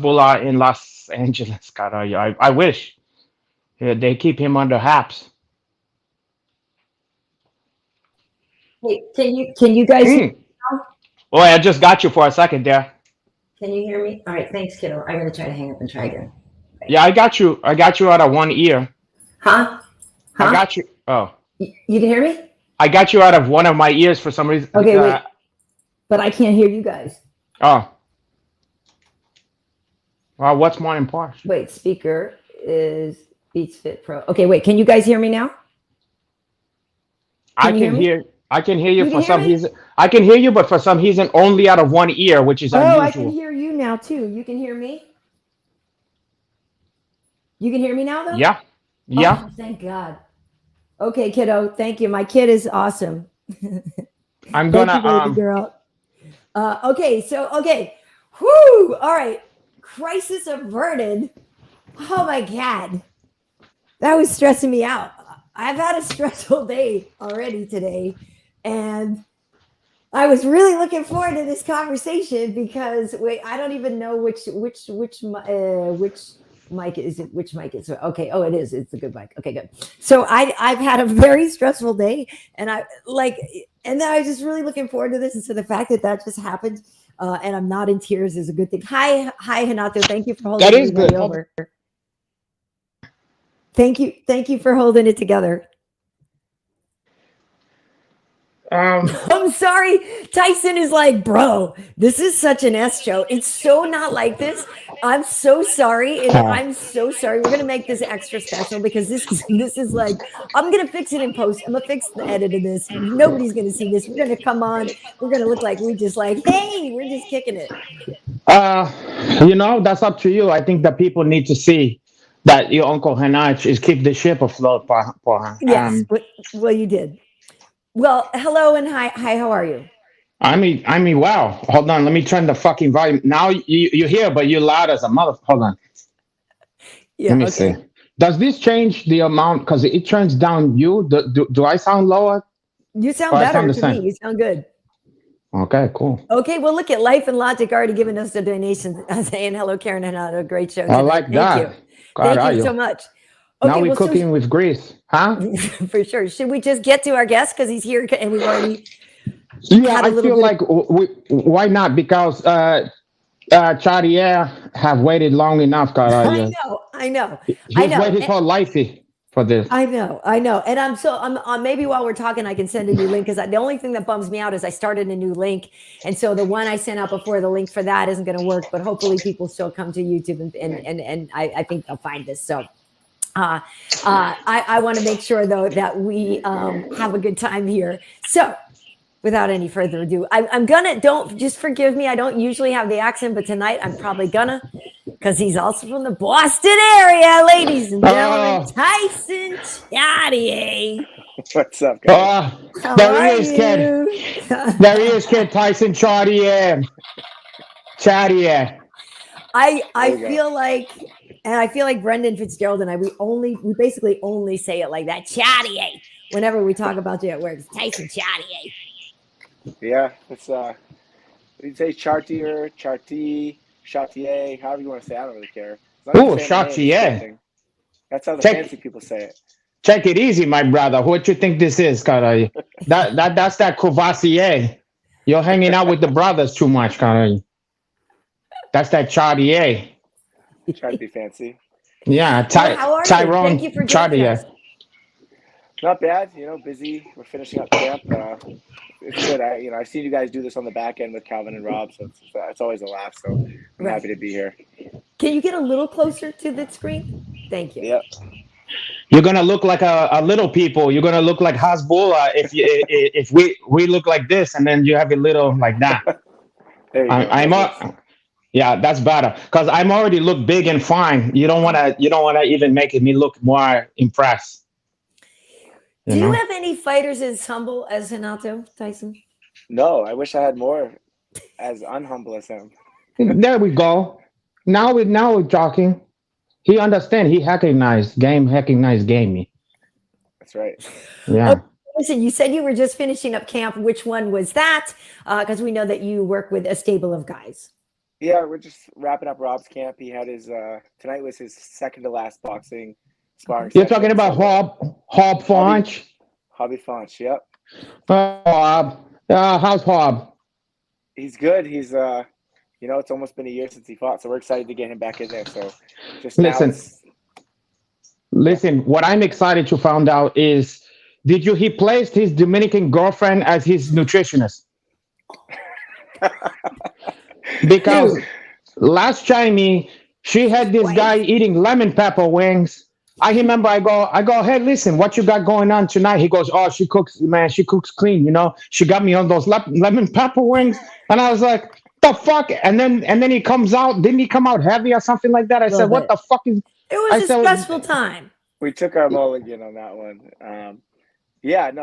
Hezbollah in Los Angeles, caray. I wish they keep him under haps. Hey, can you guys hear me Mm. now? Boy, I just got you for a second there. Can you hear me? All right, thanks, kiddo. I'm gonna try to hang up and try again. Yeah, I got you. I got you out of one ear. Huh? I Huh? got you. Oh, You can hear me? I got you out of one of my ears for some reason. Okay, wait. But I can't hear you guys. Oh, well, what's more important? Wait, speaker is Beats Fit Pro. Okay, wait. Can you guys hear me now? I Can you hear can me? hear. I can hear you You can for hear some me? reason. I can hear you, but for some reason only out of one ear, which is Oh, I can unusual. hear you now too. You can hear me? You can hear me now though? Yeah, yeah. Oh, thank God. Okay, kiddo. Thank you. My kid is awesome. I'm Thank gonna you, baby girl. Okay. Whoo! All right. Crisis averted. Oh my God. That was stressing me out. I've had a stressful day already today. And I was really looking forward to this conversation because wait, I don't even know which mic is it? Which mic is it? Okay. Oh, it is. It's a good mic. Okay, good. So I've had a very stressful day, and and then I was just really looking forward to this, and so the fact that that just happened, and I'm not in tears is a good thing. Hi, Hanato. Thank you for holding That is everybody good. over. Thank you for holding it together. Um, I'm sorry. Tyson is like, bro, this is such an S show. It's so not like this. I'm so sorry. And uh, I'm so sorry. We're gonna make this extra special because this is like, I'm gonna fix it in post. I'm gonna fix the edit of this. Nobody's gonna see this. We're gonna come on. We're gonna look like we just like, hey, we're just kicking it. uh, that's up to you. I think that people need to see that your uncle Hanach is keep the ship afloat for her. Yes. Well, you did. Well, hello and hi, how are you? I mean, wow. Hold on, let me turn the fucking volume. Now you hear, but you're loud as a mother. Hold on, let Yeah, me see. okay. Does this change the amount? Because it turns down you. Do I sound lower You or sound I sound better the to me. same? You sound good. Okay, cool. Okay, well, look at Life and Logic already giving us a donation, saying hello, Karen, and had a great show I tonight. like Thank you. that. God, Thank are you so you? much. Now Okay, we well, so cooking with grease, huh? for sure. Should we just get to our guest because he's here and we've already Yeah, had a I little feel bit of. like why not? Because Chartier have waited long enough, God. I know, I know, I He's know. waited his whole life for this. I know, and I'm maybe while we're talking, I can send a new link because the only thing that bums me out is I started a new link, and so the one I sent out before, the link for that isn't going to work. But hopefully, people still come to YouTube and I think they'll find this. So I want to make sure though that we have a good time here. So without any further ado, I'm gonna don't just forgive me. I don't usually have the accent, but tonight I'm probably gonna because he's also from the Boston area, ladies and gentlemen. Oh, Tyson Chartier. What's up, guys? oh, How there he are is, kid. you? There he is, kid. Tyson Chartier. Chartier. I There we go. feel like, and I feel like Brendan Fitzgerald and I, we basically only say it like that, Chartier. Whenever we talk about you at work, it's Tyson Chartier. Yeah, it's you say Chartier, Charty, Chartier, however you want to say it. I don't really care. As long as you're Oh, saying my name, it's a good Chartier. thing. That's how the Check fancy people say it. check it easy, my brother. What you think this is, God? That's that Courvoisier. You're hanging out with the brothers too much, God. That's that Chartier. Try to be fancy. Yeah, Well, how are you? Thank you Tyrone for joining us. Chartier. Not bad, busy. We're finishing up camp. It's good. I've seen you guys do this on the back end with Calvin and Rob, so it's always a laugh. So I'm happy Right. to be here. Can you get a little closer to the screen? Thank you. Yep. You're gonna look like a little people. You're gonna look like Hasbulla if we look like this, and then you have a little like that. There you I, go. I'm How's this? yeah, that's better because I'm already look big and fine. You don't wanna even make me look more impressed. You Do you know. have any fighters as humble as Hanato, Tyson? No, I wish I had more as unhumble as him. There we go. Now we're talking. He understand. He recognized game. That's right. Oh, Yeah. listen, you said you were just finishing up camp. Which one was that? Because we know that you work with a stable of guys. Yeah, we're just wrapping up Rob's camp. He had his tonight was his second to last boxing sparring You're session. talking about Hob Fonch? Hobby Fonch, yep. Hob. How's Hob? He's good. He's it's almost been a year since he fought, so we're excited to get him back in there. So just Listen, what I'm excited to find out is, he placed his Dominican girlfriend as his nutritionist? Because last time she had this guy eating lemon pepper wings. I remember I go, hey, listen, what you got going on tonight? He goes, oh, she cooks clean, She got me on those lemon pepper wings. And I was like, the fuck? And then he comes out, didn't he come out heavy or something like that? I said, what the fuck is it was a stressful time. We took our mulligan on that one.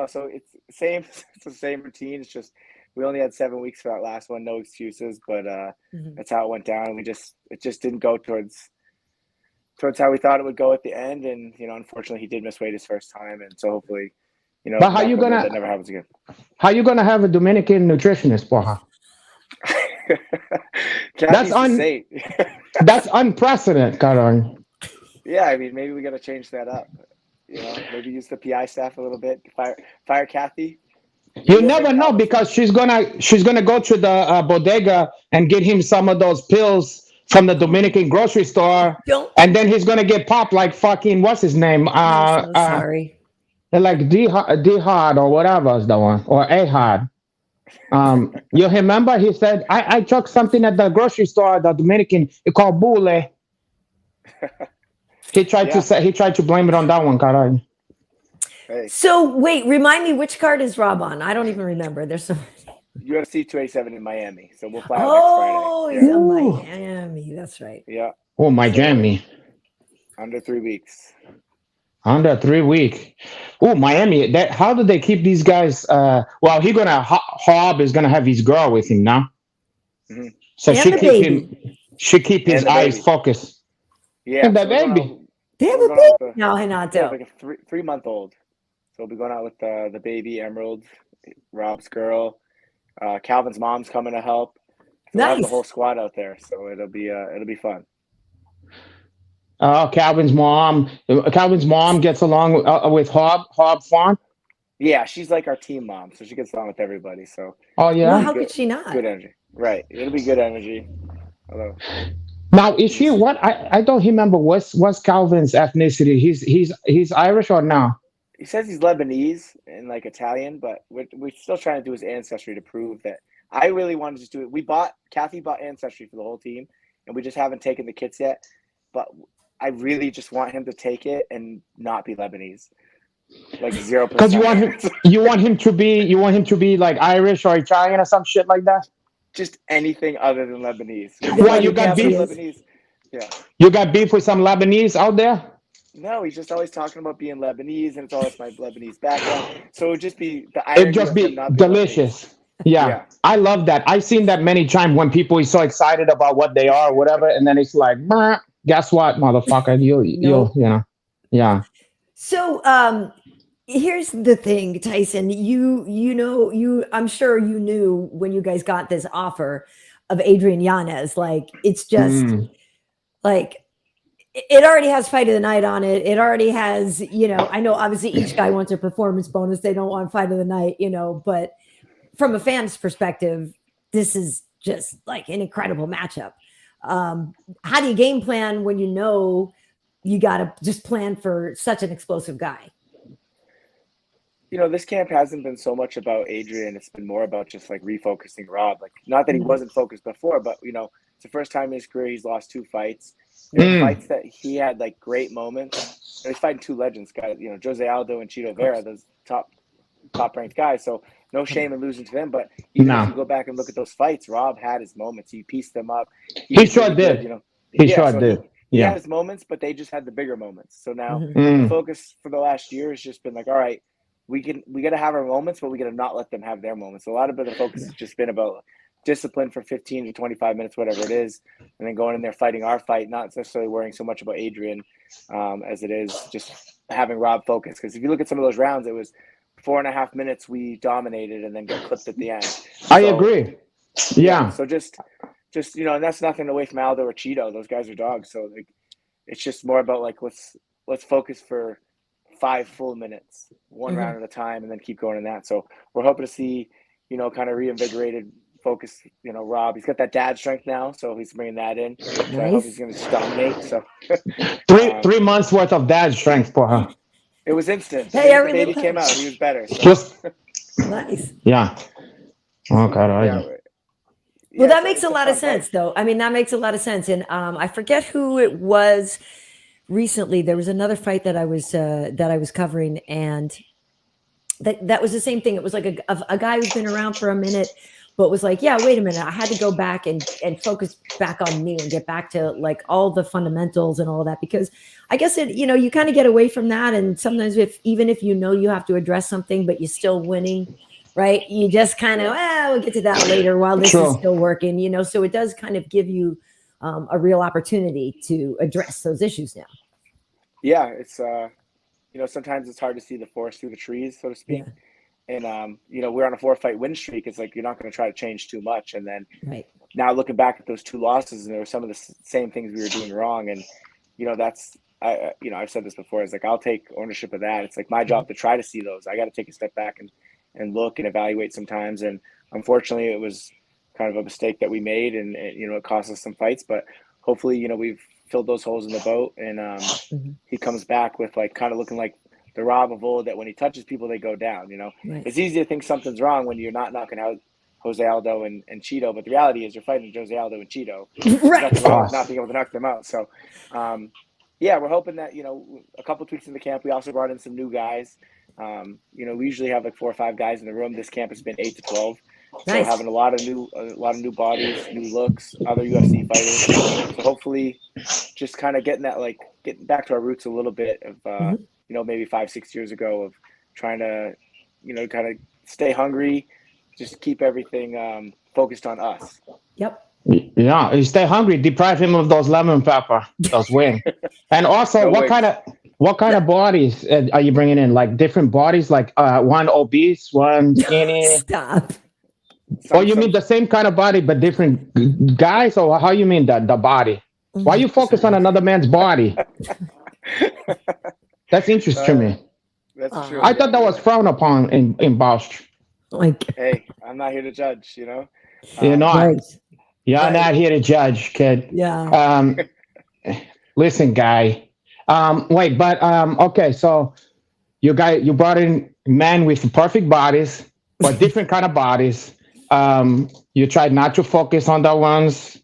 So it's the same routine. It's just we only had 7 weeks for that last one, no excuses, but that's how it went down. It just didn't go towards how we thought it would go at the end, and unfortunately he did miss weight his first time, and so hopefully, but how you gonna that never happens again. How you gonna have a Dominican nutritionist, Porra? That's unprecedented, Karyn. Yeah, I mean, maybe we got to change that up. Maybe use the PI staff a little bit. Fire Kathy. You never know, because she's gonna go to the bodega and get him some of those pills from the Dominican grocery store, and then he's gonna get popped like fucking what's his name? I'm so sorry. Like D-Hard or whatever is the one, or A-Hard. You remember he said, I took something at the grocery store, the Dominican, it called Bule. He tried to blame it on that one, Kattar. Hey. So wait, remind me, which card is Rob on? I don't even remember. There's so many. UFC 287 in Miami, so we'll fly out next Friday. He's in Miami. That's right. Yeah. Oh, Miami. Under 3 weeks. Under 3 weeks. Oh, Miami. How do they keep these guys? Well, Hob is gonna have his girl with him now, so she keep his eyes focused. Yeah, and the baby. They have a baby now, Renato. Yeah, like a 3-month-old. So we'll be going out with the baby, Emerald, Rob's girl. Calvin's mom's coming to help. So we'll have the whole squad out there, so it'll be fun. Calvin's mom gets along with Hob Font. Yeah, she's like our team mom, so she gets along with everybody. So. Oh yeah. Well, how could she not? Good energy, right? It'll be good energy. Hello. Now, is she what? I don't remember. What's Calvin's ethnicity? He's Irish or no? He says he's Lebanese and like Italian, but we're still trying to do his ancestry to prove that. I really wanted to just do it. Kathy bought ancestry for the whole team, and we just haven't taken the kits yet. But I really just want him to take it and not be Lebanese, like 0%. Because you want him to be like Irish or Italian or some shit like that. Just anything other than Lebanese. Well, you got beef. Lebanese. Yeah. You got beef with some Lebanese out there? No, he's just always talking about being Lebanese, and it's always my Lebanese background. So it would just be the irony. It'd just be delicious. Yeah, I love that. I've seen that many times when people are so excited about what they are or whatever, and then it's like, guess what, motherfucker? Yeah. So, here's the thing, Tyson. I'm sure you knew when you guys got this offer of Adrian Yanez. Like, it's just like it already has fight of the night on it. It already has, I know obviously each guy wants a performance bonus. They don't want fight of the night, but from a fan's perspective, this is just like an incredible matchup. How do you game plan when you got to just plan for such an explosive guy? This camp hasn't been so much about Adrian. It's been more about just like refocusing Rob. Like, not that he wasn't focused before, but it's the first time in his career he's lost 2 fights. Fights that he had like great moments. He's fighting 2 legends, guys. Jose Aldo and Chito Vera, those top ranked guys. So no shame in losing to them. But even if you go back and look at those fights, Rob had his moments. He pieced them up. He sure did. He sure did. He had his moments, but they just had the bigger moments. So now the focus for the last year has just been like, all right, we got to have our moments, but we got to not let them have their moments. So a lot of the focus has just been about discipline for 15 to 25 minutes, whatever it is, and then going in there fighting our fight, not necessarily worrying so much about Adrian as it is just having Rob focus. Because if you look at some of those rounds, it was 4.5 minutes we dominated and then got clipped at the end. I agree. Yeah. So just just, and that's nothing away from Aldo or Cheeto. Those guys are dogs. So like, it's just more about like, let's focus for 5 full minutes, one round at a time, and then keep going in that. So we're hoping to see, kind of reinvigorated focus. Rob, he's got that dad strength now, so he's bringing that in. So I hope he's going to dominate. So 3 months worth of dad strength for her. It was instant. Hey, the baby came out, he was better. So. Nice. Yeah. Okay. Well, that makes a lot of sense, though. I mean, that makes a lot of sense. And I forget who it was recently. There was another fight that I was covering, and that was the same thing. It was like a guy who's been around for a minute, but was like, yeah, wait a minute. I had to go back and focus back on me and get back to like all the fundamentals and all that, because I guess you kind of get away from that. And sometimes even if you have to address something, but you're still winning, right? You just kind of, we'll get to that later while this is still working, so it does kind of give you a real opportunity to address those issues now. Yeah. It's, sometimes it's hard to see the forest through the trees, so to speak. Yeah. And, we're on a 4-fight win streak. It's like, you're not going to try to change too much. And then now looking back at those 2 losses, and there were some of the same things we were doing wrong. And, I've said this before, it's like, I'll take ownership of that. It's like my job to try to see those. I got to take a step back and look and evaluate sometimes. And unfortunately it was kind of a mistake that we made, and it cost us some fights, but hopefully, we've filled those holes in the boat, and he comes back with like kind of looking like the Rob of old, that when he touches people, they go down. It's easy to think something's wrong when you're not knocking out Jose Aldo and Cheeto, but the reality is you're fighting Jose Aldo and Cheeto. Right. Not being able to knock them out. So, we're hoping that, a couple tweaks in the camp. We also brought in some new guys. We usually have like 4 or 5 guys in the room. This camp has been 8 to 12. Nice. So having a lot of new bodies, new looks, other UFC fighters. So hopefully just kind of getting back to our roots a little bit of, maybe 5-6 years ago, of trying to, kind of stay hungry, just keep everything focused on us. Yep. Yeah, you stay hungry. Deprive him of those lemon pepper, those wings. And also, what kind of bodies are you bringing in? Like different bodies, like one obese, one skinny. Stop. You mean the same kind of body but different guys, or how you mean the body? Why you focus on another man's body? That's interesting to me. That's true. I thought that was frowned upon in Bosch. Hey, I'm not here to judge. You're not. Right. You're not here to judge, kid. Yeah. Listen, guy. Okay. So you brought in men with perfect bodies, but different kind of bodies. You tried not to focus on the ones.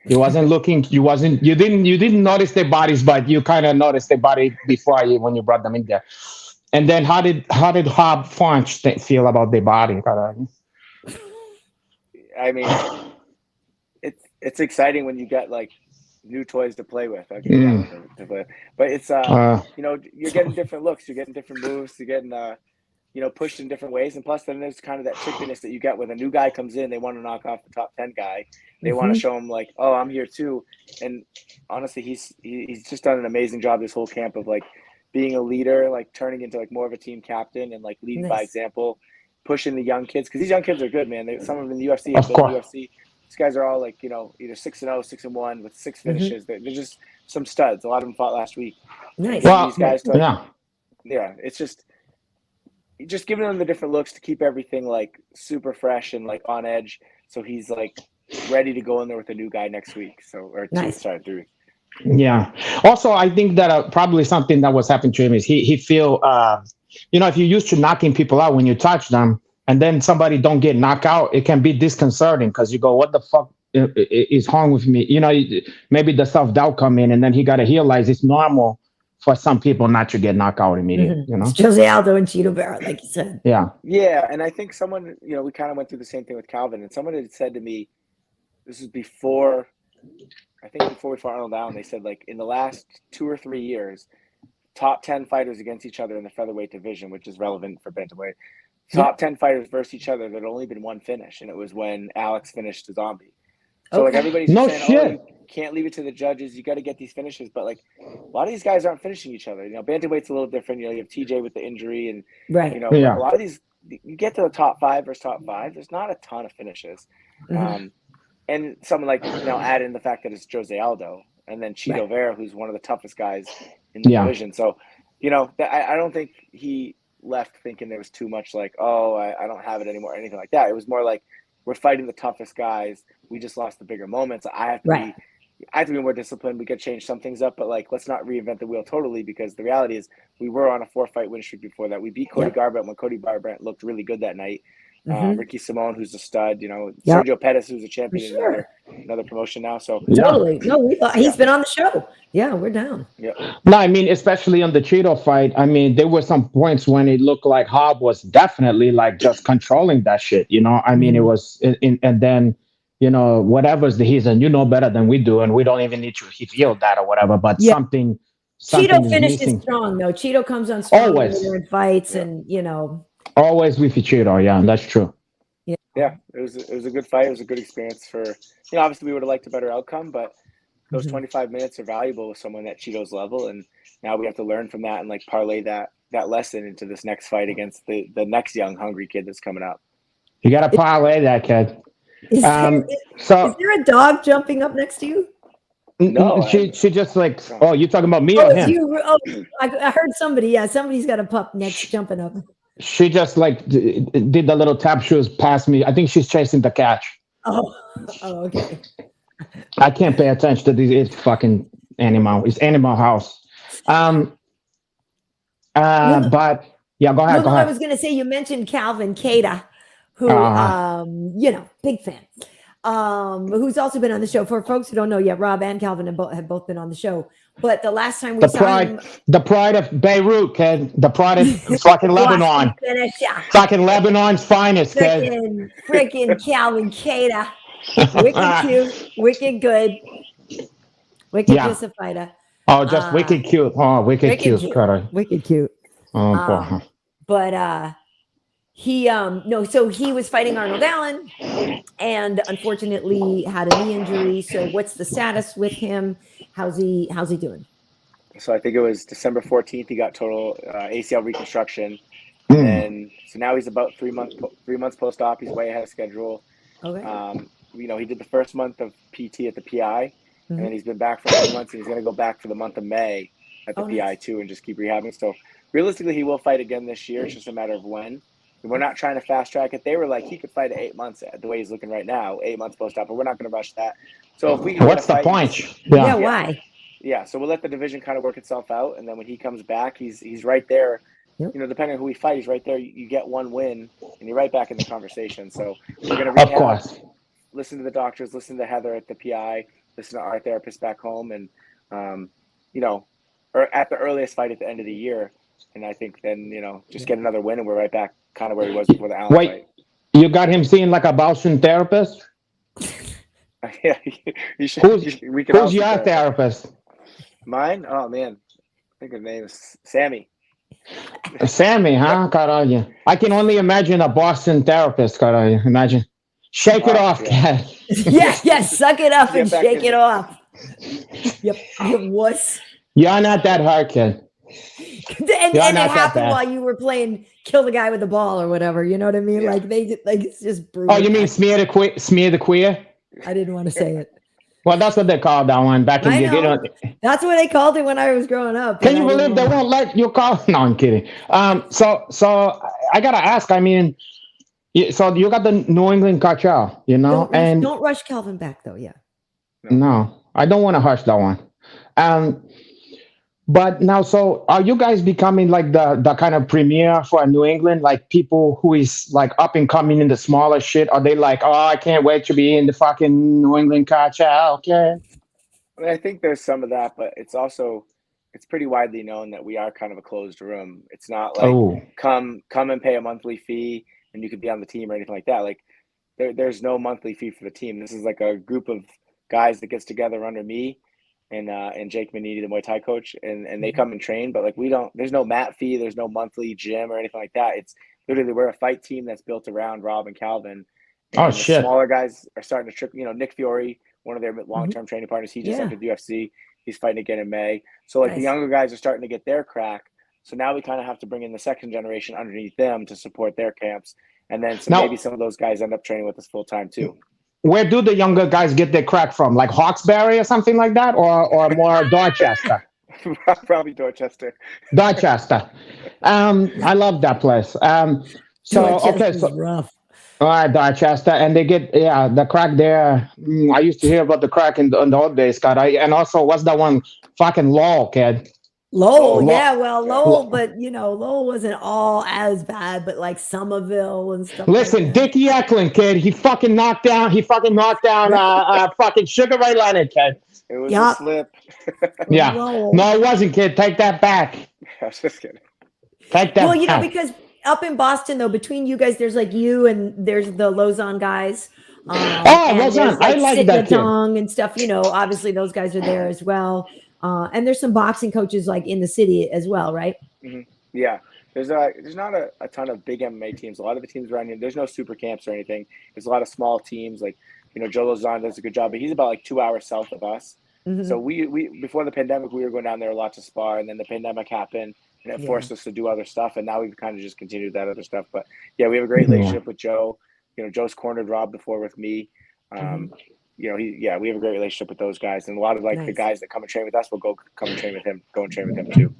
You didn't notice their bodies, but you kind of noticed their body when you brought them in there. And then how did Hob Funch feel about their body? I mean, it's exciting when you get like new toys to play with. But it's you're getting different looks, you're getting different moves, you're getting pushed in different ways. And plus then there's kind of that trickiness that you get when a new guy comes in, they want to knock off the top 10 guy. They want to show him like, oh, I'm here too. And honestly, he's just done an amazing job this whole camp of like being a leader, like turning into like more of a team captain and like leading by example, pushing the young kids, because these young kids are good, man. Some of them in the UFC have been in the UFC. These guys are all like, either 6-0, 6-1 with 6 finishes. They're just some studs. A lot of them fought last week. Nice. Well, these guys it's just giving them the different looks to keep everything like super fresh and like on edge. So he's like ready to go in there with a new guy next week. Or 3. Yeah. Also, I think that probably something that was happening to him is he feel, if you're used to knocking people out when you touch them, and then somebody don't get knocked out, it can be disconcerting because you go, what the fuck is wrong with me? Maybe the self-doubt come in, and then he got to realize it's normal for some people not to get knocked out immediately. It's Jose Aldo and Cheeto Barrett, like you said. Yeah. Yeah, and I think someone, we kind of went through the same thing with Calvin, and someone had said to me, this is before we fought Arnold Allen, they said like in the last 2 or 3 years, top 10 fighters against each other in the featherweight division, which is relevant for bantamweight. Top 10 fighters versus each other. There'd only been one finish, and it was when Alex finished the Zombie. So like everybody's saying, oh, you can't leave it to the judges. You got to get these finishes, but like a lot of these guys aren't finishing each other. Bantamweight's a little different. You have TJ with the injury, and a lot of these. You get to the top 5 versus top 5. There's not a ton of finishes, and and someone like, add in the fact that it's Jose Aldo, and then Cheeto Vera, who's one of the toughest guys in the division. So, I don't think he left thinking there was too much like, oh, I don't have it anymore or anything like that. It was more like, we're fighting the toughest guys. We just lost the bigger moments. I have to be more disciplined. We could change some things up, but like, let's not reinvent the wheel totally, because the reality is we were on a 4-fight win streak before that. We beat Cody Garbrandt when Cody Garbrandt looked really good that night. Ricky Simone, who's a stud, Sergio Pettis, who's a champion in another promotion now. So totally. No, he's been on the show. Yeah, we're down. Yeah. No, I mean, especially on the Cheeto fight, I mean, there were some points when it looked like Hobb was definitely like just controlling that shit, I mean, it was, and then, whatever's he's and better than we do, and we don't even need to feel that or whatever, but something Cheeto finishes strong, though. Cheeto comes on strong always in fights, and, Always with Cheeto, yeah, that's true. Yeah, it was a good fight. It was a good experience for, obviously we would have liked a better outcome, but those 25 minutes are valuable with someone at Cheeto's level, and now we have to learn from that and like parlay that lesson into this next fight against the next young hungry kid that's coming up. You got to parlay that kid. Is there a dog jumping up next to you? No, she just like. Oh, you talking about me or him? I heard somebody. Yeah, somebody's got a pup next jumping up. She just like did the little tap shoes past me. I think she's chasing the catch. Oh, okay. I can't pay attention to these fucking animal. It's Animal House. But yeah, go ahead. I was going to say, you mentioned Calvin Kattar, who, big fan. Who's also been on the show. For folks who don't know yet, Rob and Calvin have both been on the show. But the last time we saw him, the pride of Beirut, kid. The pride of fucking Lebanon. Fucking Lebanon's finest, kid. Freaking Calvin Kattar. Wicked cute, wicked good, wicked just a fighter. Oh, just wicked cute. Oh, wicked cute. Wicked cute. Oh, but so he was fighting Arnold Allen, and unfortunately had a knee injury. So what's the status with him? How's he doing? So I think it was December 14th. He got total ACL reconstruction, and so now he's about 3 months post-op. He's way ahead of schedule. Okay. He did the first month of PT at the PI, and then he's been back for 2 months, and he's going to go back for the month of May at the PI too, and just keep rehabbing. So realistically, he will fight again this year. It's just a matter of when. And we're not trying to fast track it. They were like, he could fight at 8 months the way he's looking right now, 8 months post-op, but we're not going to rush that. So if we what's the point? Yeah, why? Yeah, so we'll let the division kind of work itself out, and then when he comes back, he's right there. Yep. Depending on who we fight, he's right there. You get one win, and you're right back in the conversation. So we're going to rehab, listen to the doctors, listen to Heather at the PI, listen to our therapist back home, and or at the earliest fight at the end of the year. And I think then just get another win, and we're right back kind of where he was before the Allen fight. You got him seeing like a Boston therapist? Yeah, you should. Who's your therapist? Mine? Oh man, I think his name is Sammy. Sammy, huh? Caralho. I can only imagine a Boston therapist. Caralho. Imagine. Shake it off, cat. Yes, suck it up and shake it off. Yep, you wuss. You're not that hard, kid. And it happened while you were playing kill the guy with the ball or whatever. You know what I mean? Yeah. Like it's just brutal. Oh, you mean smear the queer? I didn't want to say it. Well, that's what they called that one back in the day. That's what they called it when I was growing up. Can you believe they won't let you call? No, I'm kidding. So I gotta ask. I mean, so you got the New England Cartel, don't rush Calvin back though. Yeah. No, I don't want to hush that one. But now, so are you guys becoming like the kind of premier for New England? Like people who is like up and coming in the smaller shit? Are they like, oh, I can't wait to be in the fucking New England Cartel? Okay. I mean, I think there's some of that, but it's pretty widely known that we are kind of a closed room. It's not like come and pay a monthly fee and you could be on the team or anything like that. Like there's no monthly fee for the team. This is like a group of guys that gets together under me and Jake Manini, the Muay Thai coach, and they come and train, but like there's no mat fee, there's no monthly gym or anything like that. It's literally, we're a fight team that's built around Rob and Calvin. And shit. Smaller guys are starting to trip. Nick Fiore, one of their long-term training partners, he just entered the UFC. He's fighting again in May. So like the younger guys are starting to get their crack. So now we kind of have to bring in the second generation underneath them to support their camps. And then maybe some of those guys end up training with us full time too. where do the younger guys get their crack from? Like Hawkesbury or something like that, or more Dorchester? Probably Dorchester. Dorchester. I love that place. So okay, Dorchester's so rough. all right, Dorchester, and they get the crack there. I used to hear about the crack in the old days, God. And also, what's that one? Fucking Lowell, kid. Lowell, Lo- yeah, well, Lowell, Lo- but Lowell wasn't all as bad, but like Somerville and stuff. Listen, like that. Dickie Eklund, kid. He fucking knocked down. Fucking Sugar Ray Leonard, kid. It was a slip. Yeah. Lowell. No, it wasn't, kid. Take that back. I was just kidding. Take that Well, back. because up in Boston, though, between you guys, there's like you and there's the Lausanne guys. And Lausanne. there's, I like that kid. Signatong and stuff. Obviously those guys are there as well. And there's some boxing coaches like in the city as well, right? Mm-hmm. Yeah. There's not a ton of big MMA teams. A lot of the teams around here, there's no super camps or anything. There's a lot of small teams. Like, Joe Lausanne does a good job, but he's about like 2 hours south of us. Mm-hmm. So we before the pandemic, we were going down there a lot to spar, and then the pandemic happened, and it forced us to do other stuff. And now we've kind of just continued that other stuff. But yeah, we have a great relationship with Joe. Joe's cornered Rob before with me. We have a great relationship with those guys, and a lot of the guys that come and train with us will come and train with him, go and train with him too.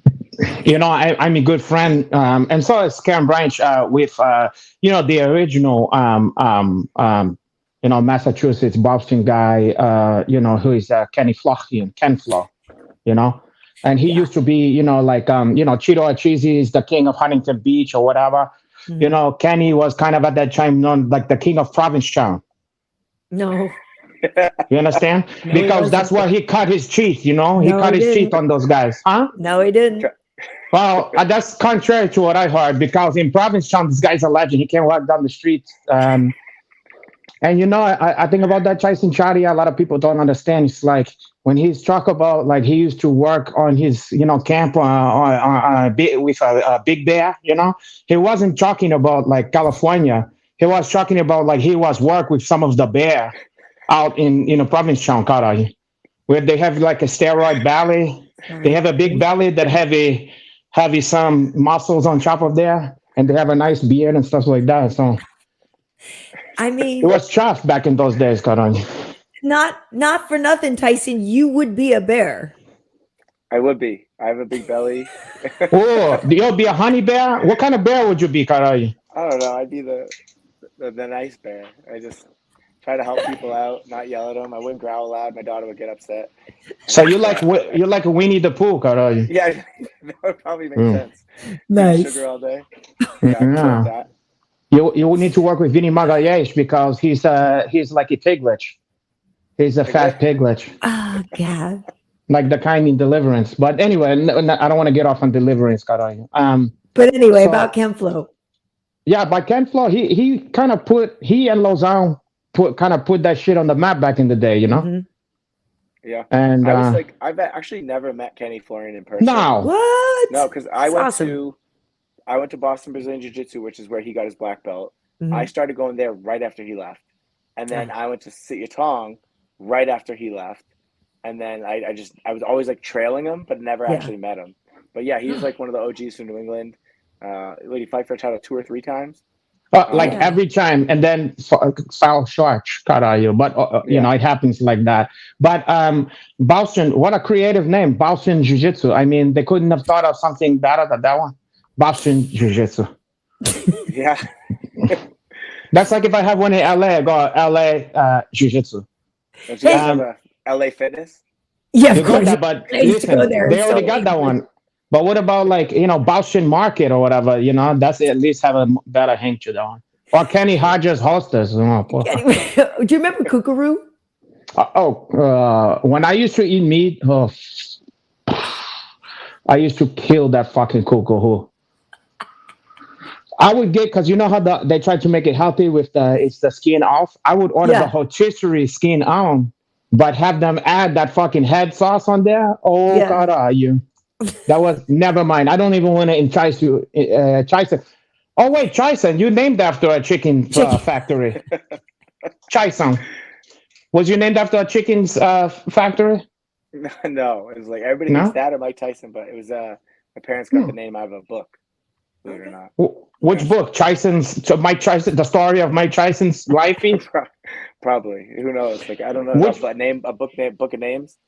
I'm a good friend, and so is Karyn Bryant with the original Massachusetts Boston guy, who is Kenny Flochian, Ken Flo, and he used to be, Cheeto Cheesy is the king of Huntington Beach or whatever. Mm-hmm. Kenny was kind of at that time known like the king of Provincetown. No. You understand? No, because that's where he cut his teeth, he cut his teeth on those guys. Huh? No, he didn't. Well, that's contrary to what I heard, because in Provincetown, this guy's a legend. He can walk down the street. And I think about that Tyson Chartier, a lot of people don't understand. It's like when he's talk about like he used to work on his, camp with a big bear, he wasn't talking about like California. He was talking about like he was work with some of the bear out in Provincetown, Kattar, where they have like a steroid belly. They have a big belly that have some muscles on top of there, and they have a nice beard and stuff like that. So, it was tough back in those days, Kattar. Not for nothing, Tyson. You would be a bear. I would be. I have a big belly. Oh, you'll be a honey bear? What kind of bear would you be, Kattar? I don't know. I'd be the nice bear. I just try to help people out, not yell at them. I wouldn't growl loud. My daughter would get upset. So you're like a Winnie the Pooh, Kattar? Yeah, that would probably make sense. Nice. Sugar all day. Yeah. You would need to work with Vinny Magalhães because he's like a piglet. He's a fat piglet. Oh God. Like the kind in Deliverance. But anyway, I don't want to get off on Deliverance, Kattar. But anyway, about Ken Flo. Yeah, by Ken Flo, he kind of he and Lausanne put that shit on the map back in the day, Mm-hmm. Yeah. And I've actually never met Kenny Florian in person. No. What? No, because I went to Boston Brazilian Jiu-Jitsu, which is where he got his black belt. Mm-hmm. I started going there right after he left. And then I went to Sityodtong right after he left. And then I was always like trailing him, but never actually met him. But yeah, he's like one of the OGs from New England. He fight for a title 2 or 3 times. Every time, and then foul short, Kattar. But it happens like that. But Boston, what a creative name, Boston Jiu-Jitsu. I mean, they couldn't have thought of something better than that one, Boston Jiu-Jitsu. Yeah, that's like if I have one in LA, I go LA Jiu-Jitsu. Don't you guys have a LA Fitness? Yeah, of course. But listen, they already got that one. But what about Boston Market or whatever? That's at least have a better hang to that one. Or Kenny Hodges Hostess. Do you remember Kookaroo? When I used to eat meat, I used to kill that fucking Kookaroo. I would get, because you know how they try to make it healthy with it's the skin off. I would order the rotisserie skin on, but have them add that fucking head sauce on there. Oh, God, that was never mind. I don't even want to entice you, Tyson. Oh wait, Tyson, you named after a chicken factory. Tyson, was you named after a chicken's factory? No, it was like everybody thinks that or Mike Tyson, but it was my parents got the name out of a book. believe it or not. Which book? Mike Tyson, the story of Mike Tyson's wifey? Probably. Who knows? Like I don't know book of names.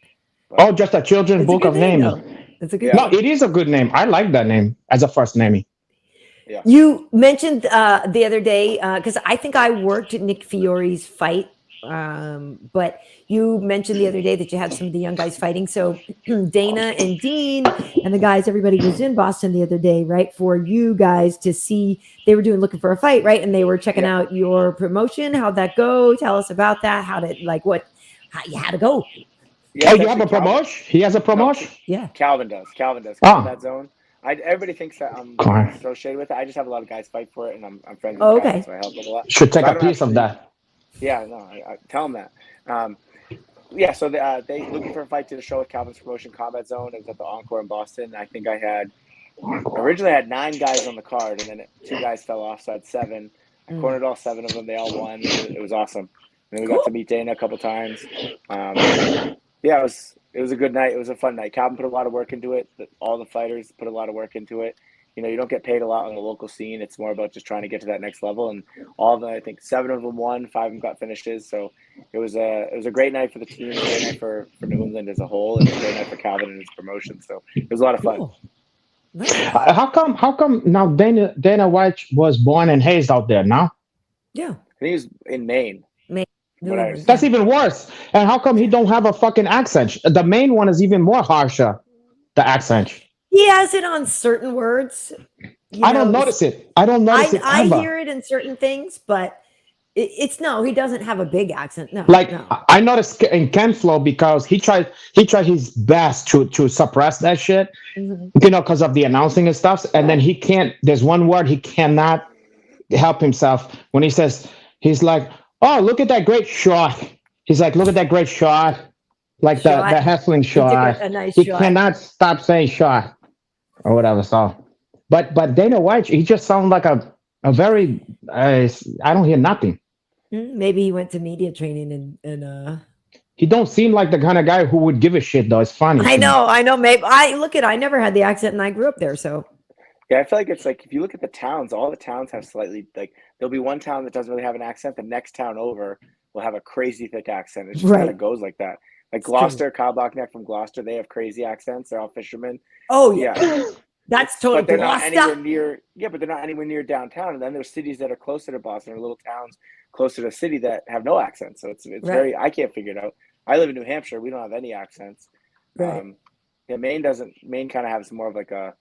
Oh, just a children's book of names. It's a good name. No, it is a good name. I like that name as a first name. Yeah. You mentioned the other day, because I think I worked at Nick Fiore's fight, but you mentioned the other day that you had some of the young guys fighting. So Dana and Dean and the guys, everybody was in Boston the other day, right? For you guys to see, they were looking for a fight, right? And they were checking out your promotion. How'd that go? Tell us about that. How you had to go? Yeah, you have a promotion? He has a promotion? Yeah. Calvin does. That zone. Everybody thinks that I'm associated with it. I just have a lot of guys fight for it, and I'm friends with guys, so I help them a lot. Should take a piece of that. Yeah, no, I tell them that. So they looking for a fight to the show with Calvin's promotion, Combat Zone. It was at the Encore in Boston. I think originally I had 9 guys on the card, and then 2 guys fell off, so I had 7. I cornered all 7 of them. They all won. It was awesome. And then we got to meet Dana a couple times. It was a good night. It was a fun night. Calvin put a lot of work into it. All the fighters put a lot of work into it. You know, you don't get paid a lot on the local scene. It's more about just trying to get to that next level. And all of them, I think 7 of them won, 5 of them got finishes. So it was a great night for the team, a great night for New England as a whole, and a great night for Calvin and his promotion. So it was a lot of fun. Cool. How come now Dana White was born and raised out there now? Yeah. I think he was in Maine. That's even worse. And how come he don't have a fucking accent? The main one is even more harsher, the accent. He has it on certain words. I don't notice it. I don't notice it I ever. hear it in certain things, but it's he doesn't have a big accent. No. I noticed in Ken Flo because he tried his best to suppress that shit, because of the announcing and stuff. And then he can't, there's one word he cannot help himself when he says, he's like, oh, look at that great shot. He's like, look at that great shot. Like the hustling shot. He cannot stop saying shot or whatever. So, but Dana White, he just sounds like a very, I don't hear nothing. Maybe he went to media training and he don't seem like the kind of guy who would give a shit though. It's funny. I know. Maybe I never had the accent and I grew up there. So. Yeah, I feel like it's like if you look at the towns, all the towns have slightly there'll be one town that doesn't really have an accent. The next town over will have a crazy thick accent. It just kind of goes like that. Like Gloucester, Kyle Bachneck from Gloucester, they have crazy accents. They're all fishermen. Oh yeah, that's totally. But they're not anywhere near. Yeah, but they're not anywhere near downtown. And then there's cities that are closer to Boston or little towns closer to the city that have no accents. So it's very. I can't figure it out. I live in New Hampshire. We don't have any accents. Right. Maine doesn't. Maine kind of has more of like a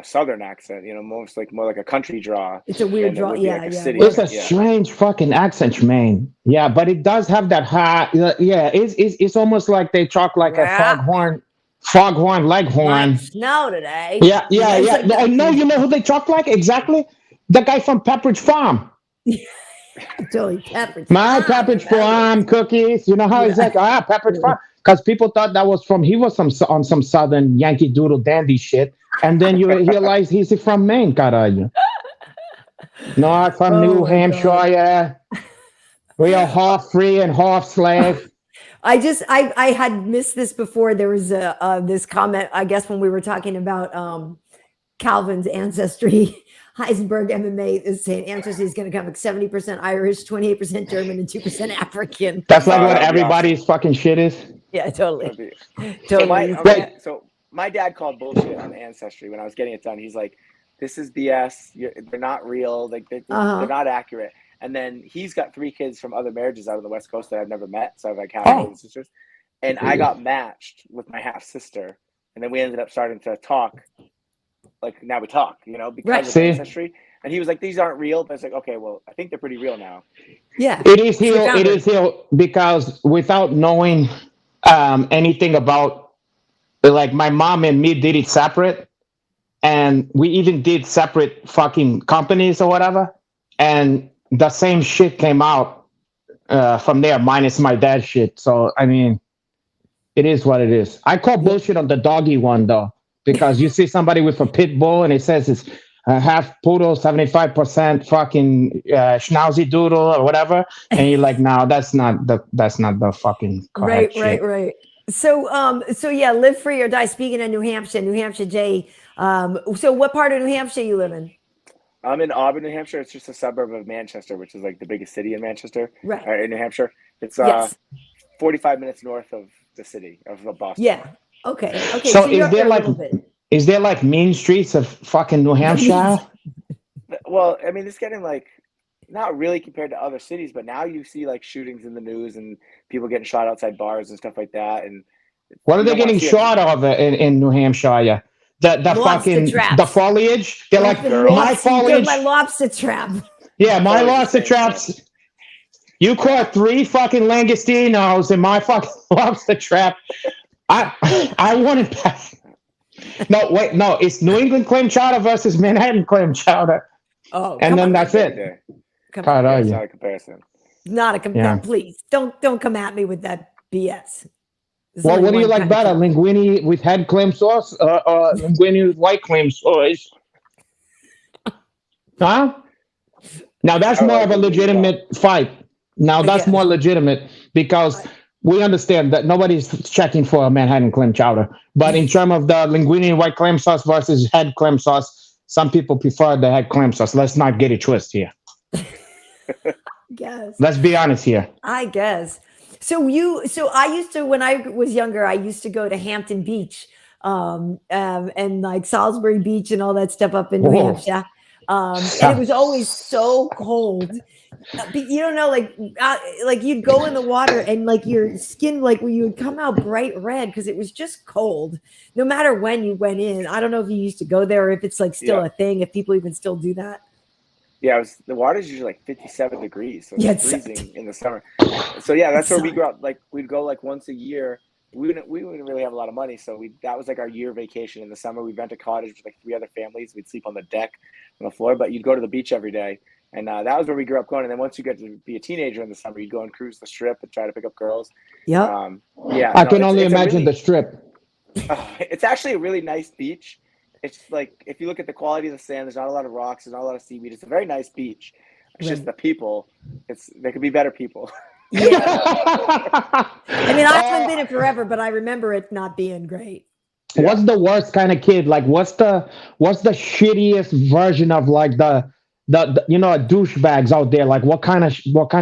southern accent, more like a country draw. It's a weird draw, It's a strange fucking accent, Maine. Yeah, but it does have that high. Yeah, it's almost like they talk like a foghorn leghorn. Snow today. Yeah. No, you know who they talk like exactly? The guy from Pepperidge Farm. Totally Pepperidge. My Pepperidge Farm cookies. You know how it's like? Pepperidge Farm. Because people thought that was on some southern Yankee Doodle Dandy shit. And then you realize he's from Maine, caralho. Not from New Hampshire, yeah. We are half free and half slave. I had missed this before. There was this comment, I guess, when we were talking about Calvin's ancestry. Heisenberg MMA is saying ancestry is going to come like 70% Irish, 28% German, and 2% African. That's like what everybody's fucking shit is. Yeah, totally. So my dad called bullshit on ancestry when I was getting it done. He's like, "This is BS. They're not real. They're not accurate." And then he's got 3 kids from other marriages out on the West Coast that I've never met. So I've like half brothers and sisters, and I got matched with my half sister, and then we ended up starting to talk. Like now we talk, because of ancestry. And he was like, "These aren't real." But I was like, "Okay, well, I think they're pretty real now." Yeah, it is real. It is real because without knowing anything about, like, my mom and me did it separate, and we even did separate fucking companies or whatever, and the same shit came out from there, minus my dad's shit. So I mean, it is what it is. I call bullshit on the doggy one though. Because you see somebody with a pit bull and it says it's half poodle, 75% fucking schnauzy doodle or whatever, and you're like, no, that's not the fucking correct shit. Right. So yeah, live free or die. Speaking of New Hampshire, Jay. So what part of New Hampshire you live in? I'm in Auburn, New Hampshire. It's just a suburb of Manchester, which is like the biggest city in Manchester, Right. or in New Hampshire. It's 45 minutes north of the city of Boston. Yeah. Okay. So is there like mean streets of fucking New Hampshire? Well, I mean, it's getting like not really compared to other cities, but now you see like shootings in the news and people getting shot outside bars and stuff like that. And what are they getting shot of in New Hampshire? The fucking the foliage. They're like my foliage. My lobster trap. Yeah, my lobster traps. You caught 3 fucking langostinos in my fucking lobster trap. I want it back. No, wait, no. It's New England clam chowder versus Manhattan clam chowder. Oh, and then that's it. It's not a comparison. Not a comparison. Please don't come at me with that BS. Well, what do you like better, linguine with head clam sauce or linguine with white clam sauce? Huh? Now that's more of a legitimate fight. Now that's more legitimate because we understand that nobody's checking for a Manhattan clam chowder. But in terms of the linguine white clam sauce versus head clam sauce, some people prefer the head clam sauce. Let's not get it twisted here. Yes. Let's be honest here. I guess. So I used to, when I was younger, I used to go to Hampton Beach, and like Salisbury Beach and all that stuff up in New Hampshire. And it was always so cold. But you don't know, like you'd go in the water and like your skin, like you would come out bright red because it was just cold. No matter when you went in. I don't know if you used to go there or if it's like still a thing, if people even still do that. Yeah, the water's usually like 57 degrees, so it's freezing in the summer. So yeah, that's where we grew up. Like we'd go like once a year. We wouldn't really have a lot of money, so that was like our year vacation in the summer. We'd rent a cottage with like 3 other families. We'd sleep on the deck, on the floor, but you'd go to the beach every day, and that was where we grew up going. And then once you get to be a teenager in the summer, you'd go and cruise the strip and try to pick up girls. Yeah, I can only imagine the strip. It's actually a really nice beach. It's like, if you look at the quality of the sand, there's not a lot of rocks, there's not a lot of seaweed. It's a very nice beach. It's just the people. There could be better people. Yeah. I mean, I haven't been in forever, but I remember it not being great. What's the worst kind of kid? Like, what's the shittiest version of like the douchebags out there? Like, what kind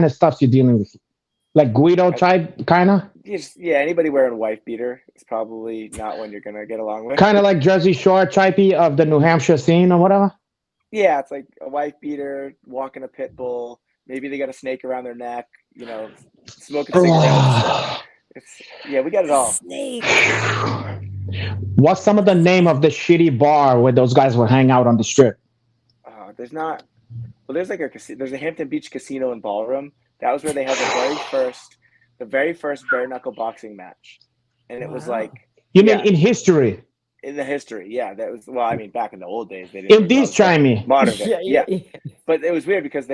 of stuff you dealing with? Like Guido type, kind of? Anybody wearing a wife beater is probably not one you're going to get along with. Kind of like Jersey Shore typey of the New Hampshire scene or whatever? Yeah, it's like a wife beater, walking a pit bull. Maybe they got a snake around their neck, smoking cigarettes. We got it all. Snake. What's some of the name of the shitty bar where those guys would hang out on the strip? There's not. Well, there's like there's a Hampton Beach casino and ballroom. That was where they had the very first bare knuckle boxing match, and it was like. You mean in history? In the history, yeah, that was. Well, I mean, back in the old days, they didn't. In these Chimey, modern day, yeah. But it was weird because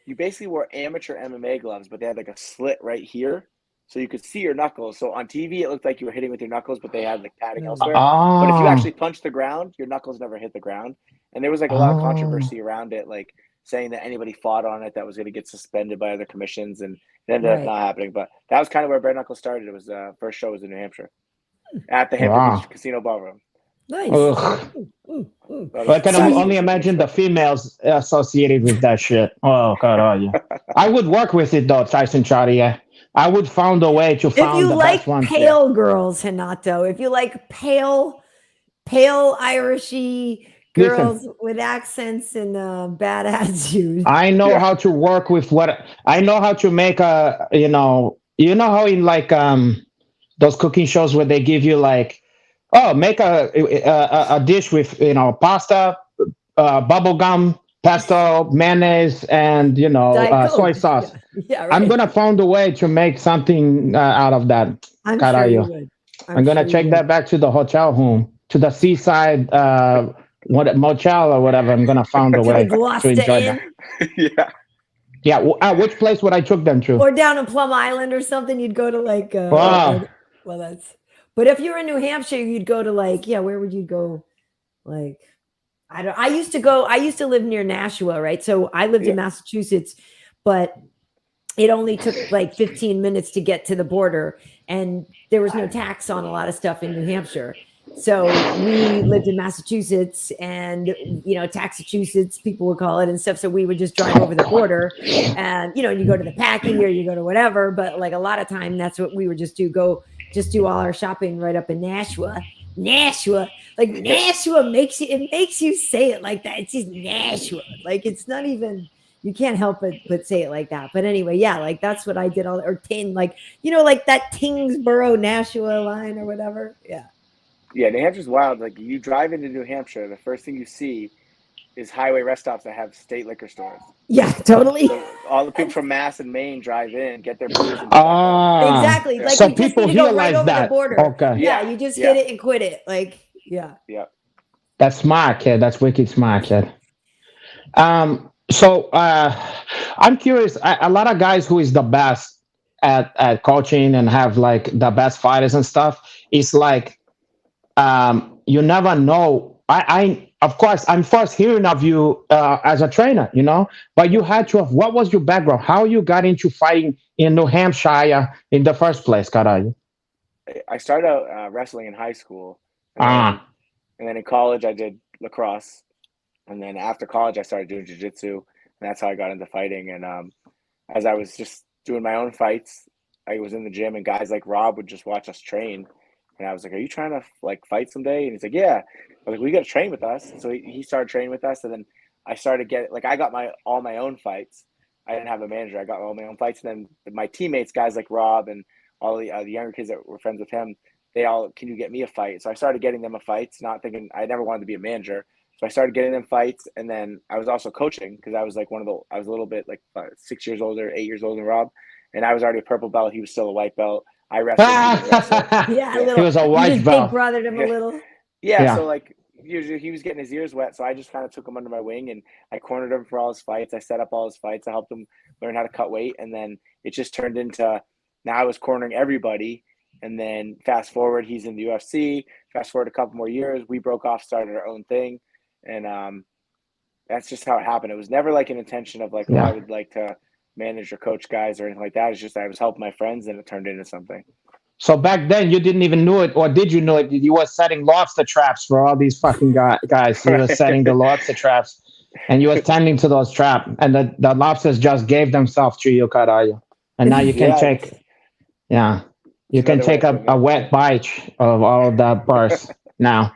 you basically wore amateur MMA gloves, but they had like a slit right here, so you could see your knuckles. So on TV, it looked like you were hitting with your knuckles, but they had like padding elsewhere. But if you actually punched the ground, your knuckles never hit the ground, and there was like a lot of controversy around it, like saying that anybody fought on it that was going to get suspended by other commissions, and it ended up not happening. But that was kind of where bare knuckle started. It was first show was in New Hampshire at the Hampton Beach Casino Ballroom. Nice. I can only imagine the females associated with that shit. Oh God, I would work with it though, Tyson Chartier. I would find a way to find the best ones. If you like pale girls, Renato, if you like pale Irishy girls with accents and bad attitude, I know how to work with I know how to make how in like those cooking shows where they give you like, make a dish with pasta, bubble gum, pesto, mayonnaise, and soy sauce. Yeah, right. I'm gonna find a way to make something out of that. I'm sure you would. I'm gonna check that back to the hotel home, to the seaside motel or whatever. I'm gonna find a way to enjoy that. Yeah. Which place would I took them to? Or down in Plum Island or something. You'd go to like. Well, that's. But if you're in New Hampshire, you'd go to like, where would you go? Like, I used to live near Nashua, right? So I lived in Massachusetts, but it only took like 15 minutes to get to the border, and there was no tax on a lot of stuff in New Hampshire. So we lived in Massachusetts, and Taxachusetts, people would call it, and stuff. So we would just drive over the border, and you go to the packing or you go to whatever. But like a lot of time, that's what we would just do. Go just do all our shopping right up in Nashua. Like Nashua makes you say it like that. It's just Nashua. Like it's not even. You can't help but say it like that. But anyway, yeah, like that's what I did. Like that Tingsboro Nashua line or whatever. Yeah. Yeah, New Hampshire's wild. Like you drive into New Hampshire, the first thing you see is highway rest stops that have state liquor stores. Yeah, totally. So all the people from Mass and Maine drive in, get their booze. Exactly. Like so you just people need to go right realize over that. the border. Okay. Yeah, you just hit it and quit it. Like, yeah. Yeah. That's smart, kid. That's wicked smart, kid. So I'm curious. A lot of guys who is the best at coaching and have like the best fighters and stuff. It's like you never know. I of course I'm first hearing of you as a trainer, but you had to have. What was your background? How you got into fighting in New Hampshire in the first place, Kattar? I started out wrestling in high school, Ah. and then in college I did lacrosse. And then after college, I started doing jiu-jitsu, and that's how I got into fighting. And as I was just doing my own fights, I was in the gym, and guys like Rob would just watch us train. And I was like, "Are you trying to like fight someday?" And he's like, "Yeah." I was like, "We got to train with us." And so he started training with us, and then I started I got all my own fights. I didn't have a manager; I got all my own fights. And then my teammates, guys like Rob and all the younger kids that were friends with him, they all, "Can you get me a fight?" So I started getting them a fights, not thinking I never wanted to be a manager. So I started getting them fights, and then I was also coaching because I was like I was a little bit like 6 years older, 8 years older than Rob, and I was already a purple belt. He was still a white belt. I wrestled. Yeah, a little. He was a white belt. Big brothered him a little. Yeah, so like usually he was getting his ears wet, so I just kind of took him under my wing and I cornered him for all his fights. I set up all his fights. I helped him learn how to cut weight, and then it just turned into now I was cornering everybody. And then fast forward, he's in the UFC. Fast forward a couple more years, we broke off, started our own thing. And that's just how it happened. It was never like an intention of like, I would like to manage or coach guys or anything like that. It's just I was helping my friends, and it turned into something. So back then you didn't even know it, or did you know it? You were setting lobster traps for all these fucking guys. You were setting the lobster traps, and you were tending to those traps, and the lobsters just gave themselves to you, Kattar. And now you can take, you can take a wet bite of all that burst now.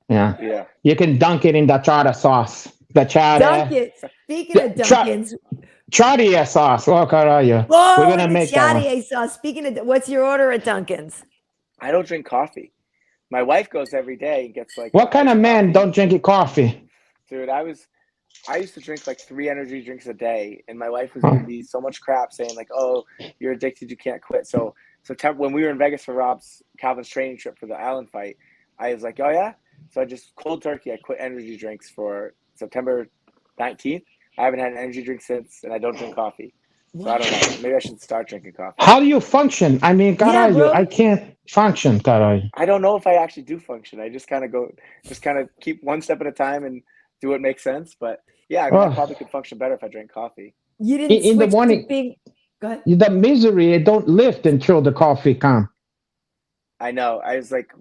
Yeah. You can dunk it in the tartar sauce. The Chartier. Dunk it. Speaking of Dunkins. Chartier sauce. Oh, Kattar. Whoa, we're going to make Chartier sauce. Speaking of, what's your order at Dunkin's? I don't drink coffee. My wife goes every day and gets like. What kind of man don't drink coffee? Dude, I used to drink like 3 energy drinks a day, and my wife was giving me so much crap saying like, "Oh, you're addicted, you can't quit." So when we were in Vegas for Calvin's training trip for the Allen fight, I was like, "Oh yeah." So I just cold turkey. I quit energy drinks for September 19th. I haven't had an energy drink since, and I don't drink coffee. So I don't know. Maybe I should start drinking coffee. How do you function? I mean, Kattar, I can't function, Kattar. I don't know if I actually do function. I just kind of keep one step at a time and do what makes sense. But yeah, I probably could function better if I drank coffee. You didn't in the morning. Go ahead. The misery, it don't lift until the coffee comes. I know. I was like,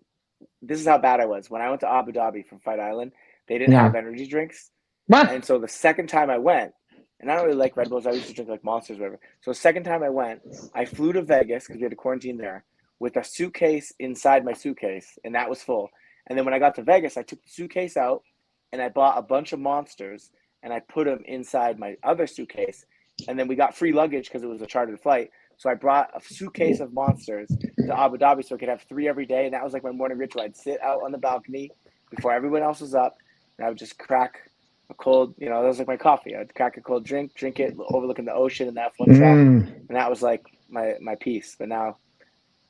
this is how bad I was. When I went to Abu Dhabi from Fight Island, they didn't have energy drinks. What? And so the second time I went, and I don't really like Red Bulls. I used to drink like Monsters or whatever. So the second time I went, I flew to Vegas because we had to quarantine there with a suitcase inside my suitcase, and that was full. And then when I got to Vegas, I took the suitcase out, and I bought a bunch of Monsters, and I put them inside my other suitcase. And then we got free luggage because it was a chartered flight. So I brought a suitcase of Monsters to Abu Dhabi so I could have 3 every day. And that was like my morning ritual. I'd sit out on the balcony before everyone else was up, and I would just crack a cold, that was like my coffee. I'd crack a cold drink it, overlooking the ocean and that fun truck. And that was like my peace. But now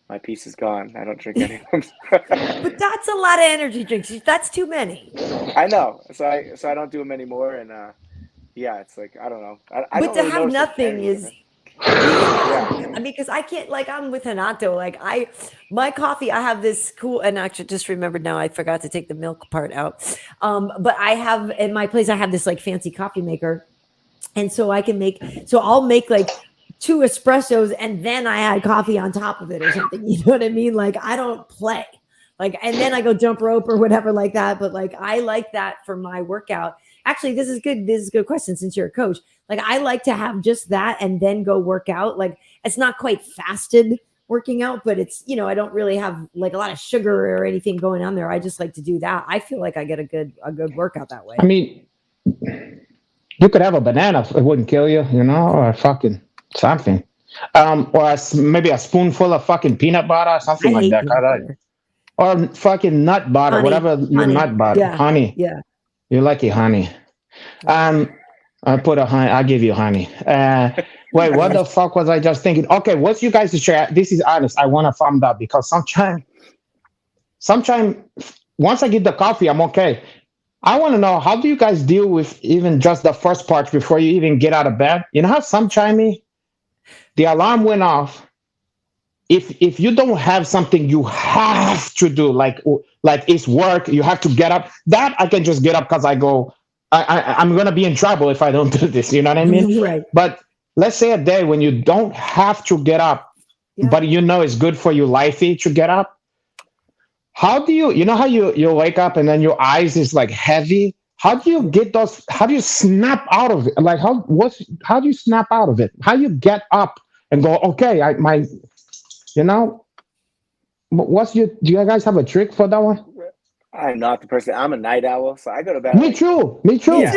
my peace is gone. I don't drink any of them. But that's a lot of energy drinks. That's too many. I know. So I don't do them anymore. And it's like, I don't know. I but don't to really have nothing is. I mean, because I can't, like, I'm with Renato. Like, my coffee, I have this cool, and actually just remembered now, I forgot to take the milk part out. But I have in my place, I have this like fancy coffee maker, and so I'll make like 2 espressos and then I had coffee on top of it or something. You know what I mean? Like, I don't play. Like, and then I go jump rope or whatever like that. But like, I like that for my workout. Actually, this is good. This is a good question since you're a coach. Like, I like to have just that and then go work out. Like, it's not quite fasted working out, but it's, you know, I don't really have like a lot of sugar or anything going on there. I just like to do that. I feel like I get a good workout that way. I mean, you could have a banana. It wouldn't kill you, you know, or fucking something. Or maybe a spoonful of fucking peanut butter or something like that. Or fucking nut butter, whatever your nut butter. Honey. Yeah. You like it, honey. I put a honey. I'll give you honey. Wait, what the fuck was I just thinking? Okay, what's you guys to share? This is honest. I want to find out because sometimes once I get the coffee, I'm okay. I want to know, how do you guys deal with even just the first part before you even get out of bed? You know how sometimes the alarm went off. If you don't have something you have to do, like it's work, you have to get up. That I can just get up because I go, I'm going to be in trouble if I don't do this. You know what I mean? Right. But let's say a day when you don't have to get up, but you know it's good for your lifey to get up. How do you know how you wake up and then your eyes is like heavy? How do you get those? How do you snap out of it? Like how do you snap out of it? How do you get up and go, okay, you know, do you guys have a trick for that one? I'm not the person. I'm a night owl, so I go to bed. Me too. Yeah.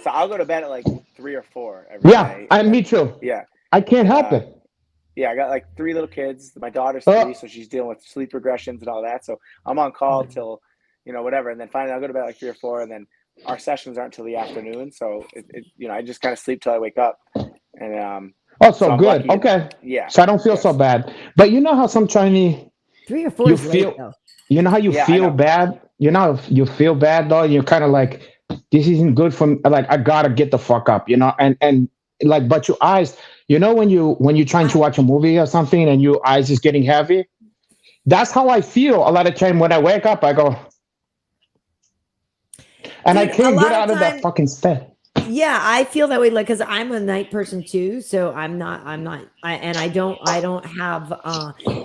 So I'll go to bed at like 3 or 4 every night. Me too. Yeah. I can't help it. Yeah, I got like 3 little kids. My daughter's 3, so she's dealing with sleep regressions and all that. So I'm on call till, you know, whatever. And then finally I'll go to bed at like 3 or 4, and then our sessions aren't till the afternoon. So you know, I just kind of sleep till I wake up. And so good. Okay. Yeah. So I don't feel so bad. But you know how sometimes 3 or 4 is late, though. You know how you feel bad? You know, you feel bad though, you're kind of like, this isn't good for me. Like, I gotta get the fuck up, you know, and like, but your eyes, you know, when you're trying to watch a movie or something and your eyes is getting heavy, that's how I feel a lot of time when I wake up. I go, and I can't get out of that fucking state. Yeah, I feel that way, like, because I'm a night person too, so I don't have,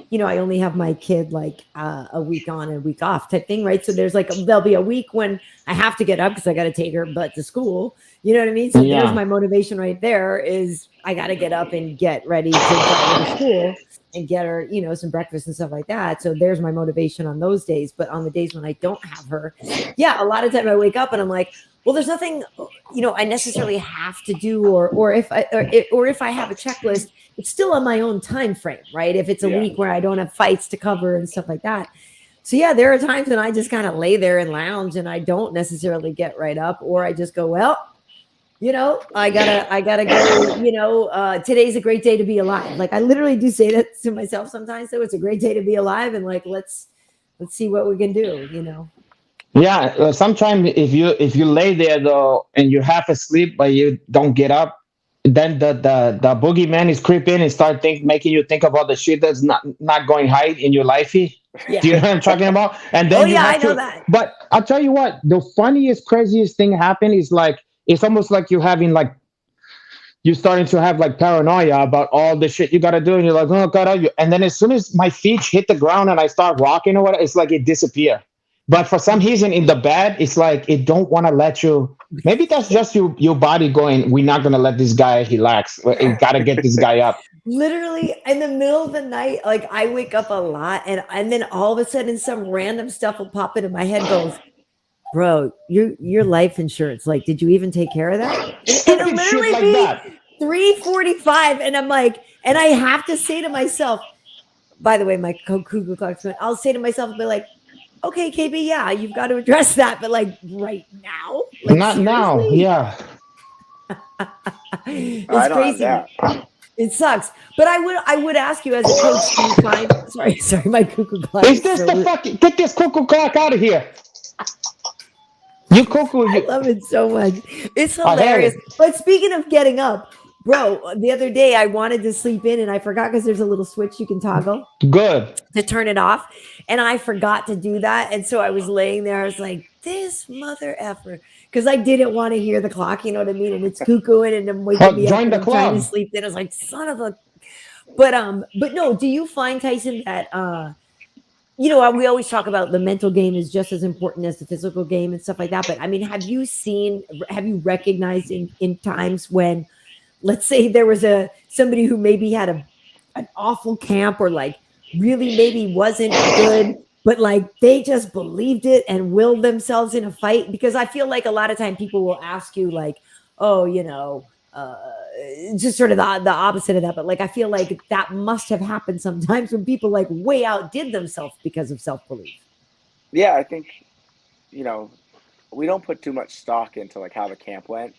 you know, I only have my kid like a week on and a week off type thing, right? So there's like, there'll be a week when I have to get up because I got to take her butt to school. You know what I mean? So there's my motivation right there is I got to get up and get ready to go to school and get her, you know, some breakfast and stuff like that. So there's my motivation on those days. But on the days when I don't have her, a lot of time I wake up and I'm like, well, there's nothing, you know, I necessarily have to do, or if I have a checklist, it's still on my own time frame, right? If it's a week where I don't have fights to cover and stuff like that. So there are times when I just kind of lay there and lounge and I don't necessarily get right up, or I just go, well, you know, I gotta go, you know, today's a great day to be alive. Like, I literally do say that to myself sometimes. So it's a great day to be alive, and like, let's see what we can do, you know? Yeah. Sometimes if you lay there though, and you're half asleep, but you don't get up, then the boogeyman is creeping and start making you think about the shit that's not going right in your lifey. Yeah. Do you know what I'm talking about? And then I know that. But I'll tell you what, the funniest, craziest thing happened is like, it's almost like you're having like, you're starting to have like paranoia about all the shit you got to do. And you're like, oh God. And then as soon as my feet hit the ground and I start rocking or whatever, it's like it disappears. But for some reason in the bed, it's like it don't want to let you. Maybe that's just your body going, we're not going to let this guy relax. We got to get this guy up. Literally in the middle of the night, like I wake up a lot and then all of a sudden some random stuff will pop into my head, goes, bro, your life insurance, like, did you even take care of that? And it'll literally like be that. 3:45 and I'm like, and I have to say to myself, by the way, my cuckoo clock's going, I'll say to myself, be like, okay, KB, you've got to address that, but like right now, like, not seriously? Now, yeah. It's crazy. It sucks, but I would ask you as a coach, do you find? Sorry, my cuckoo clock. Is this the fucking? Get this cuckoo clock out of here! You cuckoo! I love it so much. It's hilarious. But speaking of getting up, bro, the other day I wanted to sleep in and I forgot because there's a little switch you can toggle. Good. To turn it off. And I forgot to do that. And so I was laying there. I was like, this mother effer. Because I didn't want to hear the clock, you know what I mean? And it's cuckooing and I'm waking me up Join and the I'm trying to club. sleep. Then I was like, son of a. But no, do you find, Tyson, that you know, we always talk about the mental game is just as important as the physical game and stuff like that. But I mean, have you recognized in times when, let's say there was somebody who maybe had an awful camp or like really maybe wasn't good, but like they just believed it and willed themselves in a fight? Because I feel like a lot of time people will ask you like, oh, you know, just sort of the opposite of that. But like, I feel like that must have happened sometimes when people like way outdid themselves because of self-belief. Yeah, I think, you know, we don't put too much stock into like how the camp went,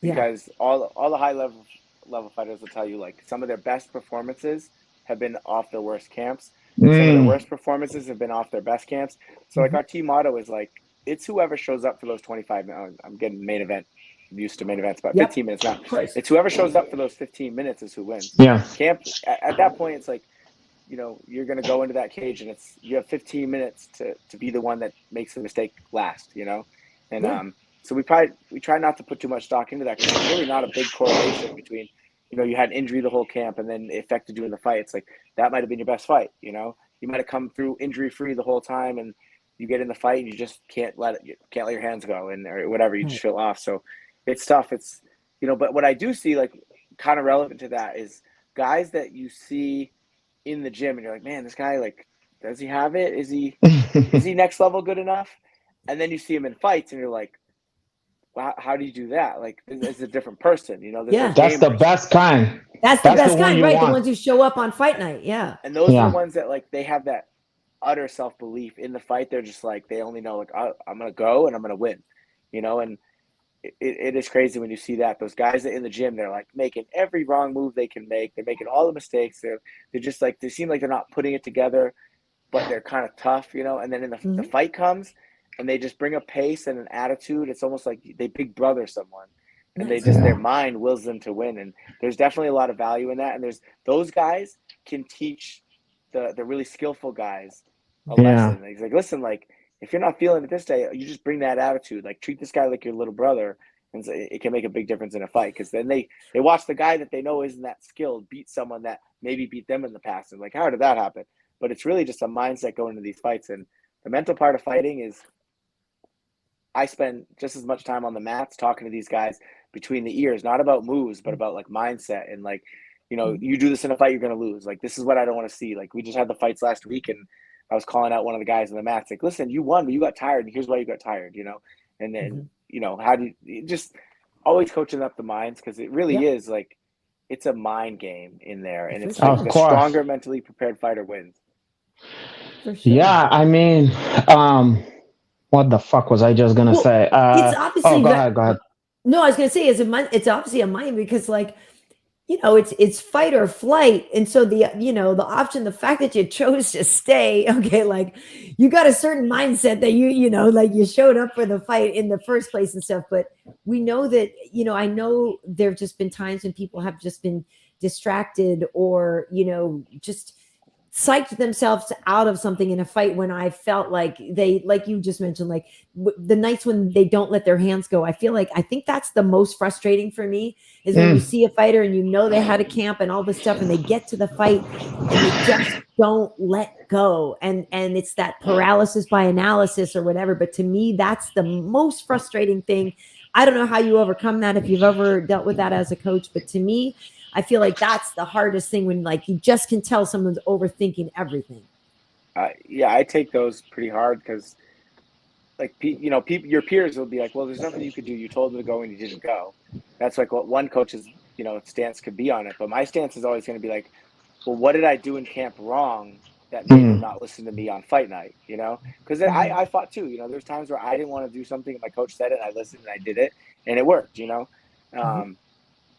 because all the high level fighters will tell you like some of their best performances have been off their worst camps. Some of their worst performances have been off their best camps. So like our team motto is like, it's whoever shows up for those 25 minutes. I'm getting main event, I'm used to main events, but 15 minutes now. It's whoever shows up for those 15 minutes is who wins. Yeah. Camp at that point, it's like, you know, you're going to go into that cage and you have 15 minutes to be the one that makes the mistake last, you know? And so we try not to put too much stock into that, because there's really not a big correlation between, you know, you had injury the whole camp and then it affected you in the fight. It's like, that might have been your best fight, you know? You might have come through injury free the whole time and you get in the fight and you just can't let your hands go or whatever, you just feel off. So it's tough. It's, you know, but what I do see, like, kind of relevant to that is guys that you see in the gym and you're like, man, this guy, like, does he have it? Is he next level good enough? And then you see him in fights and you're like, wow, how do you do that? Like, it's a different person, you know? That's the best kind. That's the best kind, right? Want. The ones who show up on fight night. Yeah. And those are the ones that, like, they have that utter self-belief in the fight. They're just like, they only know, like, I'm going to go and I'm going to win, you know? And it is crazy when you see that. Those guys that in the gym, they're like making every wrong move they can make. They're making all the mistakes. They're just like, they seem like they're not putting it together, but they're kind of tough, you know? And then in the fight comes and they just bring a pace and an attitude. It's almost like they big brother someone, and they just, their mind wills them to win. And there's definitely a lot of value in that. And those guys can teach the really skillful guys a lesson. He's like, listen, like, if you're not feeling it this day, you just bring that attitude. Like, treat this guy like your little brother, and it can make a big difference in a fight. Because then they watch the guy that they know isn't that skilled beat someone that maybe beat them in the past, and like, how did that happen? But it's really just a mindset going into these fights. And the mental part of fighting is, I spend just as much time on the mats talking to these guys between the ears, not about moves, but about like mindset and like, you know, you do this in a fight, you're going to lose. Like, this is what I don't want to see. Like, we just had the fights last week, and I was calling out one of the guys in the mats, like, listen, you won, but you got tired, and here's why you got tired, you know? And then, you know, how do you just always coaching up the minds, because it really is like, it's a mind game in there, and it's like the stronger mentally prepared fighter wins. For sure. Yeah, I mean, what the fuck was I just gonna say? It's obviously go ahead. No, I was gonna say it's obviously a mind, because like, you know, it's fight or flight. And so the option, the fact that you chose to stay, okay, like, you got a certain mindset that you know, like, you showed up for the fight in the first place and stuff. But we know that, you know, I know there've just been times when people have just been distracted or, you know, just psyched themselves out of something in a fight, when I felt like they, like you just mentioned, like the nights when they don't let their hands go. I think that's the most frustrating for me, is when you see a fighter and you know they had a camp and all this stuff, and they get to the fight and they just don't let go. And it's that paralysis by analysis or whatever. But to me, that's the most frustrating thing. I don't know how you overcome that, if you've ever dealt with that as a coach, but to me, I feel like that's the hardest thing, when like you just can tell someone's overthinking everything. Yeah, I take those pretty hard, because like, you know, your peers will be like, well, there's nothing you could do. You told them to go and you didn't go. That's like what one coach's, you know, stance could be on it. But my stance is always going to be like, well, what did I do in camp wrong that made them not listen to me on fight night? You know, because I fought too. You know, there's times where I didn't want to do something and my coach said it, and I listened and I did it, and it worked, you know.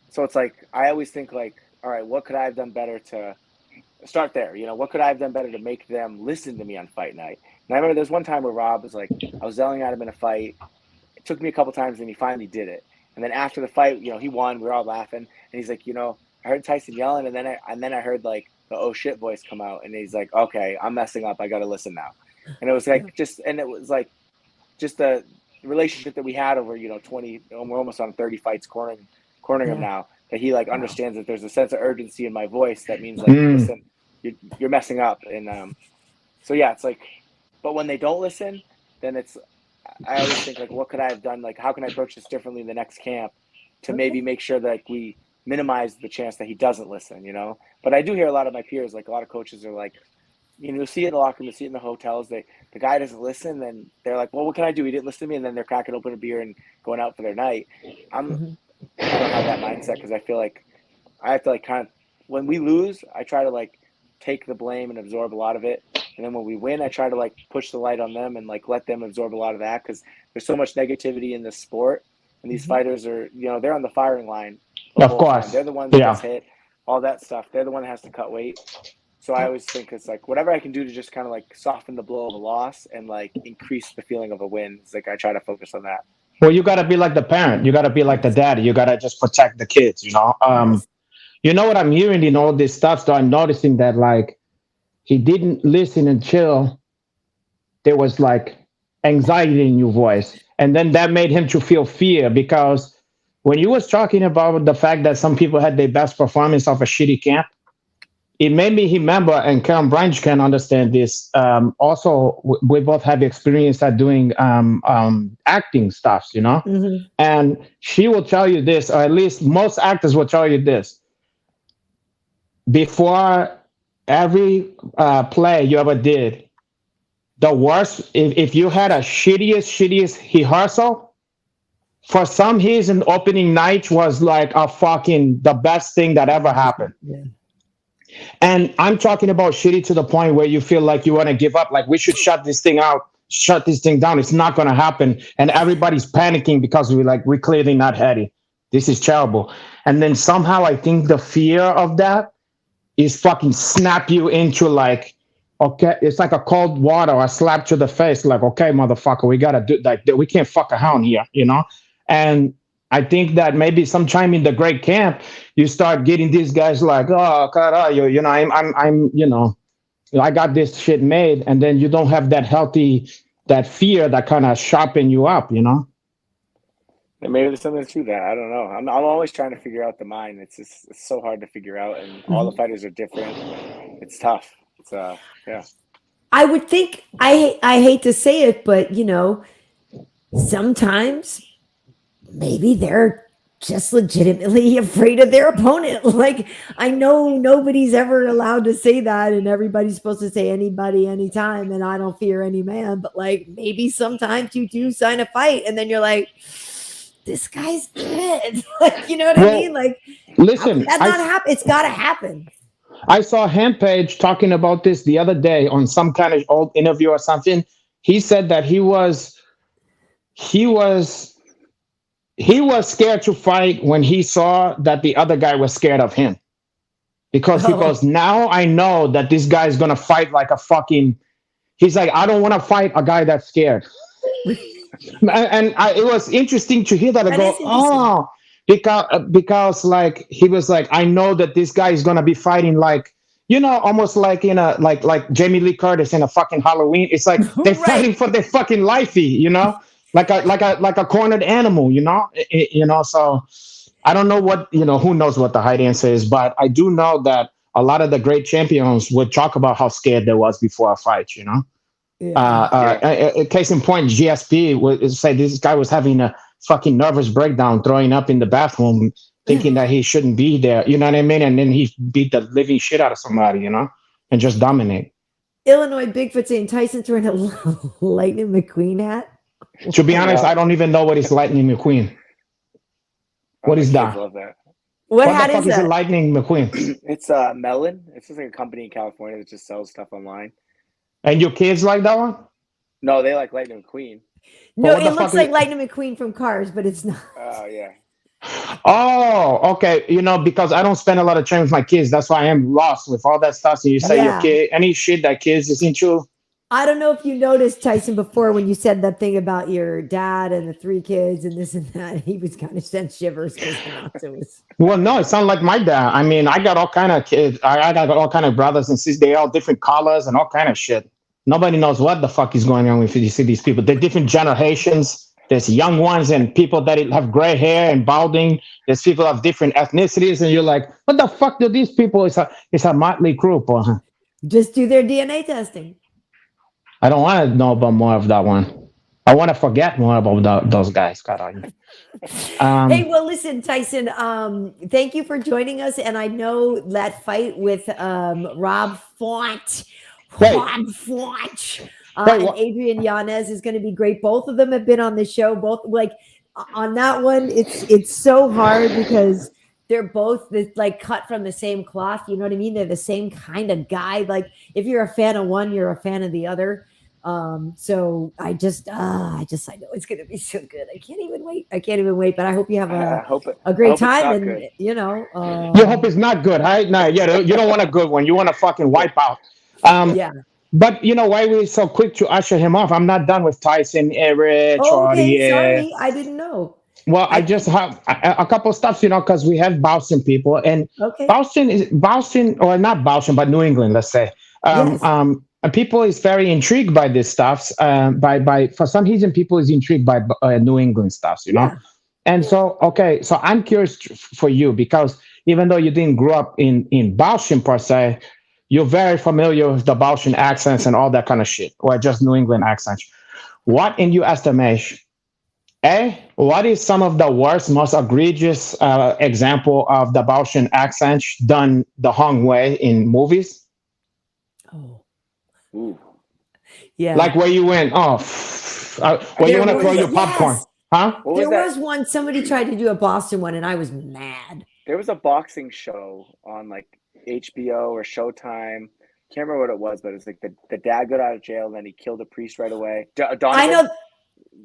So it's like, I always think like, all right, what could I have done better to start there? You know, what could I have done better to make them listen to me on fight night? And I remember there's one time where Rob was like, I was yelling at him in a fight. It took me a couple times, and he finally did it. And then after the fight, he won. We were all laughing, and he's like, I heard Tyson yelling, and then I heard like the oh shit voice come out, and he's like, okay, I'm messing up. I got to listen now. And it was like it was like just the relationship that we had over 20. We're almost on 30 fights, cornering him now. That he like understands that there's a sense of urgency in my voice. That means like, listen, you're messing up, and so yeah, it's like, but when they don't listen, then I always think like, what could I have done? Like, how can I approach this differently in the next camp to maybe make sure that we minimize the chance that he doesn't listen, But I do hear a lot of my peers, like a lot of coaches are like, you'll see it in the locker room, you'll see it in the hotels. The guy doesn't listen, then they're like, well, what can I do? He didn't listen to me, and then they're cracking open a beer and going out for their night. I don't have that mindset because I feel like I have to like kind of, when we lose, I try to like take the blame and absorb a lot of it. And then when we win, I try to like push the light on them and like let them absorb a lot of that because there's so much negativity in this sport. And these fighters are, they're on the firing line. Of course. They're the ones that gets hit, all that stuff. They're the one that has to cut weight. So I always think it's like whatever I can do to just kind of like soften the blow of a loss and like increase the feeling of a win. It's like I try to focus on that. Well, you got to be like the parent. You got to be like the daddy. You got to just protect the kids, You know what I'm hearing in all this stuff? So I'm noticing that like he didn't listen until there was like anxiety in your voice. And then that made him to feel fear because when you was talking about the fact that some people had their best performance of a shitty camp, it made me remember, and Karyn Bryant can understand this. Also, we both have experience at doing acting stuff, And she will tell you this, or at least most actors will tell you this. Before every play you ever did, the worst, if you had a shittiest rehearsal, for some reason, opening night was like the best thing that ever happened. Yeah. And I'm talking about shitty to the point where you feel like you want to give up, like we should shut this thing down. It's not going to happen. And everybody's panicking because we're clearly not ready. This is terrible. And then somehow I think the fear of that is fucking snap you into like, okay, it's like a cold water or a slap to the face. Like, okay, motherfucker, we got to do like, we can't fuck around here, And I think that maybe sometime in the great camp, you start getting these guys like, oh, Kattar, I got this shit made, and then you don't have that fear that kind of sharpen you up, And maybe there's something to that. I don't know. I'm always trying to figure out the mind. It's so hard to figure out, and all the fighters are different. It's tough. It's yeah. I would think I hate to say it, but sometimes maybe they're just legitimately afraid of their opponent. Like, I know nobody's ever allowed to say that, and everybody's supposed to say anybody, anytime, and I don't fear any man. But like, maybe sometimes you do sign a fight, and then you're like, this guy's good. Like, you know what I mean? Like, listen, that's not happen. It's got to happen. I saw Rampage talking about this the other day on some kind of old interview or something. He said that he was scared to fight when he saw that the other guy was scared of him. Because he goes, now I know that this guy is going to fight like a fucking... He's like, I don't want to fight a guy that's scared. It was interesting to hear that. I go, oh, because like, he was like, I know that this guy is going to be fighting like, almost like in a, like Jamie Lee Curtis in a fucking Halloween. It's like, they're fighting for their fucking lifey, like a cornered animal, so I don't know what, who knows what the height answer is, but I do know that a lot of the great champions would talk about how scared they was before a fight, Case in point, GSP would say this guy was having a fucking nervous breakdown, throwing up in the bathroom, thinking that he shouldn't be there, you know what I mean? And then he beat the living shit out of somebody, and just dominate. Illinois Bigfoot saying Tyson's wearing a Lightning McQueen hat. To be honest, I don't even know what is Lightning McQueen. What is that? Love that. What hat the fuck is that? a Lightning McQueen? It's Melon. It's just like a company in California that just sells stuff online. And your kids like that one? No, they like Lightning McQueen. No, it looks like Lightning McQueen from Cars, but it's not. Oh, yeah. Oh, okay. Because I don't spend a lot of time with my kids. That's why I am lost with all that stuff. So you say your kid, any shit that kids is into? I don't know if you noticed, Tyson, before when you said that thing about your dad and the 3 kids and this and that. He was kind of sent shivers because Renato was. Well, no, it sounds like my dad. I mean, I got all kind of kids. I got all kind of brothers and sisters. They all different colors and all kind of shit. Nobody knows what the fuck is going on with you see these people. They're different generations. There's young ones and people that have gray hair and balding. There's people of different ethnicities, and you're like, what the fuck do these people? It's a motley group. Just do their DNA testing. I don't want to know about more of that one. I want to forget more about those guys. Hey, well, listen, Tyson. Thank you for joining us, and I know that fight with Rob Font. And Adrian Yanez is going to be great. Both of them have been on the show. Both like on that one, it's so hard because they're both like cut from the same cloth. You know what I mean? They're the same kind of guy. Like if you're a fan of one, you're a fan of the other. So I know it's going to be so good. I can't even wait. But I hope you have a great time. And good. You hope it's not good. Right? No, you don't want a good one. You want to fucking wipe out. Yeah. But you know why we're so quick to usher him off? I'm not done with Tyson, Eric, okay, sorry, I didn't know. Well, I just have a couple of stuff, because we have Boston people, and Boston, or not Boston, but New England, let's say. People is very intrigued by this stuff. For some reason, people is intrigued by New England stuff, Yeah. And so I'm curious for you, because even though you didn't grow up in Boston per se, you're very familiar with the Boston accents and all that kind of shit, or just New England accents. What, in your estimation, what is some of the worst, most egregious example of the Boston accent done the wrong way in movies? Oh. Ooh. Yeah. Like where you went, you want to throw your popcorn. Yes. Huh? There was one, somebody tried to do a Boston one, and I was mad. There was a boxing show on like HBO or Showtime. Can't remember what it was, but it's like the dad got out of jail and then he killed a priest right away. Donovan? I know.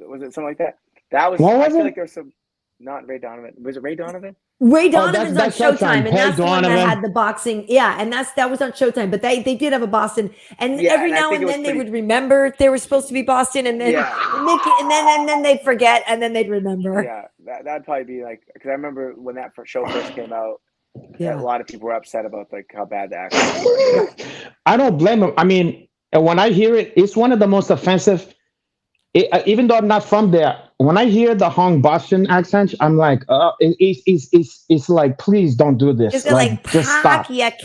Was it something like that? That was. I feel like there was some. Not Ray Donovan. Was it Ray Donovan? Ray Donovan's on Showtime, and that's the one Donovan. that had the boxing. Yeah, and that was on Showtime. But they did have a Boston, and every now and then they would remember they were supposed to be Boston, and then and then they'd forget, and then they'd remember. Yeah, that'd probably be like, because I remember when that show first came out. Yeah, a lot of people were upset about like how bad the accents were. I don't blame them. I mean, when I hear it, it's one of the most offensive. Even though I'm not from there, when I hear the Hong Boston accent, I'm like, it's like, please don't do this. Just stop. It's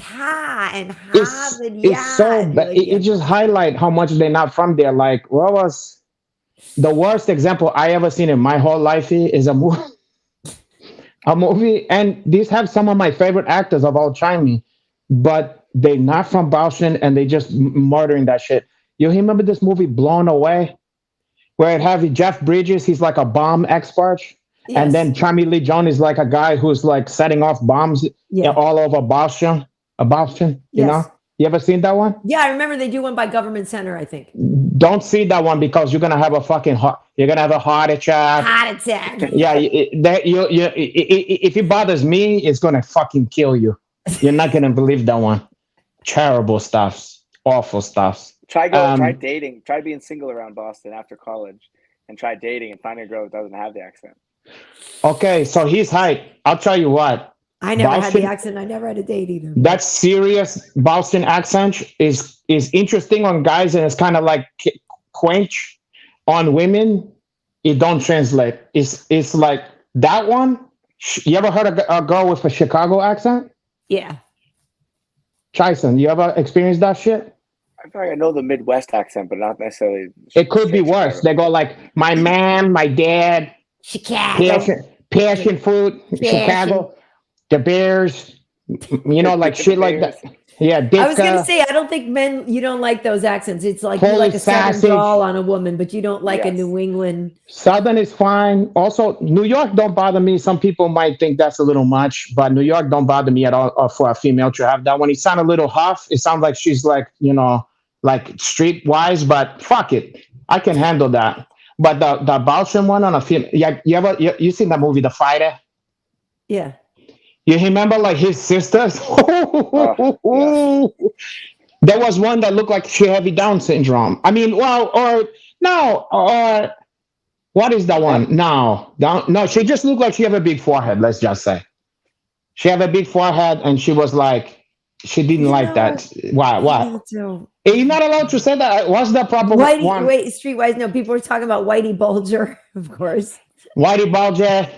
so bad. It just highlight how much they're not from there. Like, what was the worst example I ever seen in my whole life? Is a movie. A movie, and these have some of my favorite actors of all time, but they're not from Boston, and they just murdering that shit. You remember this movie Blown Away, where it have Jeff Bridges, he's like a bomb expert, and then Tommy Lee Jones is like a guy who's like setting off bombs all over Boston. You know? You ever seen that one? Yeah, I remember they do one by Government Center, I think. Don't see that one because you're gonna have a fucking you're gonna have a heart attack. Yeah, if it bothers me, it's gonna fucking kill you. You're not gonna believe that one. Terrible stuff, awful stuff. Try dating. Try being single around Boston after college, and try dating and finding a girl that doesn't have the accent. Okay, so he's hype. I'll tell you what. I never had the accent. I never had a date either. That serious Boston accent is interesting on guys, and it's kind of like quench on women. It don't translate. It's like that one. You ever heard a girl with a Chicago accent? Yeah. Tyson, you ever experienced that shit? I feel like I know the Midwest accent, but not necessarily. It could be worse. They go like, my man, my dad, Chicago, passion fruit, Chicago. The Bears, like shit like that. Yeah, Ditka. I was gonna say, I don't think you don't like those accents. It's like you like a Southern drawl on a woman, but you don't like a New England. Southern is fine. Also, New York don't bother me. Some people might think that's a little much, but New York don't bother me at all for a female to have that one. It sounds a little huff. It sounds like she's like, like streetwise, but fuck it. I can handle that. But the Boston one on a female, you seen that movie, The Fighter? Yeah. You remember like his sisters? There was one that looked like she had Down syndrome. I mean, well, or no, or what is the one? No, no, she just looked like she had a big forehead. Let's just say she had a big forehead, and she was like, she didn't like that. Why? What? You're not allowed to say that. What's the proper one? Wait, Streetwise. No, people are talking about Whitey Bulger, of course. Whitey Bulger.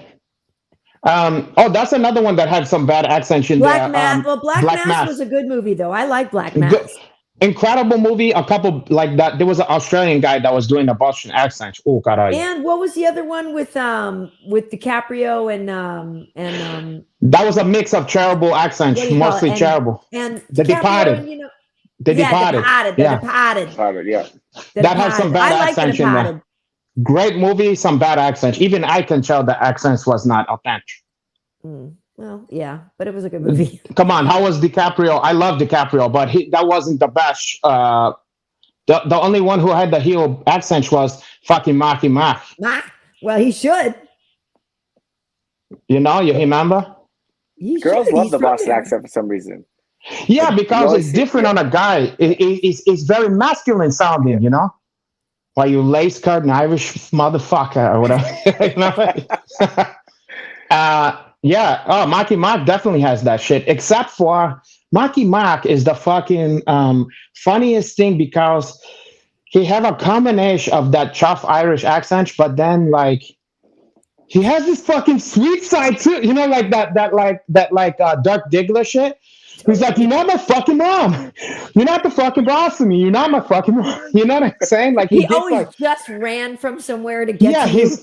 Oh, that's another one that had some bad accents in Black there. Mass. Well, Black Mass was a good movie, though. I like Black Mass. Incredible movie. A couple like that. There was an Australian guy that was doing the Boston accent. Oh, God. And what was the other one with DiCaprio and that was a mix of terrible accents, mostly terrible. And The Departed. The Departed. The Departed. Yeah. That has some bad accents in there. Great movie, some bad accents. Even I can tell the accents was not authentic. Well, yeah, but it was a good movie. Come on, how was DiCaprio? I love DiCaprio, but that wasn't the best. The only one who had the heel accent was fucking Marky Mark. Well, he should. You know, you remember? Girls love the Boston accent for some reason. Yeah, because it's different on a guy. It's very masculine sounding, you know? Why you lace cut an Irish motherfucker or whatever. Yeah. Oh, Marky Mark definitely has that shit. Except for Marky Mark is the fucking funniest thing because he have a combination of that tough Irish accent, but then like he has this fucking sweet side too. You know, like that Dirk Diggler shit. He's like, you're not my fucking mom. You're not the fucking boss of me. You're not my fucking mom. You know what I'm saying? Like he always just ran from somewhere to get to you.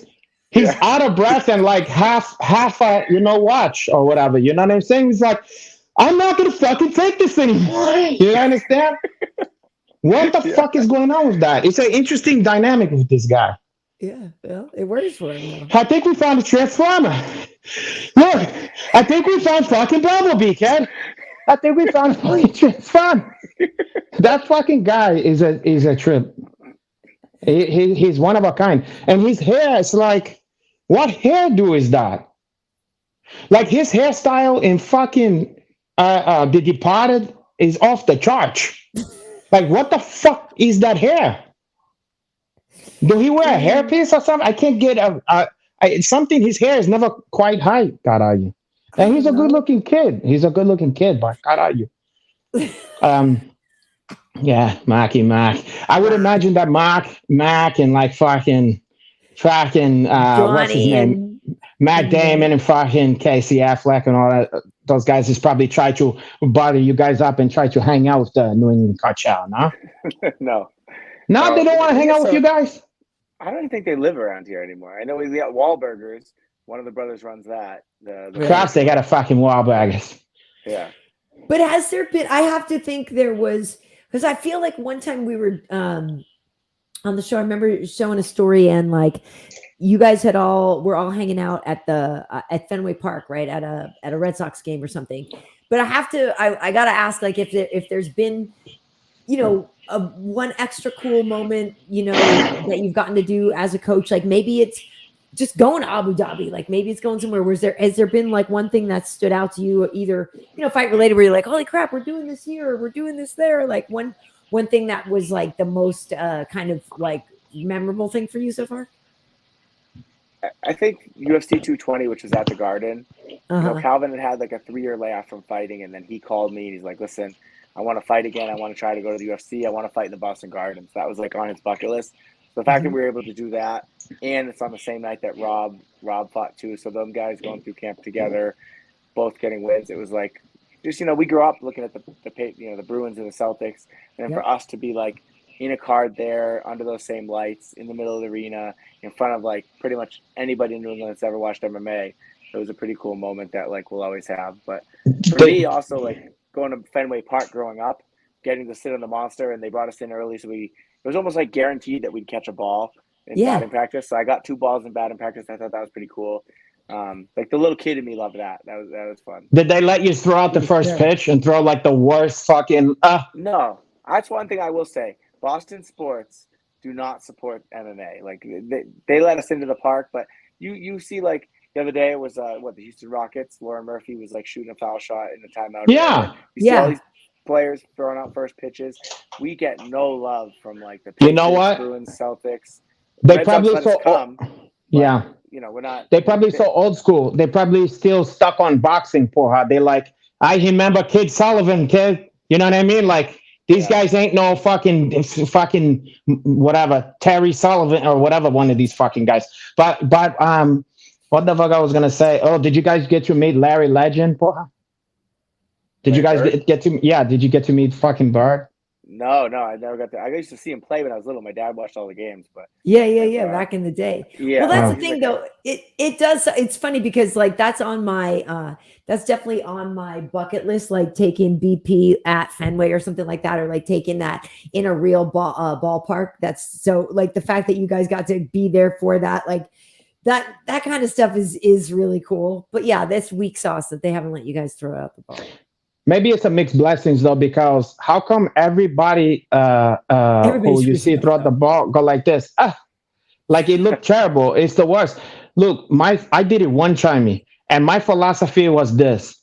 He's out of breath and like half watch or whatever. You know what I'm saying? He's like, I'm not gonna fucking take this anymore. You understand? What the fuck is going on with that? It's an interesting dynamic with this guy. Yeah, well, it works for him. I think we found a transformer. Look, I think we found fucking Bumblebee, kid. I think we found a fucking transformer. That fucking guy is a trip. He's one of a kind. And his hair is like, what hairdo is that? Like his hairstyle in fucking The Departed is off the charts. Like, what the fuck is that hair? Do he wear a hairpiece or something? I can't get something. His hair is never quite high. God, are you? And he's a good-looking kid. But God, are you? Yeah, Marky Mark. I would imagine that Mac, and like fucking what's his name? Matt Damon and fucking Casey Affleck and all that. Those guys just probably try to bother you guys up and try to hang out with the New England Cartel, no? No, they don't want to hang out with you guys? I don't even think they live around here anymore. I know we got Wahlburgers. One of the brothers runs that. Cross, they got a fucking Wahlburgers. Yeah. But has there been, I have to think there was, because I feel like one time we were on the show, I remember showing a story and like you guys were all hanging out at at Fenway Park, right? At a Red Sox game or something. But I got to ask, like, if there's been, you know, one extra cool moment, you know, that you've gotten to do as a coach, like maybe it's just going to Abu Dhabi, like maybe it's going somewhere. Has there been like one thing that stood out to you, either, you know, fight related, where you're like, holy crap, we're doing this here, or we're doing this there, like one thing that was like the most kind of like memorable thing for you so far? I think UFC 220, which was at the Garden. You know, Calvin had like a 3-year layoff from fighting, and then he called me and he's like, listen, I want to fight again. I want to try to go to the UFC. I want to fight in the Boston Garden. So that was like on his bucket list. So the fact that we were able to do that, and it's on the same night that Rob fought too. So them guys going through camp together, both getting wins. It was like, just, you know, we grew up looking at the Bruins and the Celtics, and for us to be like in a card there under those same lights in the middle of the arena in front of like pretty much anybody in New England that's ever watched MMA, it was a pretty cool moment that like we'll always have. But for me, also like going to Fenway Park growing up, getting to sit on the monster, and they brought us in early, so it was almost like guaranteed that we'd catch a ball in batting practice. So I got 2 balls in batting practice. I thought that was pretty cool. Like the little kid in me loved that. That was fun. Did they let you throw out the first pitch and throw like the worst fucking? No, that's one thing I will say. Boston sports do not support MMA. Like they let us into the park, but you see, like the other day it was the Houston Rockets. Lauren Murphy was like shooting a foul shot in the timeout. Yeah. players throwing out first pitches. We get no love from like the You know Patriots, what? Bruins, Celtics. They Red Sox probably let us so come, but, yeah. we're not. They probably so old school. They probably still stuck on boxing, porra. They like, I remember Kid Sullivan, kid. You know what I mean? Like, these guys ain't no fucking whatever, Terry Sullivan or whatever, one of these fucking guys. But what the fuck I was gonna say? Oh, did you guys get to meet Larry Legend, porra? Did you guys get to? Yeah, did you get to meet fucking Bird? No, I never got to. I used to see him play when I was little. My dad watched all the games, but yeah, back in the day. Yeah. Well, that's the thing, though. It does. It's funny because like that's on my that's definitely on my bucket list. Like taking BP at Fenway or something like that, or like taking that in a real ballpark. That's so like the fact that you guys got to be there for that, like that kind of stuff is really cool. But yeah, this weak sauce that they haven't let you guys throw out the ball. Maybe it's a mixed blessings though, because how come everybody who you see throw the ball go like this? Like it looked terrible. It's the worst. Look, I did it one time, and my philosophy was this: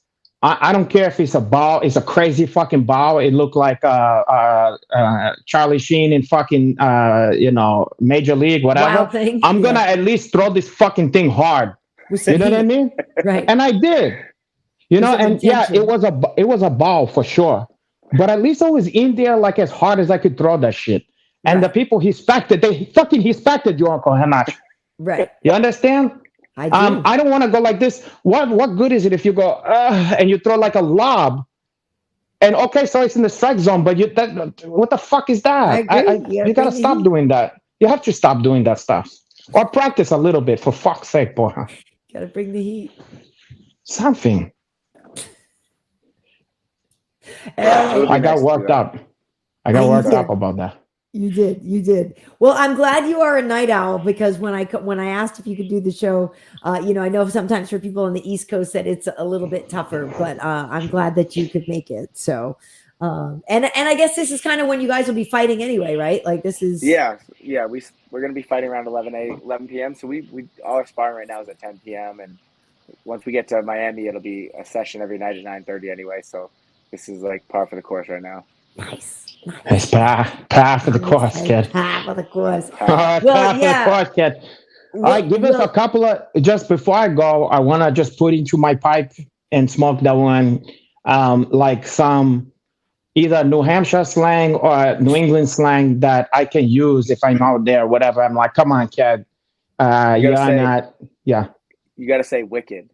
I don't care if it's a ball, it's a crazy fucking ball. It looked like Charlie Sheen in fucking Major League, whatever. I'm gonna at least throw this fucking thing hard. You know what I mean? Right. And I did. And yeah, it was a ball for sure. But at least I was in there like as hard as I could throw that shit. And the people they fucking respected you, Uncle Hanach. Right. You understand? I do. I don't want to go like this. What good is it if you go and you throw like a lob? And okay, so it's in the strike zone, but what the fuck is that? You gotta stop doing that. You have to stop doing that stuff. Or practice a little bit, for fuck's sake, boy. Gotta bring the heat. Something. I got worked up. I got worked up about that. You did. Well, I'm glad you are a night owl, because when I asked if you could do the show, I know sometimes for people on the East Coast that it's a little bit tougher, but I'm glad that you could make it. So, and I guess this is kind of when you guys will be fighting anyway, right? Like this is we're gonna be fighting around 11 p.m. So we all our sparring right now is at 10 p.m. and once we get to Miami, it'll be a session every night at 9:30 anyway. So this is like par for the course right now. Nice. It's par for the course, kid. Par for the course. Par for the course, kid. All right, give us a couple of, just before I go, I want to just put into my pipe and smoke that one, like some either New Hampshire slang or New England slang that I can use if I'm out there, whatever. I'm like, come on, kid. You got to say wicked.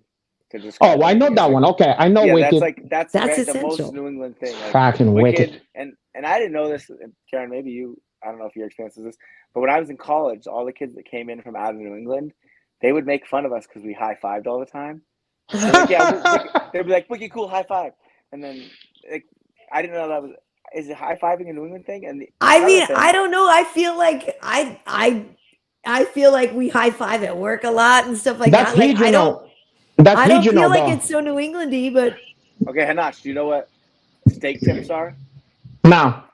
Oh, I know that one. Okay, I know wicked. That's the most New England thing. Like, fucking wicked. And I didn't know this, Karyn. Maybe you. I don't know if your experience is this, but when I was in college, all the kids that came in from out of New England, they would make fun of us because we high-fived all the time. They'd be like, "Wicked cool, high five," and then I didn't know that was. Is it high-fiving a New England thing? And I don't know. I feel like I feel like we high five at work a lot and stuff like that. Like, I don't feel like it's so New Englandy, but okay, Hanach, do you know what steak tips are? No.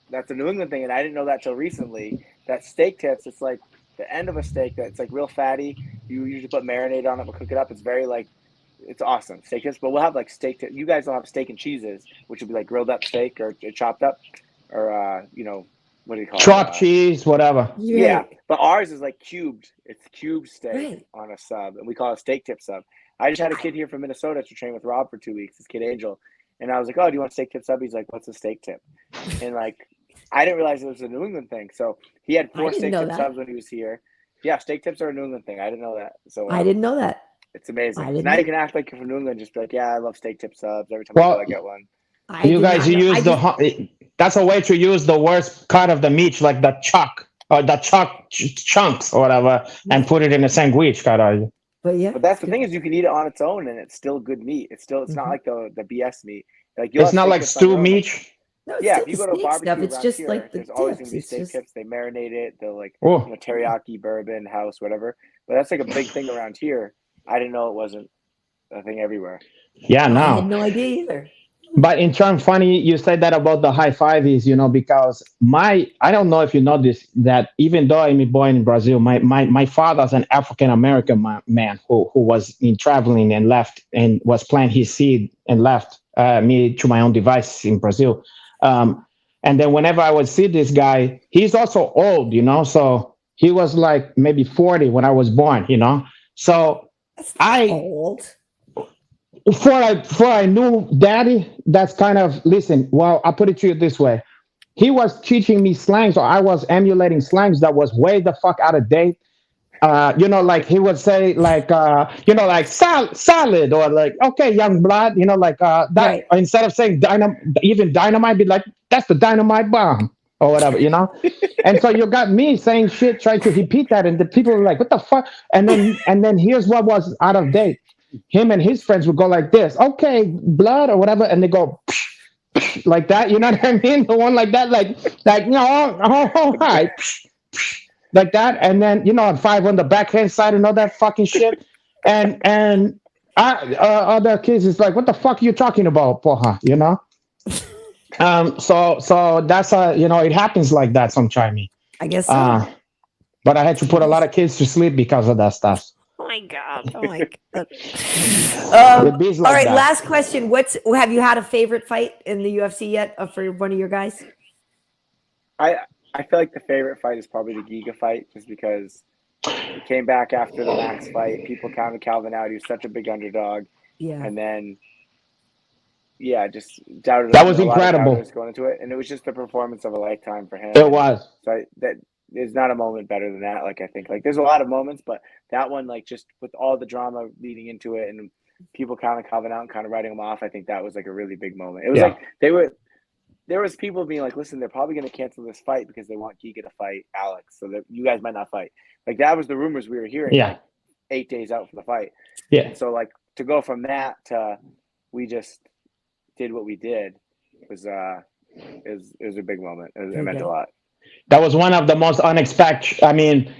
That's a New England thing, and I didn't know that till recently. That steak tips, it's like the end of a steak that's like real fatty. You usually put marinade on it, we'll cook it up. It's very it's awesome, steak tips. But we'll have like steak tips. You guys don't have steak and cheeses, which would be like grilled up steak or chopped up, or what do you call it? Chopped cheese, whatever. Yeah, but ours is like cubed. It's cubed steak on a sub, and we call it a steak tip sub. I just had a kid here from Minnesota to train with Rob for 2 weeks. This kid Angel, and I was like, "Oh, do you want a steak tip sub?" He's like, "What's a steak tip?" And I didn't realize it was a New England thing. So he had 4 steak tip subs when he was here. Yeah, steak tips are a New England thing. I didn't know that. So I didn't know that. It's amazing. Now you can act like you're from New England. Just be like, "Yeah, I love steak tip subs." Every time I get one. You use that's a way to use the worst cut of the meat, like the chuck or the chunks or whatever, and put it in a sandwich, Kattar. But that's the thing is you can eat it on its own and it's still good meat. It's not like the BS meat. Like it's not like stew meat. No, if you go to a barbecue stuff, it's just here, like there's always gonna be steak tips. They marinate it. They'll teriyaki, bourbon, house, whatever. But that's like a big thing around here. I didn't know it wasn't a thing everywhere. Yeah, no. I had no idea either. But in turn, funny you said that about the high five is, because I don't know if you know this, that even though I'm born in Brazil, my father's an African American man who was in traveling and left and was planting his seed and left me to my own device in Brazil. And then whenever I would see this guy, he's also old, you know. So he was like maybe 40 when I was born, you know. So That's not old. Before I knew Daddy, that's kind of listen. Well, I'll put it to you this way: he was teaching me slangs, or I was emulating slangs that was way the fuck out of date. You know, like he would say, like you know, like solid, or like okay, young blood, you know, like that. Right. Instead of saying dynamite, be like that's the dynamite bomb or whatever, you know. And so you got me saying shit, trying to repeat that, and the people were like, "What the fuck?" And then here's what was out of date. Him and his friends would go like this, okay, blood or whatever, and they go psh, psh, like that. You know what I mean? The one like that, like no, oh, hi, psh, psh, like that. And then you know, and 5 on the backhand side and all that fucking shit. And other kids is like, what the fuck are you talking about, porra? You know. So that's you know, it happens like that sometimes. I guess so. But I had to put a lot of kids to sleep because of that stuff. Oh my god! Oh my god! Like all right, that. last question. Have you had a favorite fight in the UFC yet for one of your guys? I feel like the favorite fight is probably the Giga fight, just because he came back after the Max fight. People counted Calvin out. He was such a big underdog. Yeah. And then, yeah, just doubted. That was incredible. Going into it, and it was just the performance of a lifetime for him. It was. So there's not a moment better than that. Like I think, like there's a lot of moments, but that one, like just with all the drama leading into it, and people kind of coming out and kind of writing him off, I think that was like a really big moment. It was like there was people being like, listen, they're probably going to cancel this fight because they want Giga to fight Alex, so that you guys might not fight. Like that was the rumors we were hearing. Yeah. Like 8 days out from the fight. Yeah. And so like to go from that to we just did what we did was a big moment. It meant a lot. That was one of the most unexpected. I mean,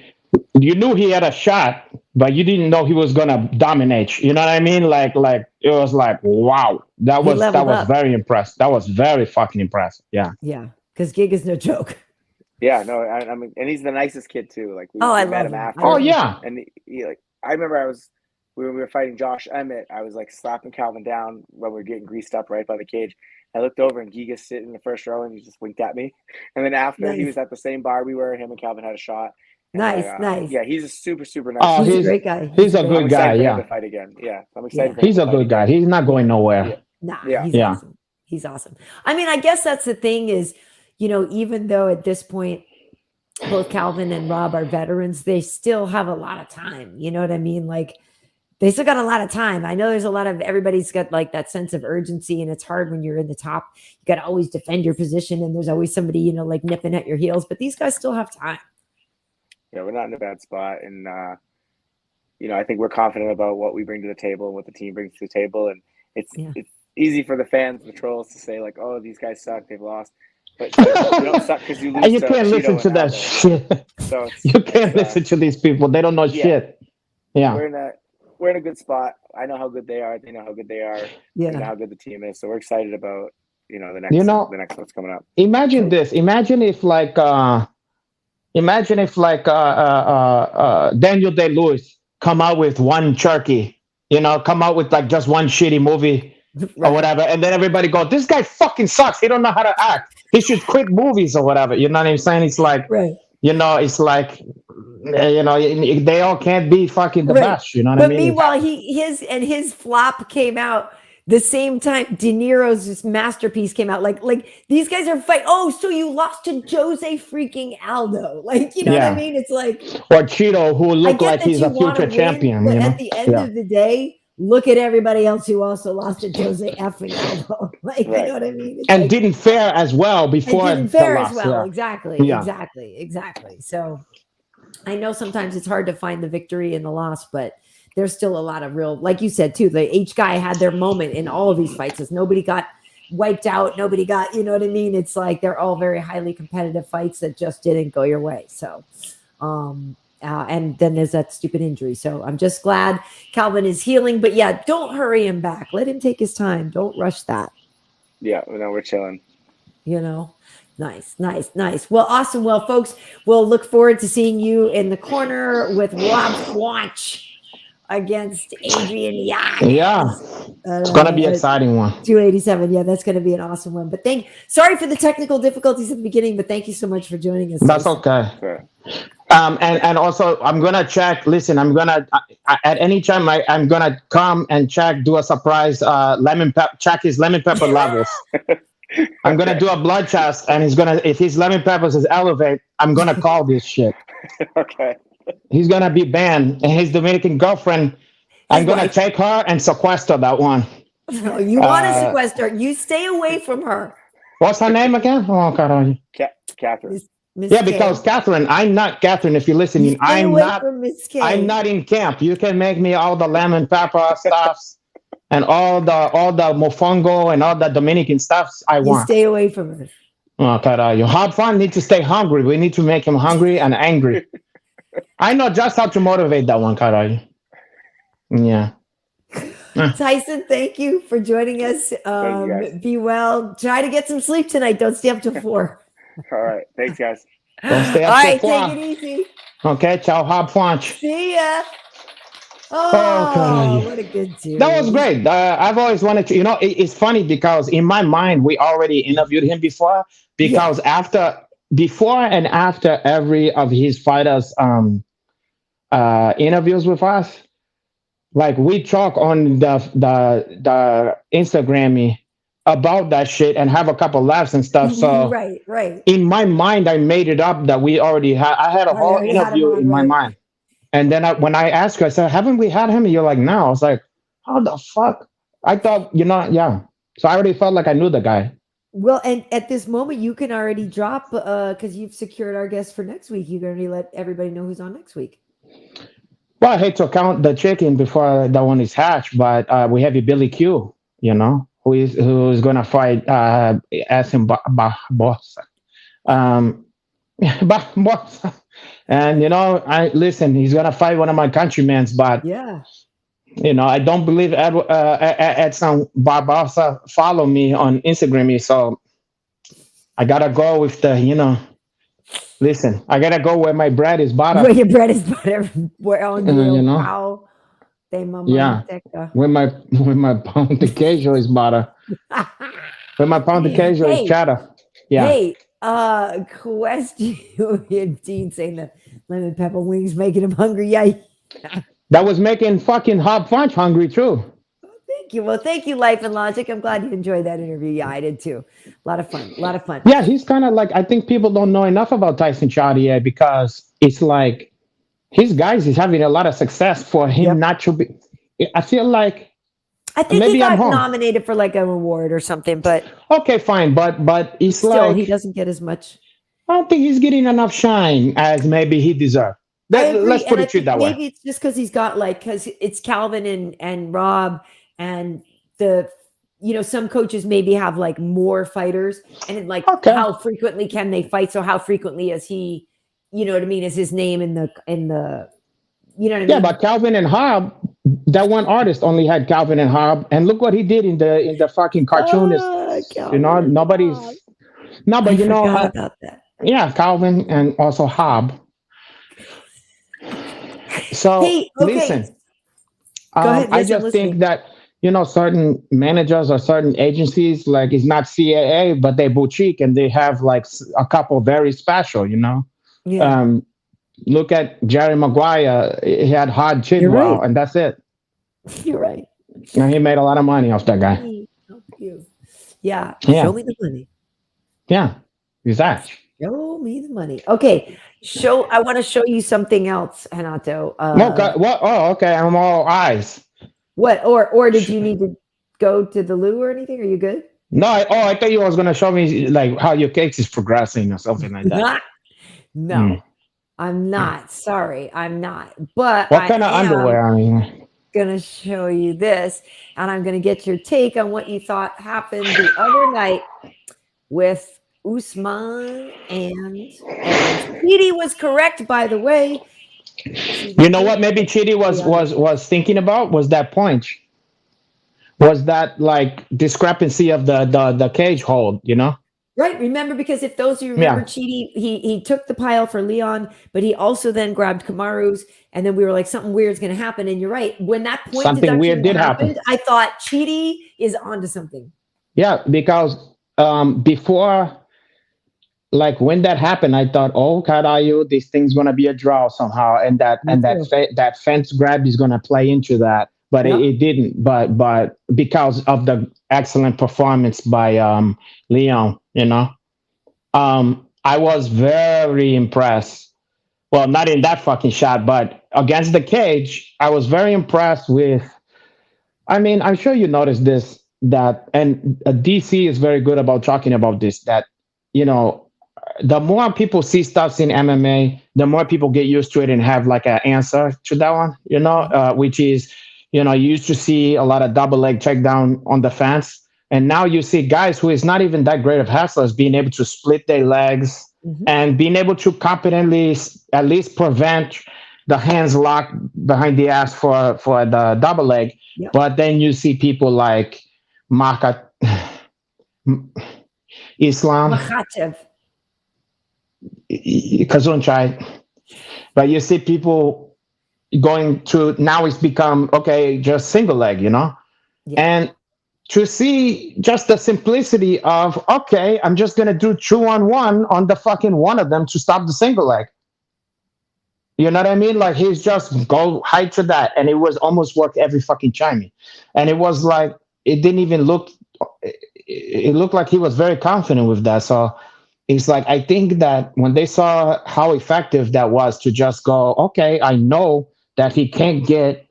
you knew he had a shot, but you didn't know he was gonna dominate. You know what I mean? Like it was like, wow, that was very impressive. That was very fucking impressive. Yeah. Yeah, because Gig is no joke. Yeah, no, I mean, and he's the nicest kid too. Like I met love him him. after. Oh yeah. And he like I remember when we were fighting Josh Emmett, I was like slapping Calvin down when we were getting greased up right by the cage. I looked over and Giga's sitting in the first row and he just winked at me. And then after he was at the same bar we were, him and Calvin had a shot. Nice. Yeah, he's a super, super nice. Oh, he's a great guy. He's a good guy. Yeah. To fight again. Yeah, I'm excited. He's a good guy. He's not going nowhere. He's awesome. He's awesome. I mean, I guess that's the thing is, you know, even though at this point both Calvin and Rob are veterans, they still have a lot of time. You know what I mean? Like they still got a lot of time. I know there's a lot of everybody's got like that sense of urgency, and it's hard when you're in the top. You got to always defend your position, and there's always somebody, you know, like nipping at your heels. But these guys still have time. Yeah, we're not in a bad spot, and you know, I think we're confident about what we bring to the table and what the team brings to the table, and it's easy for the fans, the trolls, to say like, "Oh, these guys suck, they've lost," but you don't suck because you lose. And you can't listen to that shit. So you can't listen to these people. They don't know shit. Yeah, we're in a good spot. I know how good they are. They know how good they are. Yeah, I know how good the team is. So we're excited about the next one's coming up. Imagine this. Imagine if Daniel Day-Lewis come out with one turkey, you know, come out with like just one shitty movie or whatever, and then everybody go, this guy fucking sucks. He don't know how to act. He should quit movies or whatever. You know what I'm saying? It's like, you know, it's like, you know, they all can't be fucking the best. You know what I mean? But meanwhile, his flop came out the same time De Niro's masterpiece came out. Like these guys are fighting. Oh, so you lost to Jose freaking Aldo? Like, you know what I mean? It's like, or Cheeto, who looked like he's a future champion. But you know? at the end of the day, look at everybody else who also lost to Jose effing Aldo. Like, you know what I mean? It's and didn't fare as well before. And didn't fare as well. Exactly. So I know sometimes it's hard to find the victory in the loss, but there's still a lot of real, like you said too, each guy had their moment in all of these fights. As nobody got wiped out, nobody got, you know what I mean? It's like they're all very highly competitive fights that just didn't go your way. So, and then there's that stupid injury. So I'm just glad Calvin is healing. But yeah, don't hurry him back. Let him take his time. Don't rush that. Yeah, no, we're chilling. You know. Nice. Well, awesome. Well, folks, we'll look forward to seeing you in the corner with Rob Swatch against Adrian Yanez. Yeah, it's gonna be an exciting one. 287. Yeah, that's gonna be an awesome one. But sorry for the technical difficulties at the beginning, but thank you so much for joining us. That's okay. Sure. And also I'm gonna check. Listen, I'm gonna at any time I'm gonna come and do a surprise check his lemon pepper levels. I'm gonna do a blood test, and if his lemon peppers is elevated, I'm gonna call this shit. Okay. He's gonna be banned, and his Dominican girlfriend, I'm gonna take her and sequester that one. No, you want to sequester? You stay away from her. What's her name again? Oh, God. Kattar. Yeah, because Catherine, I'm not Catherine. If you're listening, I'm not in camp. You can make me all the lemon pepper stuffs and all the mofongo and all the Dominican stuffs I want. You stay away from her. Oh, Caralho. Hard Fun needs to stay hungry. We need to make him hungry and angry. I know just how to motivate that one, Caralho. Yeah. Tyson, thank you for joining us. Be well. Try to get some sleep tonight. Don't stay up till 4. All right. Thanks, guys. Don't stay up All right, till 4. take it easy. Okay, ciao, Hard Punch. See ya. What a good dude. That was great. I've always wanted to, it's funny because in my mind, we already interviewed him before because before and after every of his fighters interviews with us, like we talk on the Instagram about that shit and have a couple laughs and stuff. So right. In my mind, I made it up that we already had. I had a whole interview in my mind, and then when I asked her, I said, "Haven't we had him?" And you're like, "No." I was like, "How the fuck?" I thought, yeah. So I already felt like I knew the guy. Well, and at this moment, you can already drop because you've secured our guest for next week. You can already let everybody know who's on next week. Well, I hate to count the chicken before that one is hatched, but we have a Billy Q, who is going to fight Asim Barbosa. And, listen, he's going to fight one of my countrymen, but, I don't believe Edson Barbosa follow me on Instagram, so I got to go with the, listen, I got to go where my bread is butter. Where your bread is butter. Where on wow. Yeah, when my pound de queso is butter. When my pound de queso is cheddar. Yeah. Hey, question. Dean saying the lemon pepper wings making him hungry. Yeah. That was making fucking Hot Punch hungry too. Thank you. Well, thank you, Life and Logic. I'm glad you enjoyed that interview. Yeah, I did too. A lot of fun. Yeah, he's kind of like, I think people don't know enough about Tyson Chartier because it's like his guys is having a lot of success for him not to be. I feel like I think maybe he got nominated for like an award or something, but okay, fine, but it's still, like he doesn't get as much. I don't think he's getting enough shine as maybe he deserves. Let's put it that way. Maybe it's just because he's got because it's Calvin and Rob and some coaches maybe have like more fighters and how frequently can they fight? So how frequently is he? You know what I mean? Is his name in the you know what I mean? Yeah, but Calvin and Hobb, that one artist only had Calvin and Hobb, and look what he did in the fucking cartoonist. Nobody's but about that. Yeah, Calvin and also Hobb. So listen, I just think that certain managers or certain agencies, like it's not CAA, but they boutique and they have like a couple very special, Yeah. Look at Jerry Maguire. He had hard Chigwell, and that's it. You're right. And he made a lot of money off that guy. Thank you. Yeah. Show me the money. Yeah. Exactly. Show me the money. Okay. I want to show you something else, Renato. Okay. What? Oh, okay. I'm all eyes. What? Or did you need to go to the loo or anything? Are you good? No. I thought you was gonna show me like how your cakes is progressing or something like that. No, I'm not. Sorry, I'm not. But what kind of underwear are you? Gonna show you this, and I'm gonna get your take on what you thought happened the other night with Usman and Chidi was correct, by the way. You know what? Maybe Chidi was thinking about was that point. Was that like discrepancy of the cage hold? Right. Remember, because if those of you remember, Chidi, he took the pile for Leon, but he also then grabbed Kamaru's, and then we were like, something weird's going to happen. And you're right. When that point something weird did happen, I thought Chidi is onto something. Yeah, because before, like when that happened, I thought, oh, Karayu, this thing's gonna be a draw somehow, and that fence grab is gonna play into that, but it didn't. But because of the excellent performance by Leon, I was very impressed. Well, not in that fucking shot, but against the cage, I was very impressed with. I mean, I'm sure you noticed this, that, and DC is very good about talking about this, that, the more people see stuff in MMA, the more people get used to it and have like an answer to that one, which is, you used to see a lot of double leg takedown on the fence. And now you see guys who is not even that great of hustlers being able to split their legs and being able to competently at least prevent the hands locked behind the ass for the double leg. Yep. But then you see people like Islam. Kazunchai. But you see people going to, now it's become, okay, just single leg, Yeah. And to see just the simplicity of, okay, I'm just going to do 2-on-1 on the fucking one of them to stop the single leg. You know what I mean? Like, he's just go high to that. And it was almost work every fucking time. And it was like, it didn't even look, it looked like he was very confident with that. So it's like, I think that when they saw how effective that was to just go, okay, I know that he can't get,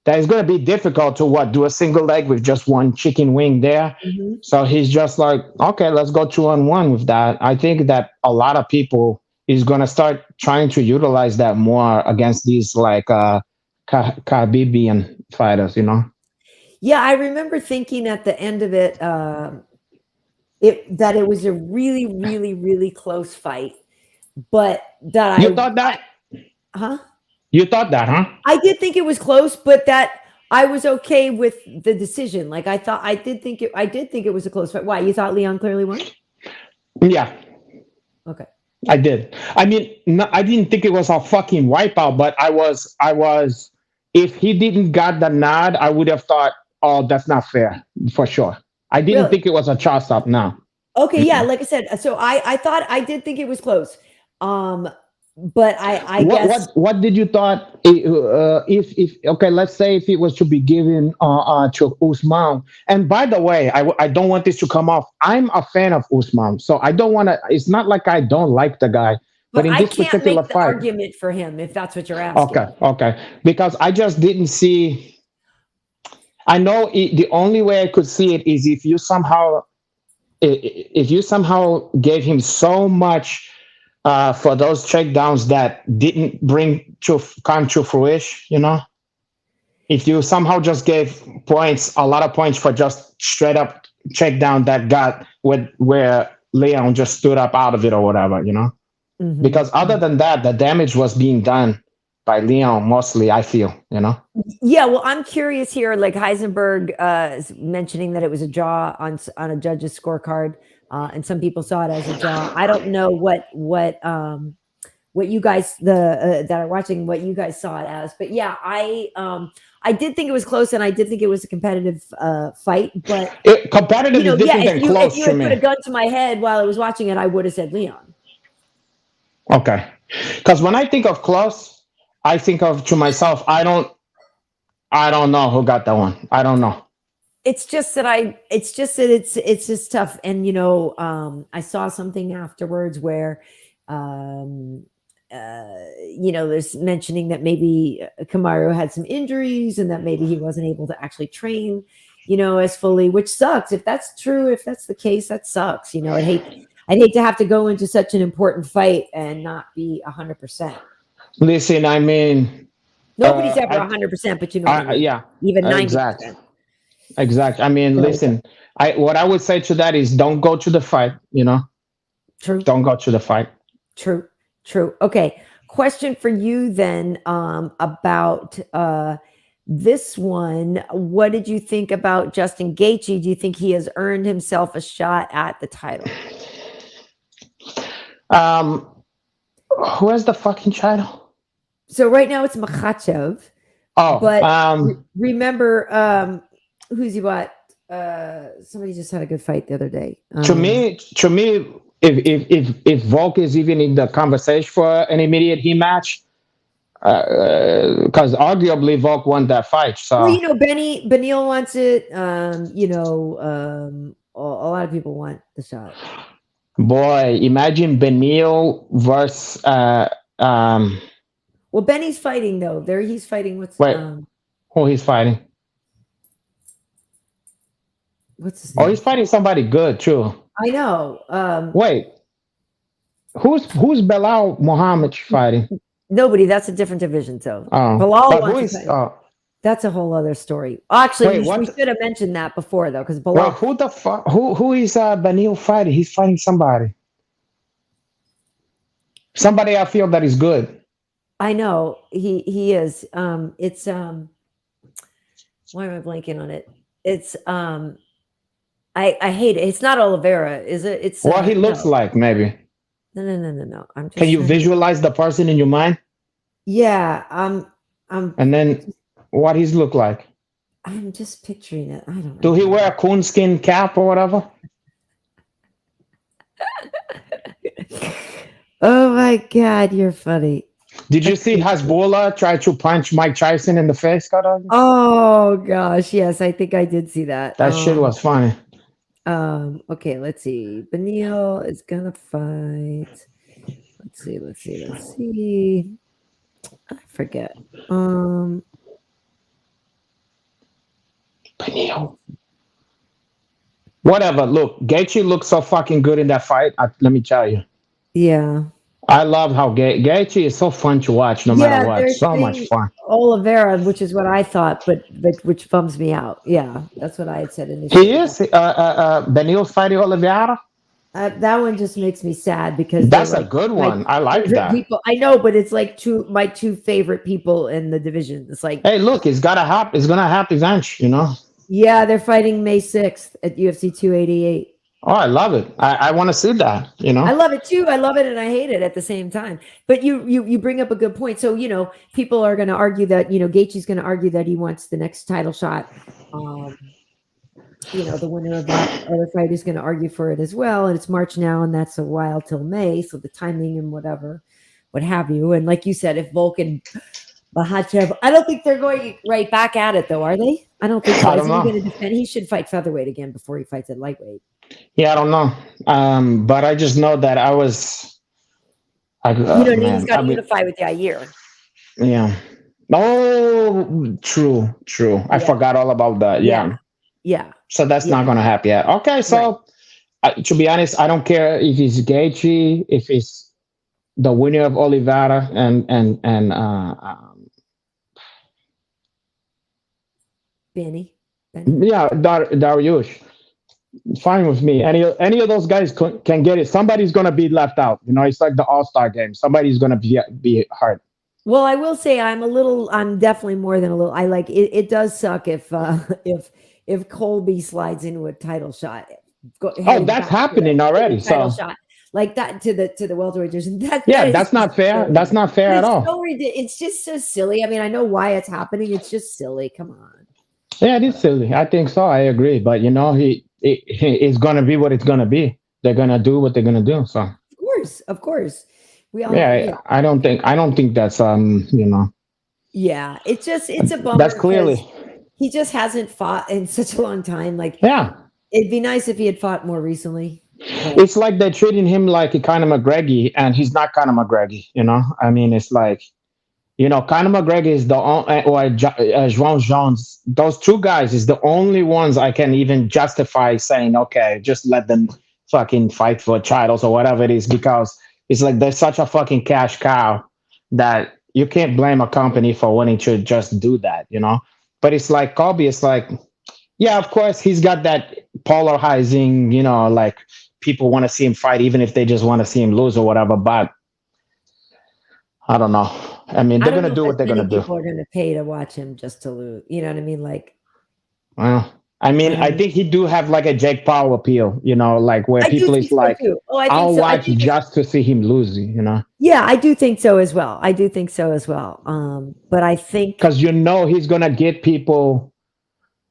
that it's going to be difficult to do a single leg with just one chicken wing there. Mm-hmm. So he's just like, okay, let's go 2-on-1 with that. I think that a lot of people is going to start trying to utilize that more against these like Khabibian fighters, Yeah, I remember thinking at the end of it, that it was a really, really, really close fight, but that you thought that, huh? You thought that, huh? I did think it was close, but that I was okay with the decision. Like, I did think it was a close fight. Why? You thought Leon clearly won? Yeah. Okay. I did. I mean, I didn't think it was a fucking wipeout, but I was. If he didn't got the nod, I would have thought, oh, that's not fair, for sure. I didn't think it was a toss up. No. Okay, yeah, like I said, so I did think it was close. But I guess what did you thought if okay, let's say if it was to be given to Usman. And by the way, I don't want this to come off. I'm a fan of Usman, so I don't want to. It's not like I don't like the guy, but in this particular fight, argument for him, if that's what you're asking. Okay, because I just didn't see. I know the only way I could see it is if you somehow gave him so much. For those checkdowns that didn't come to fruition, if you somehow just gave a lot of points for just straight up checkdown that got where Leon just stood up out of it or whatever, mm-hmm. Because other than that, the damage was being done by Leon mostly, I feel, Yeah, well, I'm curious here. Like Heisenberg is mentioning that it was a draw on a judge's scorecard. And some people saw it as a draw. I don't know what you guys that are watching, what you guys saw it as, but yeah, I did think it was close, and I did think it was a competitive fight. But competitive is different than close. If you had put a gun to my head while I was watching it, I would have said Leon. Okay, because when I think of close, I think of to myself. I don't know who got that one. I don't know. It's just that it's just tough. And, I saw something afterwards where, there's mentioning that maybe Kamaru had some injuries and that maybe he wasn't able to actually train, as fully, which sucks. If that's true, if that's the case, that sucks. I'd hate to have to go into such an important fight and not be 100%. Listen, I mean, nobody's ever 100%, but yeah, even 90%. Exactly. I mean, listen, what I would say to that is don't go to the fight, True. Don't go to the fight. True. Okay. Question for you then about this one, what did you think about Justin Gaethje? Do you think he has earned himself a shot at the title? Who has the fucking title? So right now it's Makhachev. Oh, but remember, who's he bought? Somebody just had a good fight the other day. To me, if Volk is even in the conversation for an immediate match, because arguably Volk won that fight. So well, Beneil wants it. A lot of people want the shot. Boy, imagine Beneil versus well, Benny's fighting though. He's fighting with who he's fighting? What's his name? Oh, he's fighting somebody good too. I know. Wait, who's Belal Muhammad fighting? Nobody. That's a different division. So Belal that's a whole other story. Actually, we should have mentioned that before though, because Belal. Well, who the fuck? Who is Beneil fighting? He's fighting somebody. Somebody I feel that is good. I know he is. It's why am I blanking on it? It's I hate it. It's not Oliveira, is it? It's what he looks like, maybe. No. I'm just Can you visualize the person in your mind? Yeah, and then what he's look like? I'm just picturing it. I don't know. Do he wear a coonskin cap or whatever? Oh my God, you're funny. Did you see Hasbulla try to punch Mike Tyson in the face, Kattar? Oh gosh, yes, I think I did see that. That shit was funny. Okay, let's see. Beneil is gonna fight. Let's see. I forget. Beneil. Whatever. Look, Gaethje looks so fucking good in that fight. Let me tell you. Yeah. I love how Gaethje is so fun to watch, no matter what. So much fun. Oliveira, which is what I thought, but which bums me out. Yeah, that's what I had said initially. He is Beneil fighting Oliveira. That one just makes me sad because that's a good one. I like that. People, I know, but it's like my two favorite people in the division. It's like, hey, look, it's gonna happen eventually, Yeah, they're fighting May 6th at UFC 288. Oh, I love it. I want to see that, I love it too. I love it and I hate it at the same time. But you bring up a good point. So, people are going to argue that, Gaethje's going to argue that he wants the next title shot. The winner of that other fight is going to argue for it as well. And it's March now, and that's a while till May. So the timing and what have you. And like you said, if Volk and Makhachev, I don't think they're going right back at it though, are they? I don't think so. Is he going to defend? He should fight featherweight again before he fights at lightweight. Yeah, I don't know. But I just know that he's got to unify with Yair. Yeah. Oh, true. Yeah. I forgot all about that. Yeah. So that's not going to happen yet. Okay, so to be honest, I don't care if it's Gaethje, if it's the winner of Oliveira and Benny. Yeah, Dariush. Fine with me. Any of those guys can get it. Somebody's gonna be left out. It's like the All-Star game. Somebody's gonna be hurt. Well, I will say I'm definitely more than a little. I like it. It does suck if Colby slides into a title shot. That's happening already. So shot like that to the welterweight. That's not fair. That's not fair at all. It's just so silly. I mean, I know why it's happening. It's just silly. Come on. Yeah, it is silly. I think so. I agree. But it's gonna be what it's gonna be. They're gonna do what they're gonna do. So of course. We all I don't think that's Yeah, it's a bummer. That's clearly he just hasn't fought in such a long time. Like, it'd be nice if he had fought more recently. It's like they're treating him like a Conor McGregor, and he's not Conor McGregor. I mean, it's like, Conor McGregor is the only, or João Jones. Those two guys is the only ones I can even justify saying, okay, just let them fucking fight for titles or whatever it is, because it's like they're such a fucking cash cow that you can't blame a company for wanting to just do that, But it's like Colby, it's like, yeah, of course he's got that polarizing, like people want to see him fight even if they just want to see him lose or whatever. But I don't know. I mean, they're I don't gonna know do if what they're many gonna do. people are going to pay to watch him just to lose. You know what I mean? Like, Well, I mean, I think he do have like a Jake Paul appeal, like where I do people think is so like, too. Oh, I think I'll so. I watch think just to see him lose. Yeah, I do think so as well. I do think so as well. But I think Because he's gonna get people.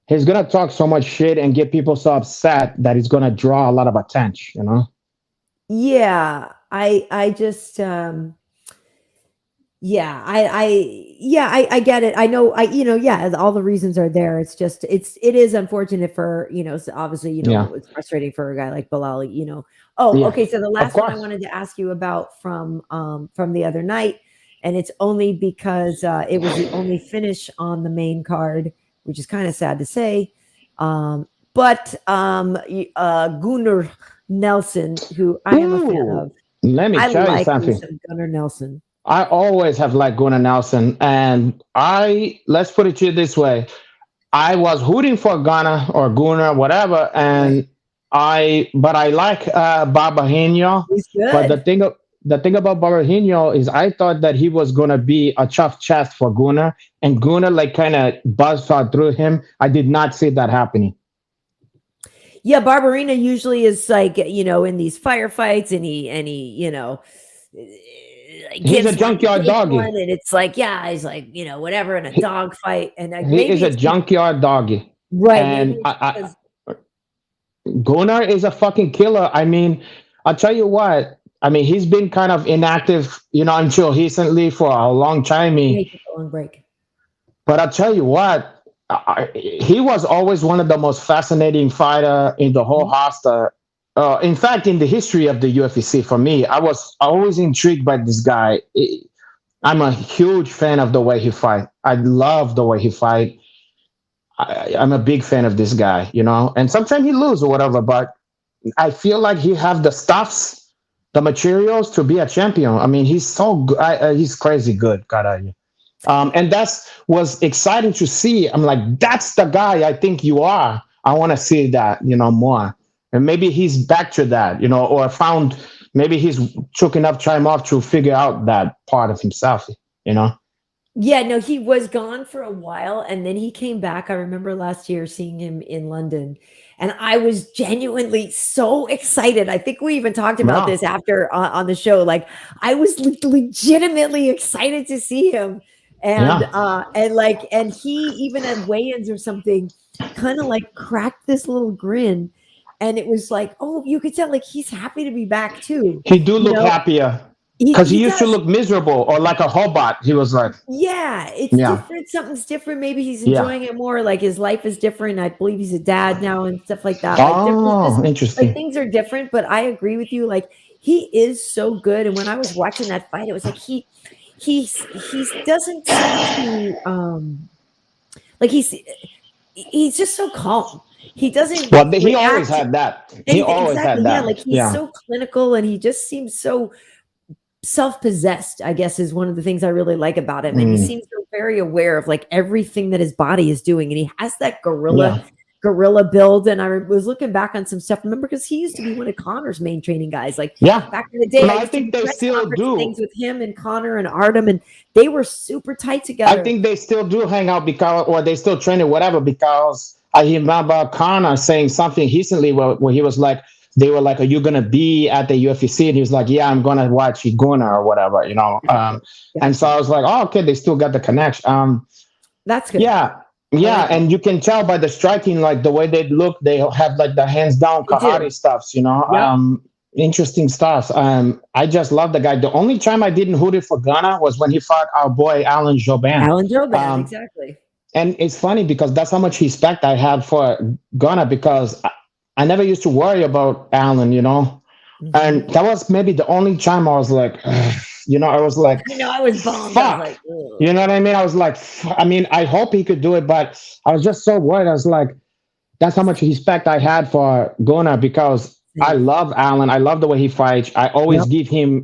He's gonna talk so much shit and get people so upset that he's gonna draw a lot of attention. Yeah, I just yeah, I get it. I know yeah, all the reasons are there. It's just it is unfortunate for, so obviously, Yeah. it's frustrating for a guy like Bilal. Oh, Yeah, okay, so the last one I course. wanted to ask you about from the other night, and it's only because it was the only finish on the main card, which is kind of sad to say. But Gunnar Nelson, who I am a fan of. Let me I tell you like me something. some Gunnar Nelson. I always have liked Gunnar Nelson, and let's put it to you this way: I was rooting for Gunnar or Gunnar, whatever, and but I like Barbarino. He's good. But the thing about Barbarino is I thought that he was gonna be a tough chest for Gunnar, and Gunnar like kind of buzzed out through him. I did not see that happening. Yeah, Barbarina usually is like, in these firefights, and he he's a junkyard doggy, and it's like, yeah, he's like, whatever, in a dog fight, and he is a junkyard doggy, right? And Gunnar is a fucking killer. I mean, I'll tell you what. I mean, he's been kind of inactive, until recently for a long time. Long break. But I'll tell you what. He was always one of the most fascinating fighter in the whole roster. In fact, in the history of the UFC, for me, I was always intrigued by this guy. I'm a huge fan of the way he fight. I love the way he fight. I'm a big fan of this guy, and sometimes he lose or whatever, but I feel like he have the stuffs, the materials to be a champion. I mean, he's so good. He's crazy good. And was exciting to see. I'm like, that's the guy I think you are. I want to see that, more. And maybe he's back to that, or maybe he's took enough time off to figure out that part of himself, Yeah, no, he was gone for a while, and then he came back. I remember last year seeing him in London, and I was genuinely so excited. I think we even talked about this after on the show. Like, I was legitimately excited to see him. And and he even at weigh-ins or something kind of like cracked this little grin, and it was like, oh, you could tell like he's happy to be back too. He do look happier because he used to look miserable or like a robot. He was like, it's different. Something's different. Maybe he's enjoying it more. Like his life is different. I believe he's a dad now and stuff like that. Interesting. Like things are different. But I agree with you. Like he is so good. And when I was watching that fight, it was like he doesn't seem to like he's just so calm. He doesn't. Well, he always had that. He always had that. Yeah, like he's so clinical, and he just seems so self-possessed, I guess, is one of the things I really like about him. And he seems so very aware of like everything that his body is doing, and he has that gorilla build. And I was looking back on some stuff. Remember, because he used to be one of Connor's main training guys. Like back in the day, I think they still do things with him and Connor and Artem, and they were super tight together. I think they still do hang out or they still train or whatever, because I remember Connor saying something recently where he was like, they were like, are you going to be at the UFC? And he was like, yeah, I'm going to watch Gunnar or whatever, And so I was like, oh, okay, they still got the connection. That's good. Yeah, and you can tell by the striking, like the way they look, they have like the hands down karate stuffs, interesting stuff. I just love the guy. The only time I didn't root it for Gunnar was when he fought our boy Alan Jobin. Exactly. And it's funny because that's how much respect I have for Gunnar, because I never used to worry about Alan, and that was maybe the only time I was like, I was like, I was bummed. Fuck. I was like, you know what I mean? I was like, I hope he could do it, but I was just so worried. I was like, that's how much respect I had for Gunnar, because I love Alan. I love the way he fights. I always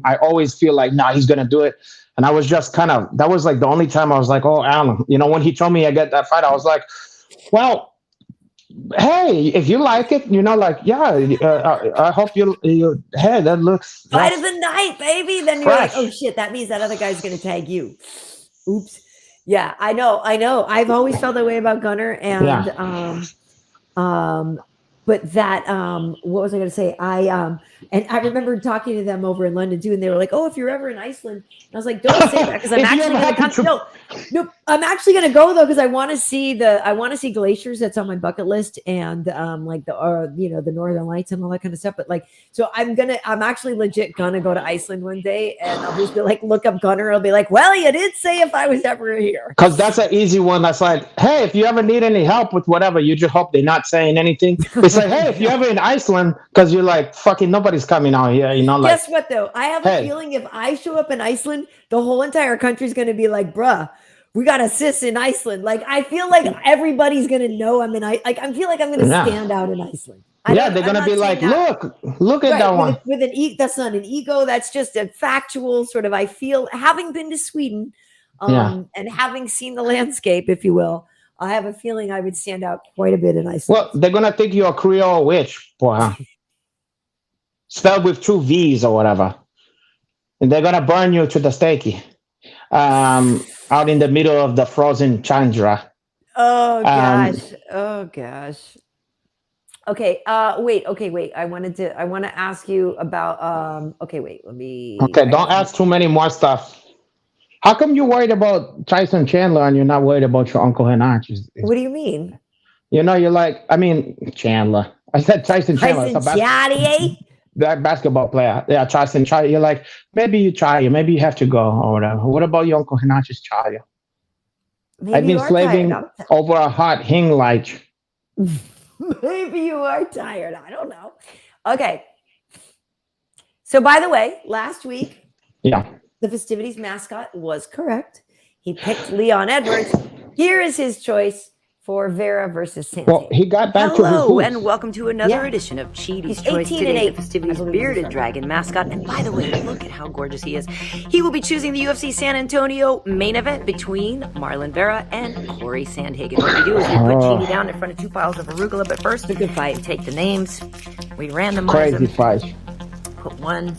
I always feel like, he's going to do it. And I was just that was like the only time I was like, oh, Alan, when he told me I get that fight, I was like, well, hey, if you like it, like, yeah, I hope hey, that looks Fight of the night, baby. Then you're like, oh fresh. shit, that means that other guy's gonna tag you. Oops. Yeah, I know. I've always felt that way about Gunner, and but that what was I going to say? And I remember talking to them over in London too, and they were like, "Oh, if you're ever in Iceland," and I was like, "Don't say that because I'm actually going to come." No, I'm actually going to go though because I want to see glaciers. That's on my bucket list, and like the Northern Lights and all that kind of stuff. But like, so I'm actually legit gonna go to Iceland one day, and I'll just be like, look up Gunner. I'll be like, well, you did say if I was ever here, because that's an easy one. That's like, hey, if you ever need any help with whatever, you just hope they're not saying anything. It's like, hey, if you're ever in Iceland, because you're like, fucking nobody's coming out here, like. Guess what though? I have a feeling if I show up in Iceland, the whole entire country's going to be like, bruh, we got a sis in Iceland. Like, I feel like everybody's going to know I'm in Iceland. Like, I feel like I'm going to stand out in Iceland. They're going to be like, look at that one. With that's not an ego. That's just a factual sort of, I feel, having been to Sweden and having seen the landscape, if you will, I have a feeling I would stand out quite a bit in Iceland. Well, they're going to think you're a Creole witch, boy. Spelled with 2 V's or whatever. And they're going to burn you to the stake. Out in the middle of the frozen tundra. Oh gosh. Okay. Wait. I want to ask you about. Okay. Wait. Let me. Okay. Don't ask too many more stuff. How come you're worried about Tyson Chandler and you're not worried about your Uncle Henach? What do you mean? You're like, Chandler. I said Tyson Chandler. Tyson Chartier? That basketball player. Yeah, Tyson Chartier. You're like, maybe you try it. Maybe you have to go or whatever. What about your Uncle Henach's Chartier? I've been slaving over a hot hing light. Maybe you are tired. I don't know. Okay. So, by the way, last week, the Fistivities mascot was correct. He picked Leon Edwards. Here is his choice for Vera versus Santi. Well, he got back to his Hello, and welcome to another edition of Cheaty's Choice. 18 Today, and 8. the Fistivities bearded dragon mascot. And by the way, look at how gorgeous he is. He will be choosing the UFC San Antonio main event between Marlon Vera and Corey Sandhagen. What we do is we put Cheaty down in front of 2 piles of arugula, but first, a good fight. We take the names, we randomize crazy them. Fight. Put one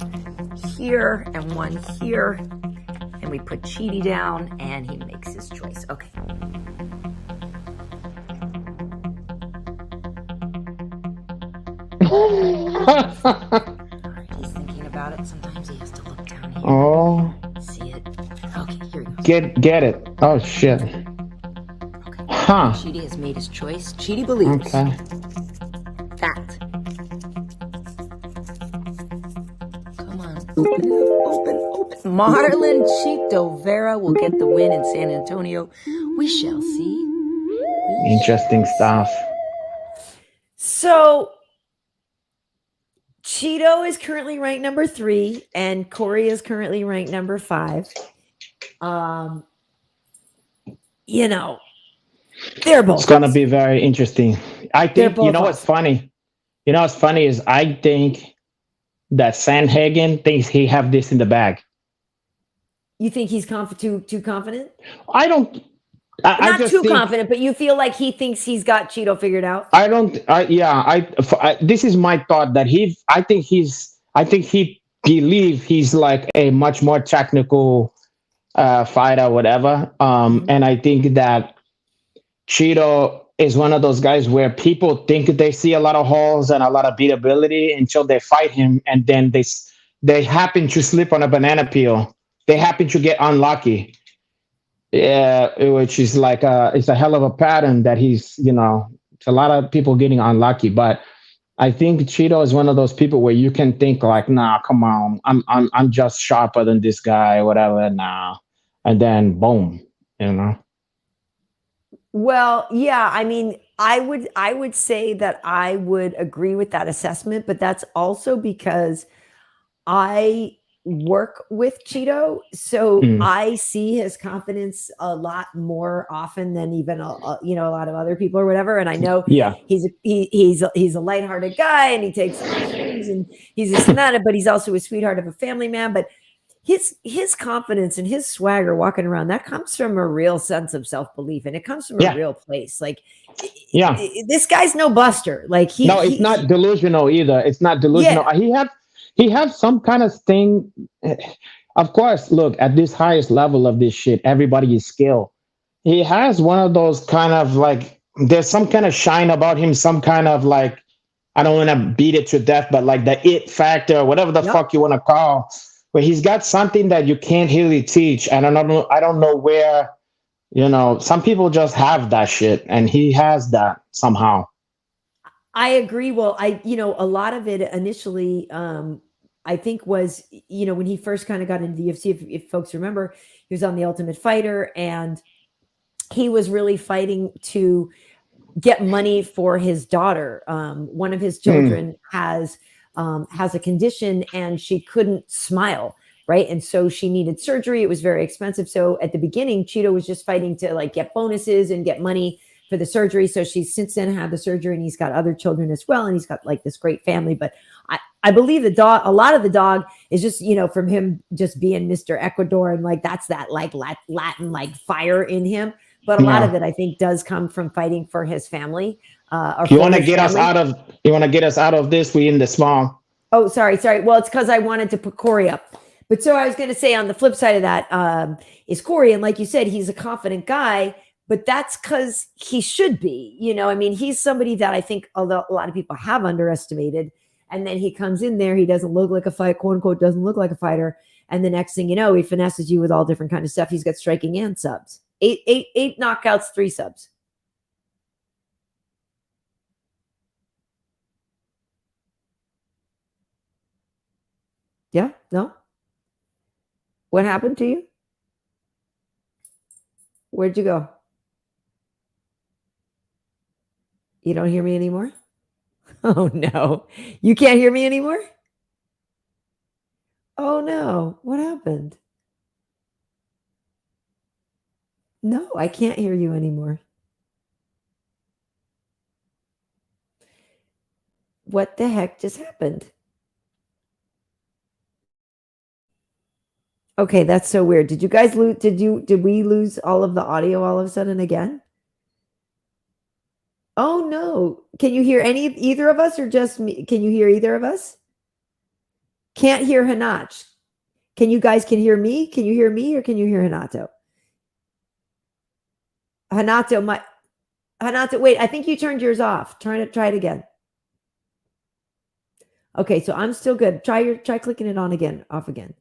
here and one here, and we put Cheaty down, and he makes his choice. Okay. Alright, he's thinking about it. Sometimes he has to look down here. Oh. See it. Okay, here he goes. Get it. Oh shit. Okay. Huh. Cheaty has made his choice. Cheaty believes that. Come on. Open. Marlon Chito Vera will get the win in San Antonio. We shall see. Interesting stuff. So, Cheeto is currently ranked number 3, and Corey is currently ranked number 5. They're both. It's gonna be very interesting. I think what's funny. What's funny is I think that Sandhagen thinks he have this in the bag. You think he's too confident? I don't. Not too confident, but you feel like he thinks he's got Cheeto figured out. I don't. This is my thought that I think he believes he's like a much more technical fighter, whatever. And I think that Cheeto is one of those guys where people think they see a lot of holes and a lot of beatability until they fight him, and then they happen to slip on a banana peel. They happen to get unlucky. Yeah, which is like it's a hell of a pattern that it's a lot of people getting unlucky. But I think Cheeto is one of those people where you can think like, nah, come on, I'm just sharper than this guy, whatever. Nah, and then boom, Well, yeah, I mean, I would say that I would agree with that assessment, but that's also because I work with Cheeto, so I see his confidence a lot more often than even a lot of other people or whatever. And I know he's a lighthearted guy, and he takes things, and he's this and that, but he's also a sweetheart of a family man. But his confidence and his swagger walking around, that comes from a real sense of self-belief, and it comes from a real place. Like, this guy's no buster. Like it's not delusional either. It's not delusional. He had some kind of thing. Of course, look, at this highest level of this shit, everybody is skilled. He has one of those kind of like, there's some kind of shine about him, some kind of like, I don't want to beat it to death, but like the it factor, whatever the fuck you want to call, where he's got something that you can't really teach. And I don't know where, some people just have that shit, and he has that somehow. I agree. Well, a lot of it initially, I think was, when he first kind of got into the UFC, if folks remember, he was on The Ultimate Fighter, and he was really fighting to get money for his daughter. One of his children has a condition, and she couldn't smile, right? And so she needed surgery. It was very expensive. So at the beginning, Cheeto was just fighting to like get bonuses and get money for the surgery. So she's since then had the surgery, and he's got other children as well, and he's got like this great family. But I believe the dog, a lot of the dog is just, from him just being Mr. Ecuador, and like that's that like Latin like fire in him. But a lot of it, I think, does come from fighting for his family. You want to get us out of this? We in the small. Oh, sorry. Well, it's because I wanted to put Corey up. But so I was going to say, on the flip side of that is Corey. And like you said, he's a confident guy, but that's because he should be. He's somebody that I think a lot of people have underestimated. And then he comes in there, he doesn't look like a fight, quote unquote, doesn't look like a fighter. And the next thing you know, he finesses you with all different kinds of stuff. He's got striking and subs. Eight knockouts, 3 subs. Yeah, no? What happened to you? Where'd you go? You don't hear me anymore? Oh, no. You can't hear me anymore? Oh, no. What happened? No, I can't hear you anymore. What the heck just happened? Okay, that's so weird. Did you guys lose? Did we lose all of the audio all of a sudden again? Oh no. Can you hear either of us, or just me? Can you hear either of us? Can't hear Hanach. Can you hear me? Can you hear me, or can you hear Hanato? Hanato, wait, I think you turned yours off. Try it again. Okay, so I'm still good. Try clicking it on again, off again.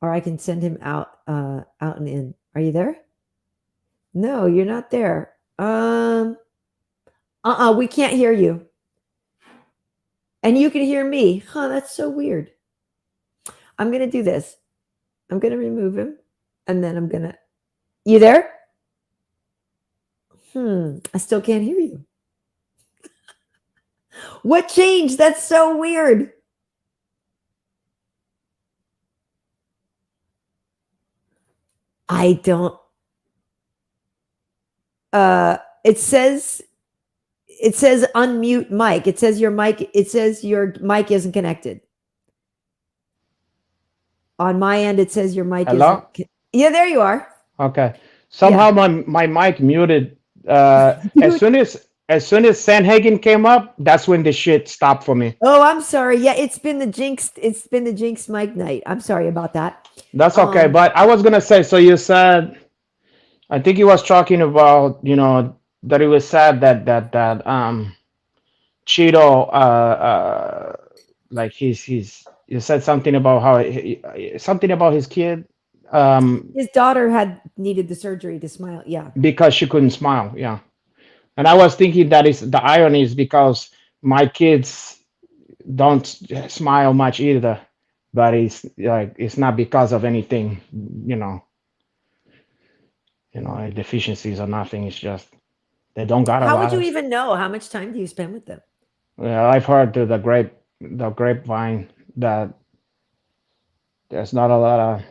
Or I can send him out and in. Are you there? No, you're not there. We can't hear you. And you can hear me. Huh, that's so weird. I'm going to do this. I'm going to remove him, and then you there? I still can't hear you. What changed? That's so weird. I don't. It says unmute mic. It says your mic isn't connected. On my end, it says your mic Hello? isn't. Yeah, there you are. Okay. Somehow my mic muted. As soon as Sandhagen came up, that's when the shit stopped for me. Oh, I'm sorry. Yeah, it's been the jinx mic night. I'm sorry about that. That's okay. But I was gonna say, so you said, I think he was talking about, that it was sad that Cheeto, like you said something about how something about his kid. His daughter had needed the surgery to smile. Yeah. Because she couldn't smile. Yeah. And I was thinking that is the irony is because my kids don't smile much either, but it's not because of anything, deficiencies or nothing. It's just they don't got a lot. How would you even know? How much time do you spend with them? Well, I've heard through the grapevine that there's not a lot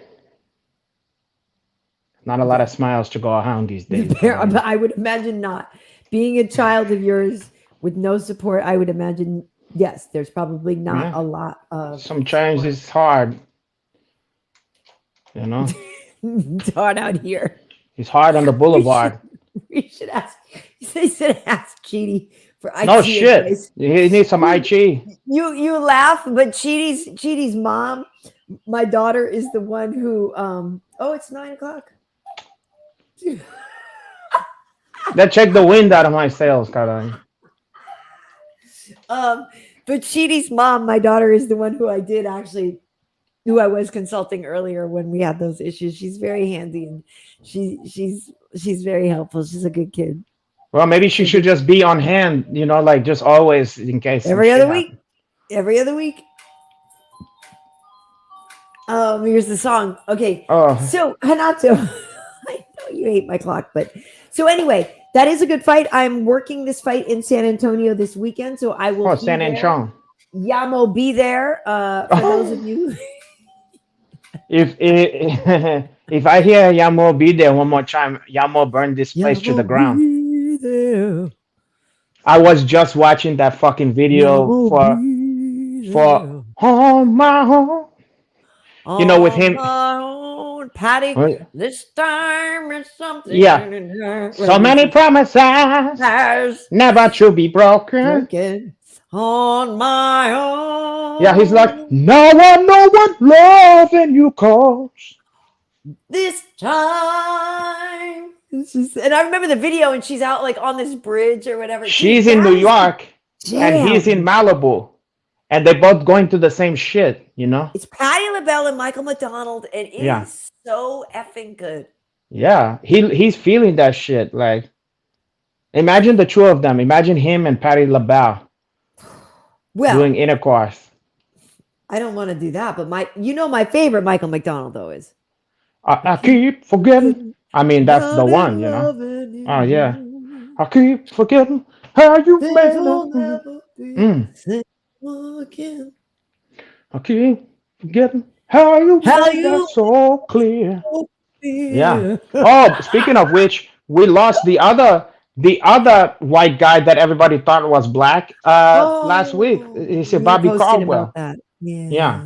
of smiles to go around these days. I would imagine not. Being a child of yours with no support, I would imagine, yes, there's probably not a lot of some change is hard. You know, It's hard out here. he's hard on the boulevard. We should ask. They should ask Cheaty for IT No shit. advice. He needs some IT. You laugh, but Cheaty's mom, my daughter, is the one who. Oh, it's 9:00. That check the wind out of my sails, Kattar. But Cheaty's mom, my daughter, is the one who I was consulting earlier when we had those issues. She's very handy and she's very helpful. She's a good kid. Well, maybe she should just be on hand, you know, like just always in case. Every other week. Here's the song. Okay. Oh. So Renato, I know you hate my clock, but so anyway, that is a good fight. I'm working this fight in San Antonio this weekend, so I will. Oh, San Antonio. Yamo be there. For those of you. If I hear Yamo be there one more time, Yamo burn this place to the ground. There. I was just watching that fucking video for On My Own. You know, with him. Patty, What? this time is something. Yeah. So many promises never to be broken. On my own. Yeah, he's like, now I know what loving you calls. This time. And I remember the video, and she's out like on this bridge or whatever. She's in New York, and he's in Malibu. And they're both going to the same shit, you know? It's Patti LaBelle and Michael McDonald, and it is so effing good. Yeah, he's feeling that shit. Like, imagine the two of them. Imagine him and Patti LaBelle doing intercourse. I don't want to do that, but my favorite Michael McDonald though is I keep forgetting. I mean, that's the one, you know? Oh, yeah. I keep forgetting how you made it. Again. I keep forgetting how you made that so clear. Yeah. Oh, speaking of which, we lost the other white guy that everybody thought was black last week. It's Bobby Caldwell. Yeah.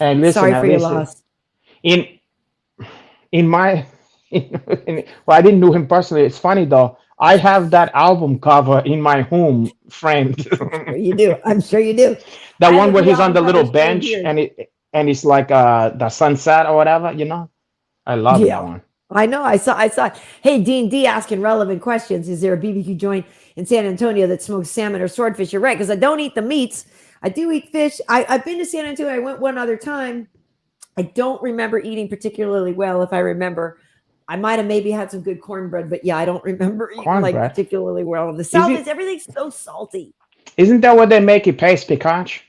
And listen, sorry for your loss. In my well, I didn't know him personally. It's funny though. I have that album cover in my home framed. You do. I'm sure you do. That one where he's on the little bench and it's like the sunset or whatever, you know? I love that one. I know. I saw it. Hey, D&D asking relevant questions. Is there a BBQ joint in San Antonio that smokes salmon or swordfish? You're right, because I don't eat the meats. I do eat fish. I've been to San Antonio. I went one other time. I don't remember eating particularly well, if I remember. I might have maybe had some good cornbread, but yeah, I don't remember eating like particularly well. In the South, everything's so salty. Isn't that what they make it paste piquant?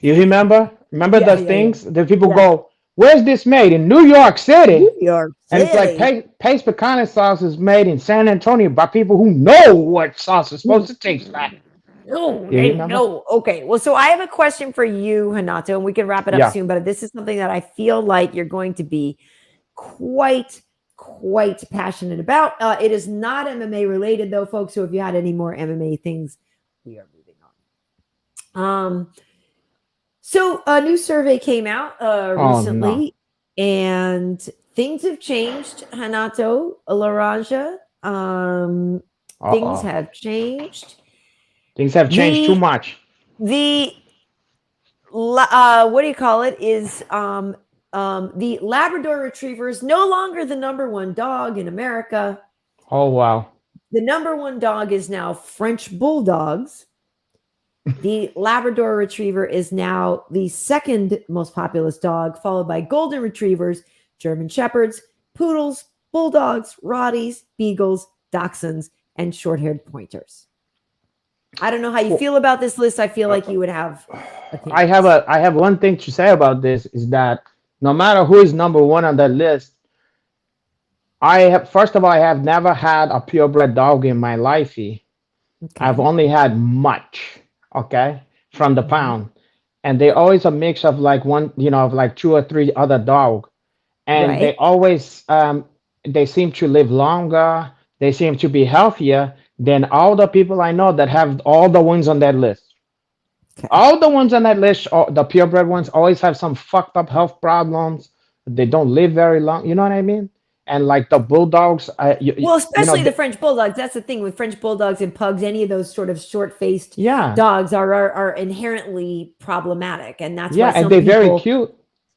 You remember? Remember those things? The people go, where's this made? In New York City. New York City. And it's like paste piquant sauce is made in San Antonio by people who know what sauce is supposed to taste like. No. Okay. Well, so I have a question for you, Renato, and we can wrap it up soon, but this is something that I feel like you're going to be quite passionate about. It is not MMA related though, folks. So if you had any more MMA things, we are moving on. So a new survey came out recently, and things have changed. Renato Laranja, things have changed. Things have changed too much. The what do you call it? Is the Labrador Retriever is no longer the number one dog in America. Oh, wow. The number one dog is now French Bulldogs. The Labrador Retriever is now the second most populous dog, followed by Golden Retrievers, German Shepherds, Poodles, Bulldogs, Rotties, Beagles, Dachshunds, and short-haired Pointers. I don't know how you feel about this list. I feel like you would have. I have one thing to say about this is that no matter who is number one on that list, first of all, I have never had a purebred dog in my life. Okay. I've only had much, from the pound, and they're always a mix of like one, of like 2 or 3 other dogs, and they always they seem to live longer. They seem to be healthier than all the people I know that have all the ones on that list. Okay. All the ones on that list, the purebred ones, always have some fucked up health problems. They don't live very long. You know what I mean? And like the bulldogs, Well, you know, especially the French bulldogs. That's the thing with French bulldogs and pugs. Any of those sort of short-faced yeah, dogs are inherently problematic, and that's yeah, why and some they're very people cute.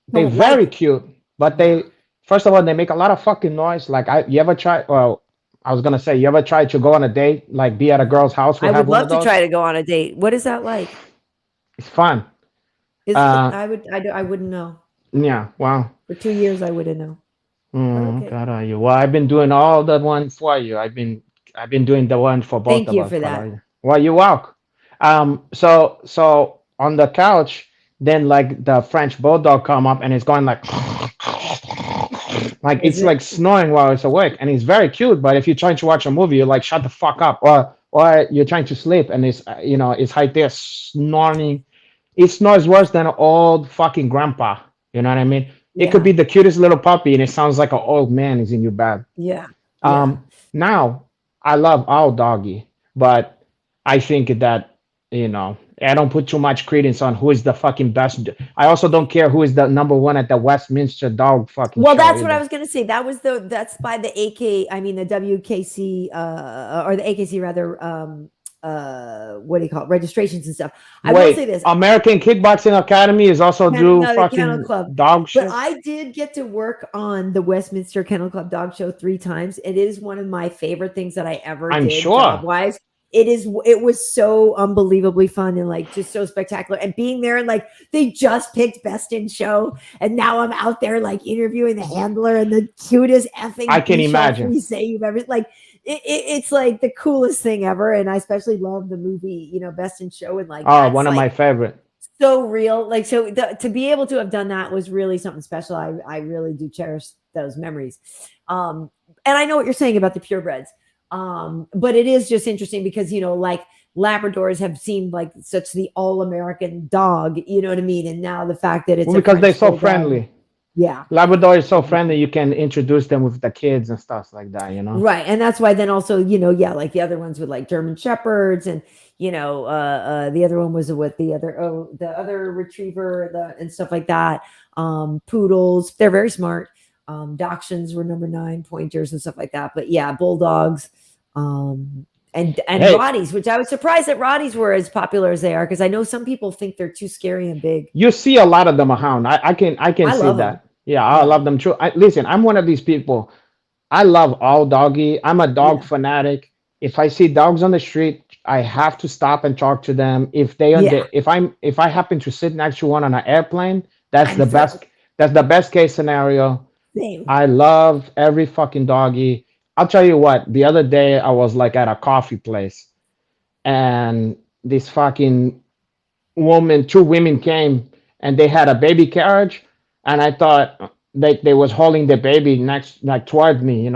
They're don't very like. cute, but Yeah. first of all, they make a lot of fucking noise. Like, you ever try? Well, I was gonna say, you ever try to go on a date, like be at a girl's house who I have would one of love to those? try to go on a date. What is that like? It's fun. Is it? Uh, I wouldn't know. yeah. Wow. For 2 years, I wouldn't know. But okay. God, are you? Well, I've been doing all the one for you. I've been doing the one for both Thank of you us. for that. Well, you're welcome. So on the couch, then like the French bulldog come up and it's going like Is it's it? like snoring while it's awake, and it's very cute. But if you're trying to watch a movie, you're like, shut the fuck up, or you're trying to sleep and it's it's right there snoring. It snores worse than an old fucking grandpa. You know what I mean? It could Yeah. be the cutest little puppy, and it sounds like an old man is in your bed. Yeah. Yeah. Now I love our doggy, but I think that I don't put too much credence on who is the fucking best. I also don't care who is the number one at the Westminster dog fucking Well, show that's what I either. was going to say. That's by the the WKC, or the AKC rather, what do you call it? Registrations and stuff. I will say Wait, this. American Kickboxing Academy is also do No, the Kennel fucking Club. dog But shit. I did get to work on the Westminster Kennel Club Dog Show 3 times. It is one of my favorite things that I ever I'm did sure. job-wise. It was so unbelievably fun and like just so spectacular. And being there and like they just picked Best in Show, and now I'm out there like interviewing the handler and the cutest effing I can imagine. free say you've ever like. It's like the coolest thing ever, and I especially love the movie, Best in Show, and like Oh, one of my favorite. So real, like to be able to have done that was really something special. I really do cherish those memories. And I know what you're saying about the purebreds. But it is just interesting because like Labradors have seemed like such the all-American dog, you know what I mean? And now the fact that it's Because they're so friendly. Yeah. Labrador is so friendly, you can introduce them with the kids and stuff like that, Right. And that's why then also, like the other ones with like German Shepherds and the other one was with the other retriever and stuff like that. Poodles, they're very smart. Dachshunds were number 9, pointers and stuff like that. But yeah, bulldogs, and Hey. Rotties, which I was surprised that Rotties were as popular as they are, because I know some people think they're too scary and big. You see a lot of them around. I can see love that. them. Yeah, I love them too. Listen, I'm one of these people. I love all doggy. I'm a dog fanatic. If I see dogs on the street, I have to stop and talk to them. If I happen to sit next to one on an airplane, that's the best. That's the best case scenario. Same. I love every fucking doggy. I'll tell you what. The other day I was like at a coffee place, and this fucking two women came, and they had a baby carriage, and I thought they was holding the baby next, like toward me,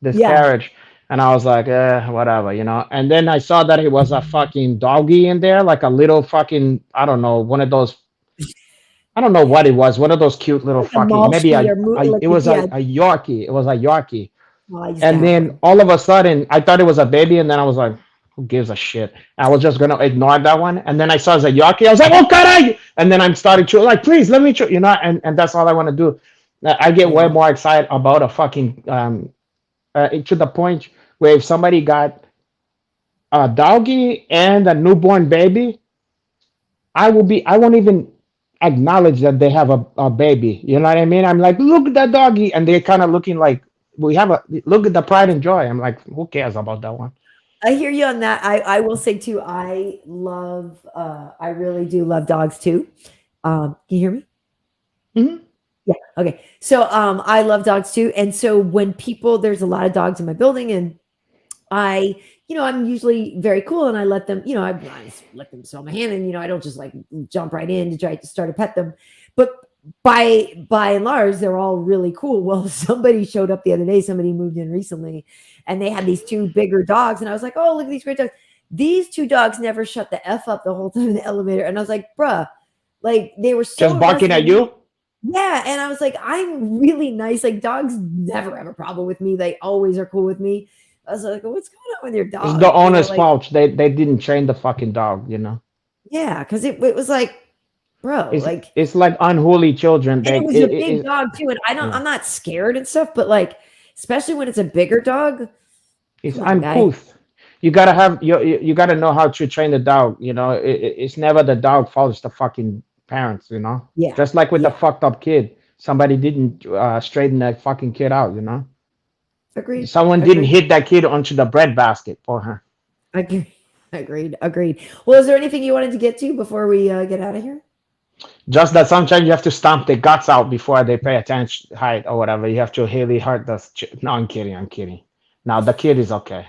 this carriage, and I was like, whatever, and then I saw that it was a fucking doggy in there, like a little fucking, I don't know, one of those, I don't know what it was, one of those cute little fucking, maybe it was a Yorkie, it was a Yorkie. And then all of a sudden I thought it was a baby, and then I was like, who gives a shit? I was just gonna ignore that one, and then I saw as a Yorkie. I was like, "Oh God!" And then I'm starting to like, "Please let me," and that's all I want to do. I get way more excited about a fucking to the point where if somebody got a doggy and a newborn baby, I won't even acknowledge that they have a baby. You know what I mean? I'm like, look at that doggy, and they're kind of looking like look at the pride and joy. I'm like, who cares about that one? I hear you on that. I will say too, I really do love dogs too. Can you hear me? Mm-hmm. Yeah. Okay. So I love dogs too. And so when there's a lot of dogs in my building, and I'm usually very cool, and I let them, I just let them smell my hand, and I don't just like jump right in to try to start to pet them. But by and large, they're all really cool. Well, somebody showed up the other day, somebody moved in recently, and they had these 2 bigger dogs, and I was like, oh, look at these great dogs. These 2 dogs never shut the F up the whole time in the elevator. And I was like, bruh, like they were so just barking at you. Yeah. And I was like, I'm really nice. Like dogs never have a problem with me. They always are cool with me. I was like, what's going on with your dog? It's the owner's fault. They didn't train the fucking dog, Yeah, because it was like, bro, it's like unholy children. And it was a big dog too, and I'm not scared and stuff, but like, especially when it's a bigger dog, it's uncouth. You gotta have you gotta know how to train the dog. It's never the dog fault; it's the fucking parents. Yeah. Just like with the fucked up kid, somebody didn't straighten that fucking kid out. Agreed. Someone didn't hit that kid onto the bread basket for her. Agreed. Well, is there anything you wanted to get to before we get out of here? Just that sometimes you have to stomp the guts out before they pay attention, height or whatever. You have to really hurt the. No, I'm kidding. Now the kid is okay.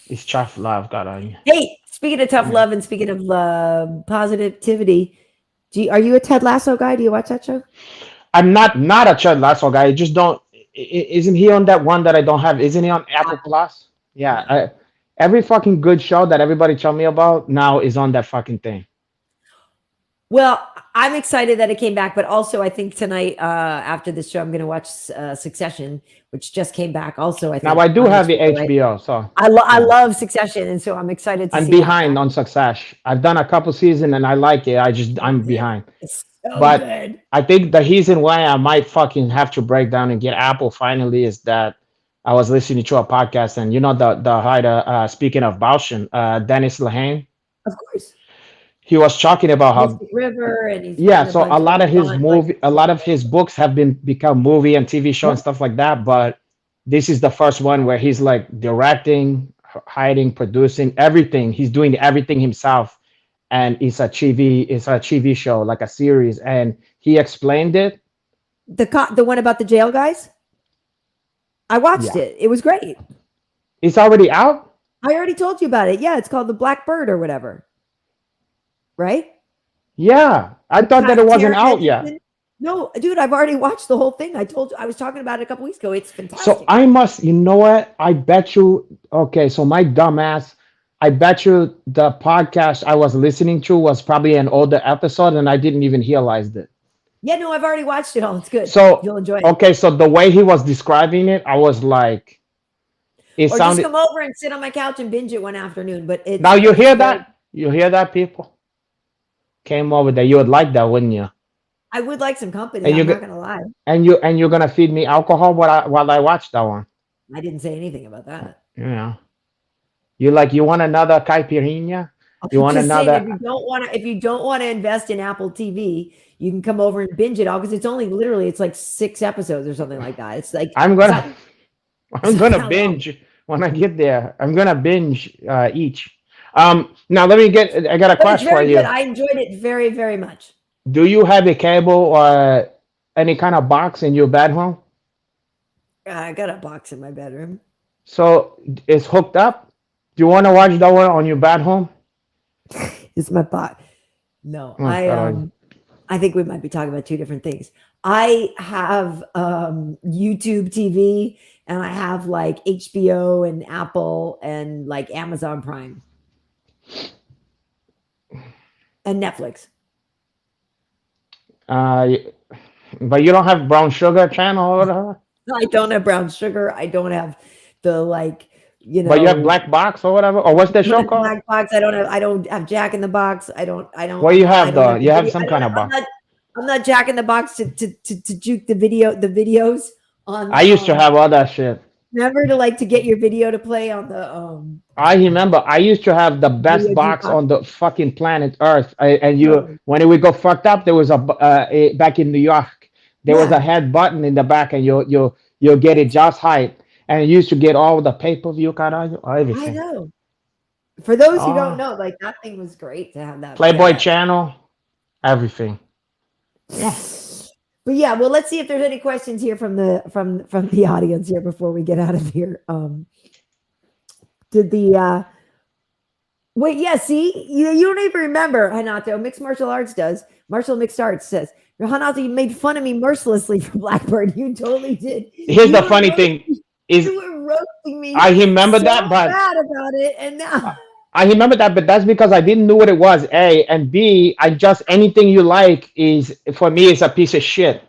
It's tough love, got on you. Hey, speaking of tough love and speaking of positivity, are you a Ted Lasso guy? Do you watch that show? I'm not a Ted Lasso guy. I just don't. Isn't he on that one that I don't have? Isn't he on Apple Plus? Yeah. Every fucking good show that everybody tell me about now is on that fucking thing. Well, I'm excited that it came back, but also I think tonight after this show, I'm going to watch Succession, which just came back. Also, I think now I do have the HBO, so I love Succession, and so I'm excited to see. I'm behind on Succession. I've done a couple seasons and I like it. I'm behind. It's so but good. I think the reason why I might fucking have to break down and get Apple finally is that I was listening to a podcast, and the writer, speaking of Bauschen, Dennis Lehane. Of course. He was talking about how Mystic River and so a lot of his books have become movie and TV show and stuff like that, but this is the first one where he's like directing, hiding, producing everything. He's doing everything himself, and it's a TV show, like a series, and he explained it. The one about the jail guys? I watched it. It was great. It's already out? I already told you about it. Yeah, it's called The Black Bird or whatever. Right? Yeah. I thought that it wasn't out yet. No, dude, I've already watched the whole thing. I was talking about it a couple weeks ago. It's fantastic. So I must, you know what? I bet you, okay, so my dumbass, I bet you the podcast I was listening to was probably an older episode and I didn't even realize it. Yeah, no, I've already watched it all. It's good. So you'll enjoy it. Okay, so the way he was describing it, I was like, just come over and sit on my couch and binge it one afternoon. But now you hear that? You hear that, people? Came over there. You would like that, wouldn't you? I would like some company. I'm not gonna lie. And you're gonna feed me alcohol while I watch that one. I didn't say anything about that. Yeah. You want another caipirinha? You want another? If you don't want to invest in Apple TV, you can come over and binge it all because it's only literally it's like 6 episodes or something like that. It's like I'm gonna binge when I get there. I'm gonna binge each. Now I got a question for you. Good. I enjoyed it very, very much. Do you have a cable or any kind of box in your bedroom? I got a box in my bedroom. So it's hooked up? Do you want to watch that one on your bedroom? It's my box. No, I think we might be talking about two different things. I have YouTube TV and I have like HBO and Apple and like Amazon Prime. And Netflix. But you don't have Brown Sugar channel or whatever? I don't have Brown Sugar. I don't have the But you have Black Box or whatever? Or what's that show called? Black Box. I don't have Jack in the Box. I don't What do you have though? You have some kind of box. I'm not Jack in the Box to juke the videos on. I used to have all that shit. Remember to get your video to play on the I remember I used to have the best box on the fucking planet Earth. When it would go fucked up, there was a back in New York, there was a head button in the back, and you'll get it just right. And you used to get all the pay-per-view everything. I know. For those who don't know, that thing was great to have that Playboy channel, everything. Yeah. But yeah, well, let's see if there's any questions here from the audience here before we get out of here. Wait, yeah, see, you don't even remember, Hanato. Mixed Martial Arts does. Martial Mixed Arts says, Hanato, you made fun of me mercilessly for Blackbird. You totally did. Here's the funny thing. You were roasting me. I remember that, but bad about it, and now I remember that, but that's because I didn't know what it was. A and B, anything you like is for me is a piece of shit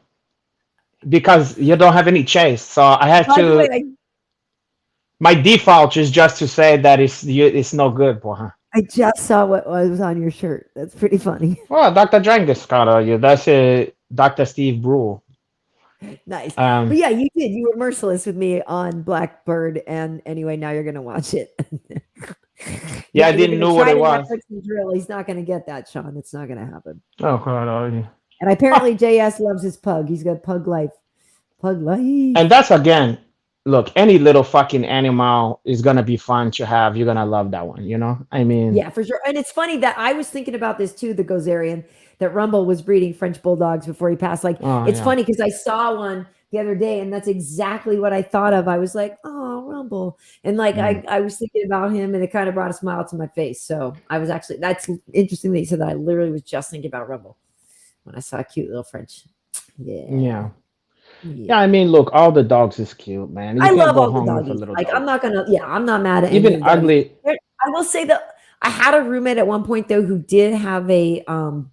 because you don't have any chase. So I have to. My default is just to say that it's no good for her. I just saw what was on your shirt. That's pretty funny. Well, Dr. Drangus got you. That's Dr. Steve Brule. Nice. But yeah, you did. You were merciless with me on Blackbird, and anyway, now you're gonna watch it. Yeah, I didn't know what it was. Netflix and drill. He's not gonna get that, Sean. It's not gonna happen. Oh God! And apparently, JS loves his pug. He's got pug life. Pug life. And that's again, look, any little fucking animal is gonna be fun to have. You're gonna love that one, you know? I mean, yeah, for sure. And it's funny that I was thinking about this too, the Gozerian, that Rumble was breeding French bulldogs before he passed. Like, it's funny because I saw one the other day, and that's exactly what I thought of. I was like, oh, Rumble. And like I was thinking about him, and it kind of brought a smile to my face. So I was actually, that's interesting that you said that. I literally was just thinking about Rumble when I saw a cute little French. Yeah. Yeah, I mean, look, all the dogs is cute, man. You I can't love go all home the with a doggies. little Like, dog. I'm not mad at even ugly. I will say that I had a roommate at one point though who did have a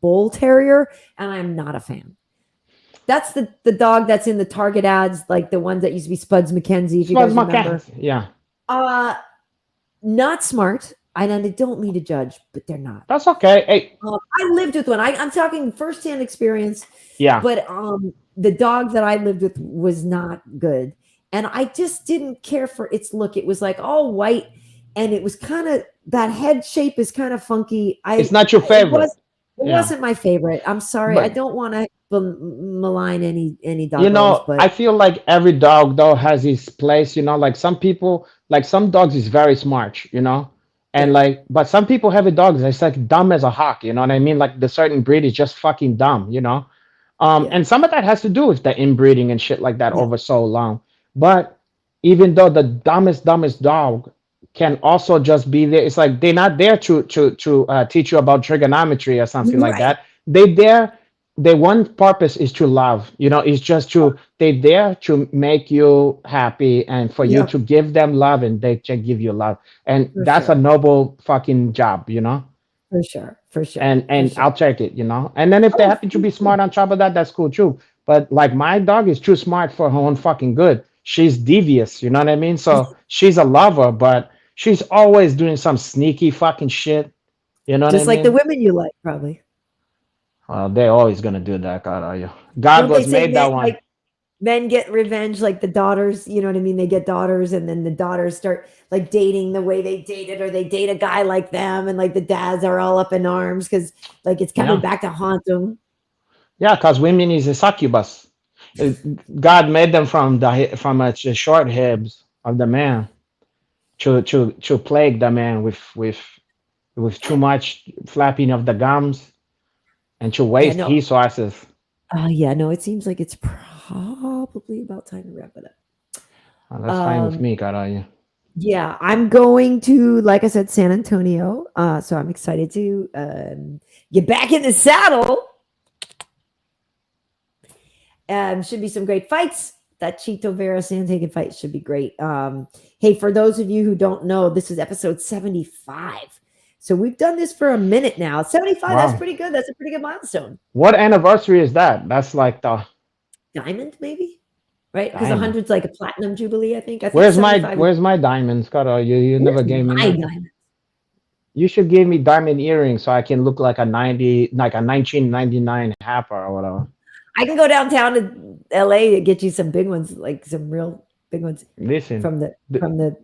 bull terrier, and I'm not a fan. That's the dog that's in the Target ads, like the ones that used to be Spuds McKenzie. If you guys remember, yeah. Not smart. I don't mean to judge, but they're not. That's okay. Hey, I lived with one. I'm talking firsthand experience. Yeah. But the dog that I lived with was not good, and I just didn't care for its look. It was like all white, and it was kind of, that head shape is kind of funky. It's not your favorite. It wasn't my favorite. I'm sorry. But, I don't want to malign any dog. You know, but I feel like every dog though has its place. You know, like some people, like some dogs is very smart. You know. And like, but some people have a dog that's like dumb as a hawk, you know what I mean? Like the certain breed is just fucking dumb, you know? And some of that has to do with the inbreeding and shit like that over so long. But even though the dumbest dog can also just be there, it's like they're not there to teach you about trigonometry or something like that. Their one purpose is to love, you know, it's just they're there to make you happy and for you to give them love, and they can give you love. And that's a noble fucking job, you know? For sure. And I'll take it, you know? And then if they happen to be smart on top of that, that's cool too. But like my dog is too smart for her own fucking good. She's devious, you know what I mean? So she's a lover, but she's always doing some sneaky fucking shit. You know what I mean? Just like the women you like, probably. Well, they're always gonna do that, God was made that one. Like, men get revenge, like the daughters, you know what I mean? They get daughters, and then the daughters start like dating the way they dated, or they date a guy like them, and like the dads are all up in arms because like it's coming back to haunt them. Yeah, because women is a succubus. God made them from the short hips of the man to plague the man with too much flapping of the gums. And to waste resources. No, it seems like it's probably about time to wrap it up. Oh, that's fine with me, Kattar. Yeah, I'm going to, like I said, San Antonio. So I'm excited to get back in the saddle. Should be some great fights. That Chito Vera Sandhagen fight should be great. Hey, for those of you who don't know, this is episode 75. So we've done this for a minute now. 75, That's pretty good. That's a pretty good milestone. What anniversary is that? That's like the diamond, maybe? Right? Because 100's like a platinum jubilee, I think. Where's my diamonds, Kattar? You never gave me diamonds. You should give me diamond earrings so I can look like a 1999 Happer or whatever. I can go downtown to LA to get you some big ones, like some real big ones. Listen, from the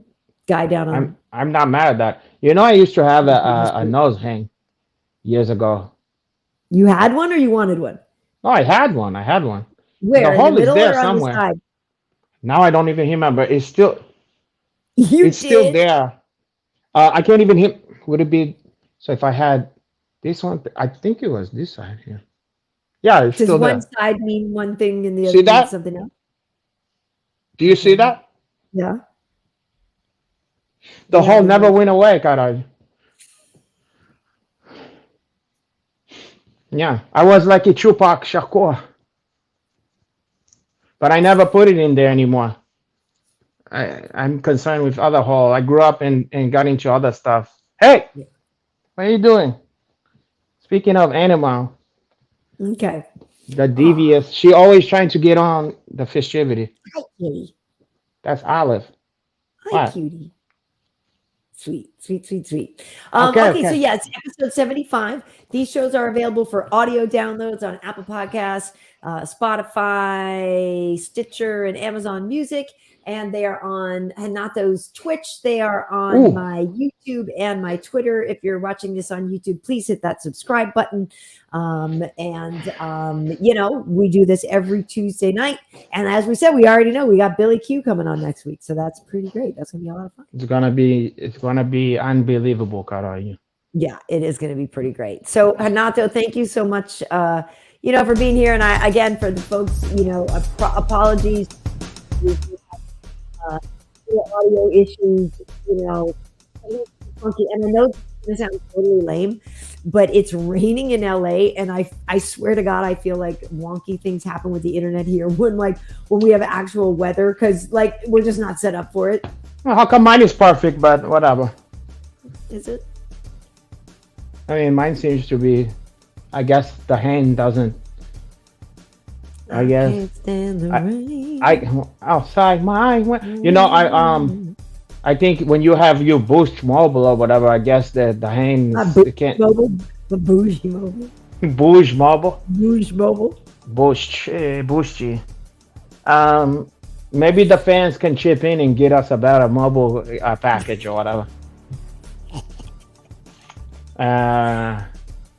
guy down on. I'm not mad at that. You know, I used to have a nose hang years ago. You had one, or you wanted one? No, I had one. Where? The hole is there or somewhere. On the side? Now I don't even remember. It's still. It's still there. I can't even hit. Would it be? So if I had this one, I think it was this side here. Yeah, it's still there. Does one side mean one thing and the other means something else? Do you see that? Yeah. The hole never went away, Kattar. Yeah, I was like a Tupac Shakur. But I never put it in there anymore. I'm concerned with other hole. I grew up and got into other stuff. Hey, what are you doing? Speaking of animal. Okay. The devious. She always trying to get on the festivity. Hi, kitty. That's Olive. Hi, cutie. Sweet. Okay, Okay. so yeah, it's episode 75. These shows are available for audio downloads on Apple Podcasts, Spotify, Stitcher, and Amazon Music. And they are on Renato's Twitch. They are on my YouTube and my Twitter. If you're watching this on YouTube, please hit that subscribe button. We do this every Tuesday night. And as we said, we already know we got Billy Q coming on next week. So that's pretty great. That's gonna be a lot of fun. It's gonna be unbelievable, Kattar. Yeah, it is gonna be pretty great. So Renato, thank you so much for being here. And I again for the folks, apologies. Audio issues, funky. And I know this sounds totally lame, but it's raining in LA, and I swear to God, I feel like wonky things happen with the internet here when we have actual weather, because we're just not set up for it. Well, how come mine is perfect, but whatever? Is it? I mean, mine seems to be. I guess the hand doesn't. I guess. Can't stand the rain. I outside my I think when you have your Boost mobile or whatever, I guess the hands can't. Mobile, the bougie mobile. Boost mobile. Bougie mobile. Boosty. Maybe the fans can chip in and get us a better mobile package or whatever.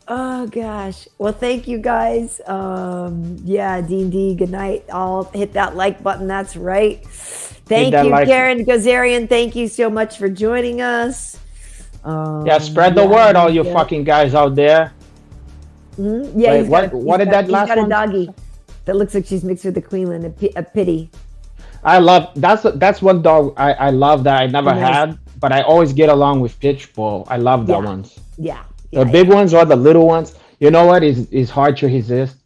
Oh gosh. Well, thank you guys. D&D, good night. I'll hit that like button. That's right. Thank you, Karyn Gazarian. Thank you so much for joining us. Spread the word, all you fucking guys out there. Mm-hmm. Yeah. Wait, what did that last one? He's got a doggy that looks like she's mixed with a Queenland, a pity. I love that's one dog I love that I never had, but I always get along with Pitbull. I love the ones. Yeah. The big ones or the little ones. You know what is hard to resist?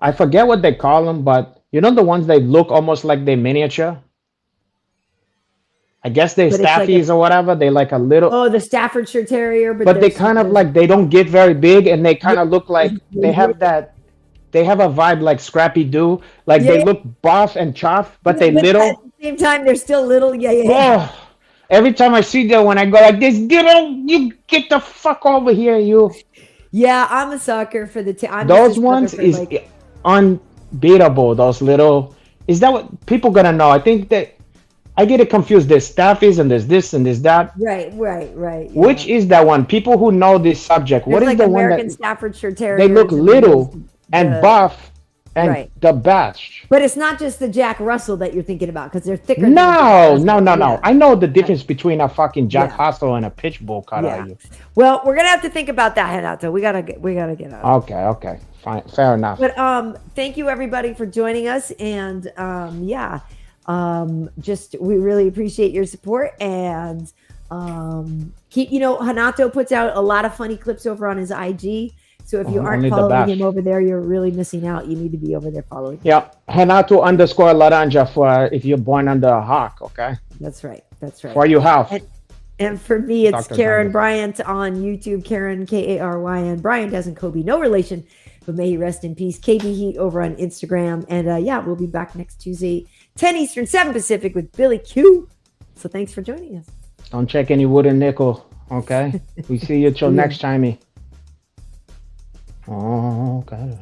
I forget what they call them, but the ones that look almost like they're miniature. I guess they're Staffies or whatever. They like a little. Oh, the Staffordshire Terrier, but they kind of they don't get very big, and they kind of look like they have that. They have a vibe like Scrappy Doo. They look buff and chuff, but they little. At the same time, they're still little. Yeah. Oh, every time I see them, when I go like this, you get the fuck over here, you. Yeah, I'm a sucker for the. Those ones is unbeatable. Those little. Is that what people gonna know? I think that I get it confused. There's Staffies and there's this and there's that. Right. Yeah. Which is that one? People who know this subject. There's what is the American one that Staffordshire Terrier? They look little and buff and the best. But it's not just the Jack Russell that you're thinking about, because they're thicker. No. I know the difference between a fucking Jack Russell and a Pitbull. Well, we're gonna have to think about that, Renato. We gotta get out. Okay, fine, fair enough. But thank you everybody for joining us, and we really appreciate your support, and Renato puts out a lot of funny clips over on his IG. So if you aren't following him over there, you're really missing out. You need to be over there following. Yeah, Renato _Laranja for if you're born under a hawk. Okay. That's right. For you have. And for me, it's Dr. Karyn Bryant on YouTube. Karyn, Karyn. Bryant as in Kobe, no relation, but may he rest in peace. KB Heat over on Instagram, and we'll be back next Tuesday, 10 Eastern, 7 Pacific with Billy Q. So thanks for joining us. Don't check any wood and nickel. Okay. We see you till next time. Oh, okay.